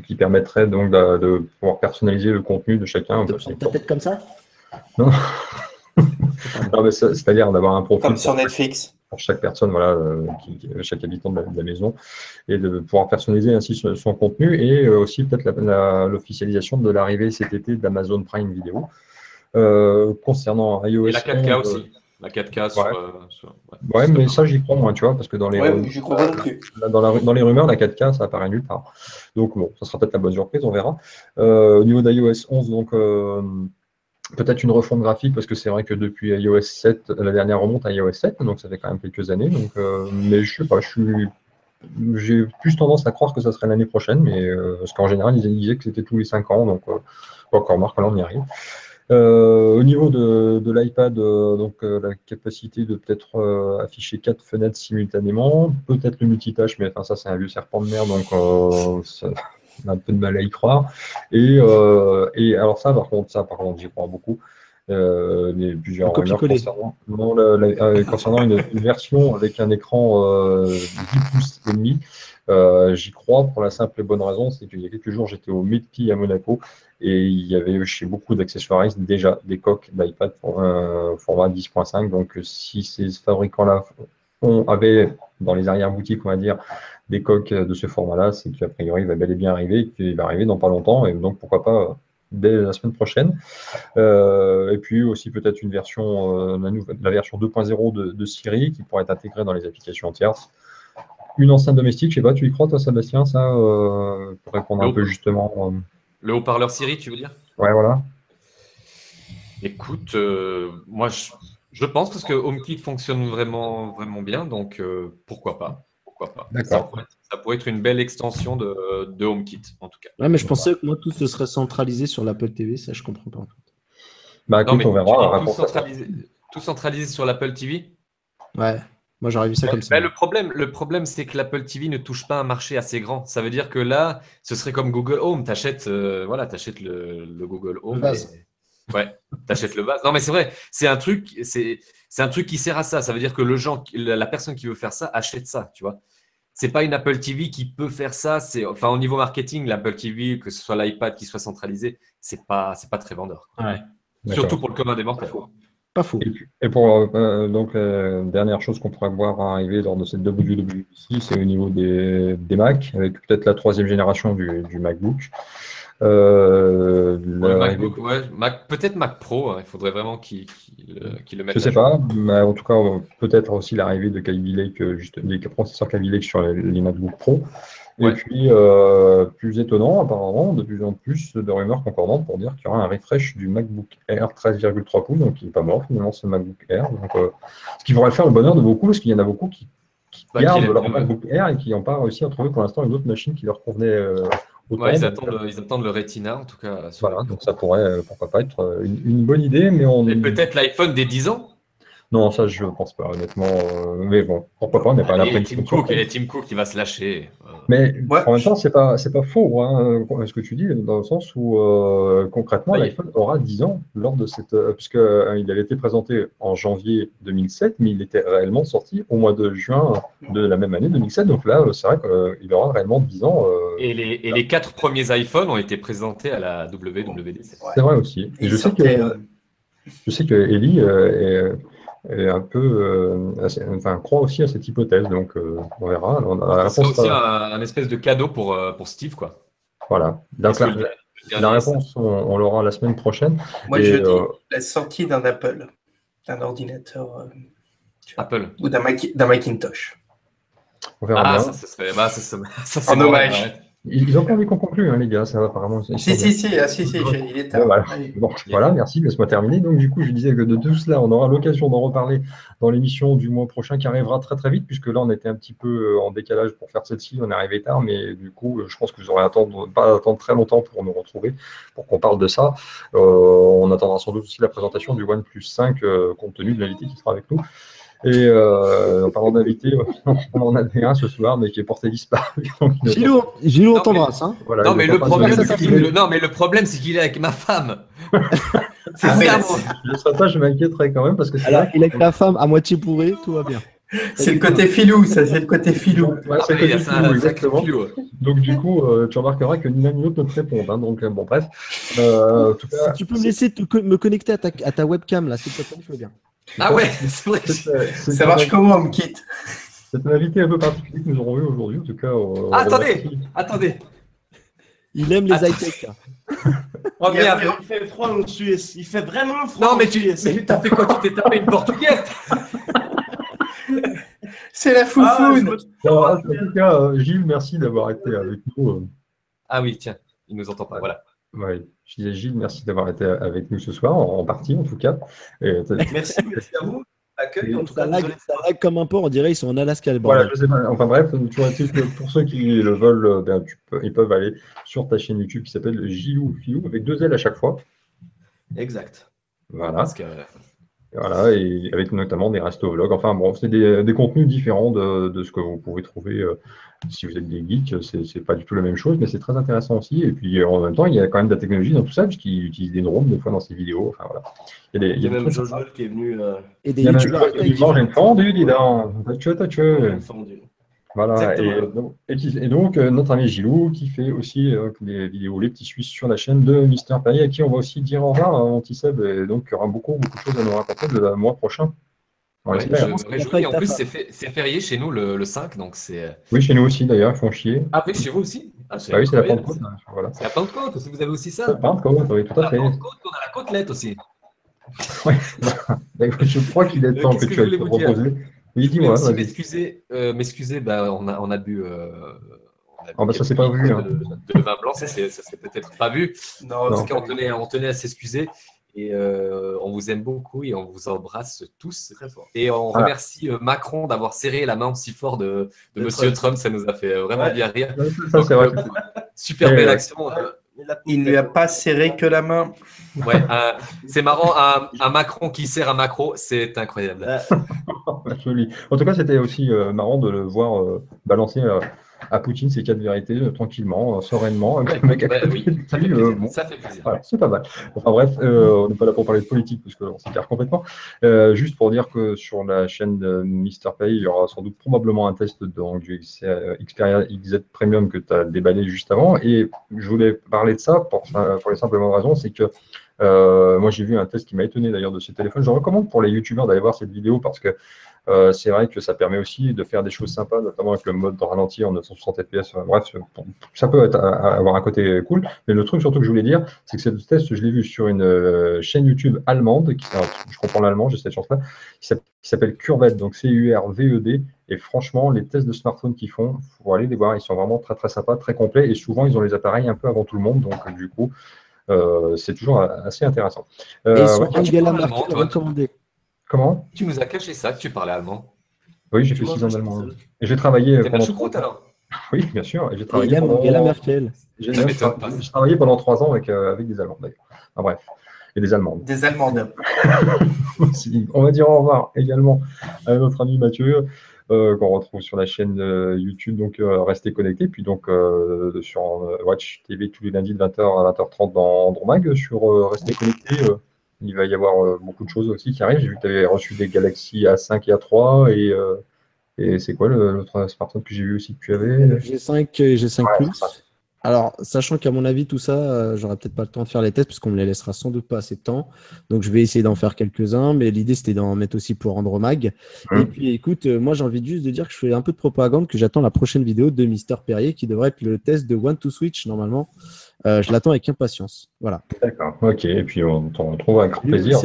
qui permettraient donc de pouvoir personnaliser le contenu de chacun. De prendre ta tête comme ça? Non, non mais c'est-à-dire d'avoir un profil comme sur Netflix. Pour chaque personne, voilà, chaque habitant de la maison, et de pouvoir personnaliser ainsi son contenu, et aussi peut-être l'officialisation de l'arrivée cet été d'Amazon Prime Video. Concernant iOS et la 4K aussi. La 4K ouais, mais ça, j'y crois moins, tu vois, parce que dans les, j'y crois pas non plus. Dans les rumeurs, la 4K, ça apparaît nulle part. Donc, bon, ça sera peut-être la bonne surprise, on verra. Au niveau d'iOS 11, donc, peut-être une refonte graphique, parce que c'est vrai que depuis iOS 7, la dernière remonte à iOS 7, donc ça fait quand même quelques années. Donc, mais je sais pas, j'ai plus tendance à croire que ça serait l'année prochaine, mais parce qu'en général, ils disaient que c'était tous les 5 ans, donc encore marque, là on y arrive. Au niveau de l'iPad, donc la capacité de peut-être afficher 4 fenêtres simultanément, peut-être le multitâche, mais enfin ça c'est un vieux serpent de mer, donc on a un peu de mal à y croire. Et alors ça, par contre, j'y crois beaucoup. Plusieurs rumeurs concernant une version avec un écran 10 pouces et demi. J'y crois pour la simple et bonne raison, c'est qu'il y a quelques jours, j'étais au MEDPI à Monaco et il y avait chez beaucoup d'accessoiristes déjà des coques d'iPad pour un format 10.5. Donc, si ces fabricants-là avaient dans les arrière-boutiques, on va dire, des coques de ce format-là, c'est qu'a priori, il va bel et bien arriver, et qu'il va arriver dans pas longtemps, et donc pourquoi pas dès la semaine prochaine. Et puis aussi peut-être une version, la version 2.0 de Siri qui pourrait être intégrée dans les applications tierces. Une enceinte domestique, je sais pas, tu y crois toi Sébastien, ça, pour répondre un peu justement Le haut-parleur Siri, tu veux dire? Ouais, voilà. Écoute, moi je pense parce que HomeKit fonctionne vraiment, vraiment bien, donc pourquoi pas? D'accord. Ça pourrait être une belle extension de HomeKit, en tout cas. Ouais, mais je pensais que moi, tout se serait centralisé sur l'Apple TV, ça, je comprends pas. En fait. Bah écoute, on verra. Tout centralisé sur l'Apple TV? Ouais, moi j'aurais vu ça comme ça. Le problème, c'est que l'Apple TV ne touche pas un marché assez grand. Ça veut dire que là, ce serait comme Google Home. Tu achètes le Google Home. Ouais, t'achètes le base. Non, mais c'est vrai, c'est un truc qui sert à ça. Ça veut dire que la personne qui veut faire ça achète ça, tu vois. C'est pas une Apple TV qui peut faire ça. Enfin, au niveau marketing, l'Apple TV, que ce soit l'iPad qui soit centralisé, c'est pas très vendeur. Ouais. Surtout pour le commun des mortels. Pas faux. Et pour donc dernière chose qu'on pourrait voir arriver lors de cette WWDC, c'est au niveau des Mac, avec peut-être la 3e génération du MacBook. Le MacBook, ouais. Peut-être Mac Pro, hein. Il faudrait vraiment qu'il le mette. Je sais pas, mais en tout cas, peut-être aussi l'arrivée de Kaby Lake, des processeurs Kaby Lake sur les MacBook Pro. Et puis, plus étonnant, apparemment, de plus en plus de rumeurs concordantes pour dire qu'il y aura un refresh du MacBook Air 13,3 pouces, donc il n'est pas mort finalement ce MacBook Air. Donc, ce qui pourrait faire le bonheur de beaucoup, parce qu'il y en a beaucoup qui gardent leur MacBook Air et qui n'ont pas réussi à trouver pour l'instant une autre machine qui leur convenait. Ouais, ils attendent le Retina, en tout cas. Voilà, donc ça pourrait, pourquoi pas, être une bonne idée, mais Et peut-être l'iPhone des 10 ans? Non, ça, je pense pas, honnêtement. Mais bon, pourquoi pas, on n'est pas là après. Tim Cook qui va se lâcher. Mais en même temps, c'est pas faux, hein, ce que tu dis, dans le sens où, concrètement, l'iPhone aura 10 ans lors de cette… puisqu'il avait été présenté en janvier 2007, mais il était réellement sorti au mois de juin de la même année 2007. Donc là, c'est vrai qu'il aura réellement 10 ans. Et les 4 premiers iPhones ont été présentés à la WWDC. C'est vrai aussi. Et je sais que Ellie est un peu, croit aussi à cette hypothèse, donc on verra. C'est aussi un espèce de cadeau pour Steve, quoi. Voilà. Donc la réponse, on l'aura la semaine prochaine. Moi, je dis la sortie d'un Apple, d'un ordinateur Apple ou d'un Macintosh. On verra bien. Ça serait. Ça, c'est En hommage. ouais. Ils ont pas envie qu'on conclue, hein, les gars, ça va apparemment. Si, il est tard. Bon, voilà, merci, laisse-moi terminer. Donc, du coup, je disais que de tout cela, on aura l'occasion d'en reparler dans l'émission du mois prochain qui arrivera très très vite, puisque là, on était un petit peu en décalage pour faire celle-ci, on est arrivé tard, mais du coup, je pense que vous aurez pas attendre très longtemps pour nous retrouver, pour qu'on parle de ça. On attendra sans doute aussi la présentation du OnePlus 5, compte tenu de l'invité qui sera avec nous. Et en parlant d'invité, on en avait un ce soir, mais qui est porté disparu. Gilou, on t'embrasse. Hein. Voilà, non, mais le problème, c'est qu'il est avec ma femme. Je ne serais pas, je m'inquiéterais quand même parce que c'est alors, il est avec la femme à moitié bourrée, tout va bien. C'est le côté filou, ça, c'est le côté filou. Ouais, c'est le côté filou, exactement. Donc, du coup, tu remarqueras que ni l'un ni l'autre ne te répondent. Hein, donc, bon, bref. En tout cas, si tu peux me laisser me connecter à ta webcam, là, s'il te plaît, je veux bien. Ah ouais, c'est vrai. Ça marche comment, on me quitte? C'est un invité un peu particulier que nous aurons eu aujourd'hui, en tout cas. Attendez. Il aime les high-tech. Oh merde, il fait froid en Suisse. Il fait vraiment froid. Non, mais t'as fait quoi? Tu t'es tapé une portugaise? C'est la foufoune. En tout cas, Gilles, merci d'avoir été avec nous. Ah oui, tiens, il nous entend pas, voilà. Ouais. Je disais Gilles, merci d'avoir été avec nous ce soir, en partie en tout cas. Merci à vous. Accueil, en tout cas, ça lag comme un port, on dirait ils sont en Alaska. Voilà, je sais pas. Enfin bref, pour ceux qui le veulent, ils peuvent aller sur ta chaîne YouTube qui s'appelle Gilou Filou, avec 2 L à chaque fois. Exact. Voilà. Voilà, et avec notamment des resto-vlogs. Enfin bon, c'est des contenus différents de ce que vous pouvez trouver si vous êtes des geeks. C'est pas du tout la même chose, mais c'est très intéressant aussi. Et puis en même temps, il y a quand même de la technologie dans tout ça, puisqu'il utilise des drones des fois dans ses vidéos. Enfin voilà. Il y a même Jojo qui est venu. Et des youtubeurs qui mangent une fondue, dis donc. Une fondue. Voilà, et donc notre ami Gilou qui fait aussi des vidéos Les Petits Suisses sur la chaîne de Mister Perrier, à qui on va aussi dire au revoir, Anti-Seb, et donc il y aura beaucoup de choses à nous raconter le mois prochain. Ouais, je me réjouis. En plus, c'est férié chez nous le 5, donc c'est. Oui, chez nous aussi d'ailleurs, ils font chier. Ah oui, chez vous aussi? Oui, c'est la Pentecôte. Voilà. C'est la Pentecôte, si vous avez aussi ça. La Pentecôte, oui, tout à fait. La Pentecôte, on a la côtelette aussi. Oui, je crois qu'il est temps que tu ailles te reposer. Oui, dis-moi. M'excuser, on a bu. Ça s'est pas vu. De vin blanc, ça s'est peut-être pas vu. Non, en tout cas, on tenait à s'excuser. Et on vous aime beaucoup et on vous embrasse tous. Très fort. Et on remercie Macron d'avoir serré la main si fort de Monsieur Trump. Ça nous a fait vraiment bien rire. Ça, c'est vrai. Super belle action. Il ne lui a pas serré que la main. Ouais, c'est marrant, un Macron qui sert un Macron, c'est incroyable. Joli. En tout cas, c'était aussi marrant de le voir balancer à Poutine ces 4 vérités tranquillement, sereinement. Oui, ça fait plaisir. Ça fait plaisir. Voilà, c'est pas mal. Enfin bref, on n'est pas là pour parler de politique parce qu'on s'écarte complètement. Juste pour dire que sur la chaîne de Mister Pay, il y aura sans doute probablement un test du Xperia XZ Premium que tu as déballé juste avant. Et je voulais parler de ça pour les simples raisons, c'est que moi j'ai vu un test qui m'a étonné d'ailleurs de ce téléphone. Je recommande pour les youtubeurs d'aller voir cette vidéo parce que c'est vrai que ça permet aussi de faire des choses sympas, notamment avec le mode de ralenti en 960 fps. Bref, ça peut avoir un côté cool. Mais le truc surtout que je voulais dire, c'est que ce test, je l'ai vu sur une chaîne YouTube allemande, je comprends l'allemand, j'ai cette chance-là, qui s'appelle Curved, donc CURVED. Et franchement, les tests de smartphone qu'ils font, il faut aller les voir, ils sont vraiment très très sympas, très complets. Et souvent, ils ont les appareils un peu avant tout le monde. Donc du coup, c'est toujours assez intéressant. Et ils sont Angela Merkel recommandés. Comment? Tu nous as caché ça, que tu parlais allemand. Oui, j'ai fait 6 ans d'allemand. Et j'ai travaillé pendant 3 ans. Oui, bien sûr. Et j'ai Et travaillé il aime Angela Merkel. J'ai travaillé pendant 3 ans avec des Allemands, d'ailleurs. Enfin, bref, et des Allemandes. Des Allemandes. On va dire au revoir également à notre ami Mathieu, qu'on retrouve sur la chaîne YouTube, donc restez connectés. Puis donc sur Watch TV tous les lundis de 20h à 20h30 dans Dromag, sur Restez connectés. Il va y avoir beaucoup de choses aussi qui arrivent. J'ai vu que tu avais reçu des Galaxy A5 et A3 et c'est quoi l'autre smartphone que j'ai vu aussi que tu avais? G5 et G5 Plus. Alors, sachant qu'à mon avis, tout ça, j'aurai peut-être pas le temps de faire les tests parce qu'on me les laissera sans doute pas assez de temps. Donc, je vais essayer d'en faire quelques-uns, mais l'idée, c'était d'en mettre aussi pour Andromag. Et puis, écoute, moi, j'ai envie juste de dire que je fais un peu de propagande, que j'attends la prochaine vidéo de Mister Perrier qui devrait être le test de One to Switch, normalement. Je l'attends avec impatience. Voilà. D'accord, ok. Et puis on t'en retrouve avec grand plaisir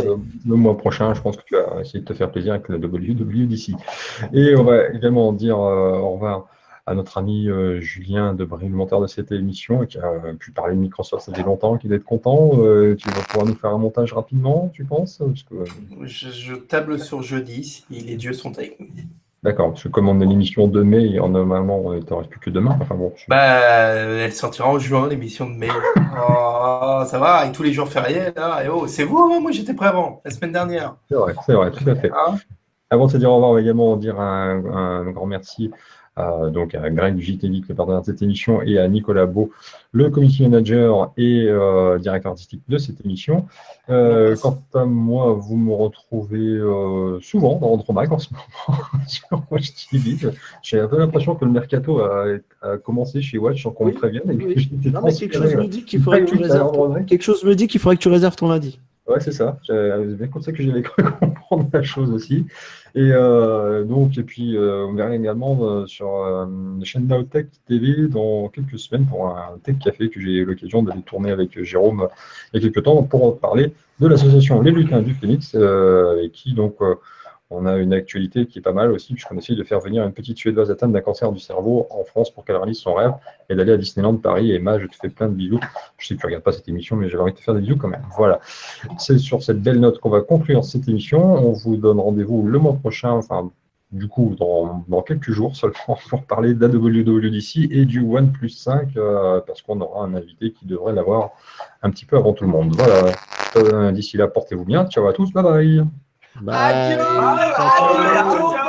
le mois prochain. Je pense que tu vas essayer de te faire plaisir avec la WWDC. Et on va également dire au revoir à notre ami Julien de Brillementaire de cette émission qui a pu parler de Microsoft, ça faisait longtemps qu'il est content. Tu vas pouvoir nous faire un montage rapidement, tu penses? Parce que, Je table sur jeudi si les dieux sont avec nous. d'accord, parce que comme on a l'émission de mai, normalement, il ne t'en reste plus que demain. Enfin bon. Elle sortira en juin, l'émission de mai. Oh, ça va, avec tous les jours fériés, là. Et oh, c'est vous, hein, moi j'étais prêt avant, la semaine dernière. C'est vrai, tout à fait. Hein? Avant de se dire au revoir, on va également dire un grand merci donc à Greg du JT Geek, le partenaire de cette émission, et à Nicolas Beau, le community manager et directeur artistique de cette émission. Quant à moi, vous me retrouvez souvent dans Andromag en ce moment sur Watch TV. J'ai un peu l'impression que le mercato a commencé chez Watch sans qu'on me prévienne. Non, mais quelque chose me dit qu'il faudrait que tu réserves ton lundi. Ouais, c'est ça. C'est bien comme ça que j'avais cru comprendre la chose aussi. Et puis, on verra également sur la chaîne Naotech TV dans quelques semaines pour un Tech Café que j'ai eu l'occasion d'aller tourner avec Jérôme il y a quelques temps pour parler de l'association Les Lutins du Phénix, et qui donc on a une actualité qui est pas mal aussi, puisqu'on essaye de faire venir une petite Suédoise atteinte d'un cancer du cerveau en France pour qu'elle réalise son rêve et d'aller à Disneyland Paris. Et je te fais plein de bisous. Je sais que tu ne regardes pas cette émission, mais j'avais envie de te faire des bisous quand même. Voilà. C'est sur cette belle note qu'on va conclure cette émission. On vous donne rendez-vous le mois prochain, enfin, du coup, dans quelques jours seulement, pour parler d'AWWDC et du OnePlus 5, parce qu'on aura un invité qui devrait l'avoir un petit peu avant tout le monde. Voilà. D'ici là, portez-vous bien. Ciao à tous. Bye bye. Bye. Adieu.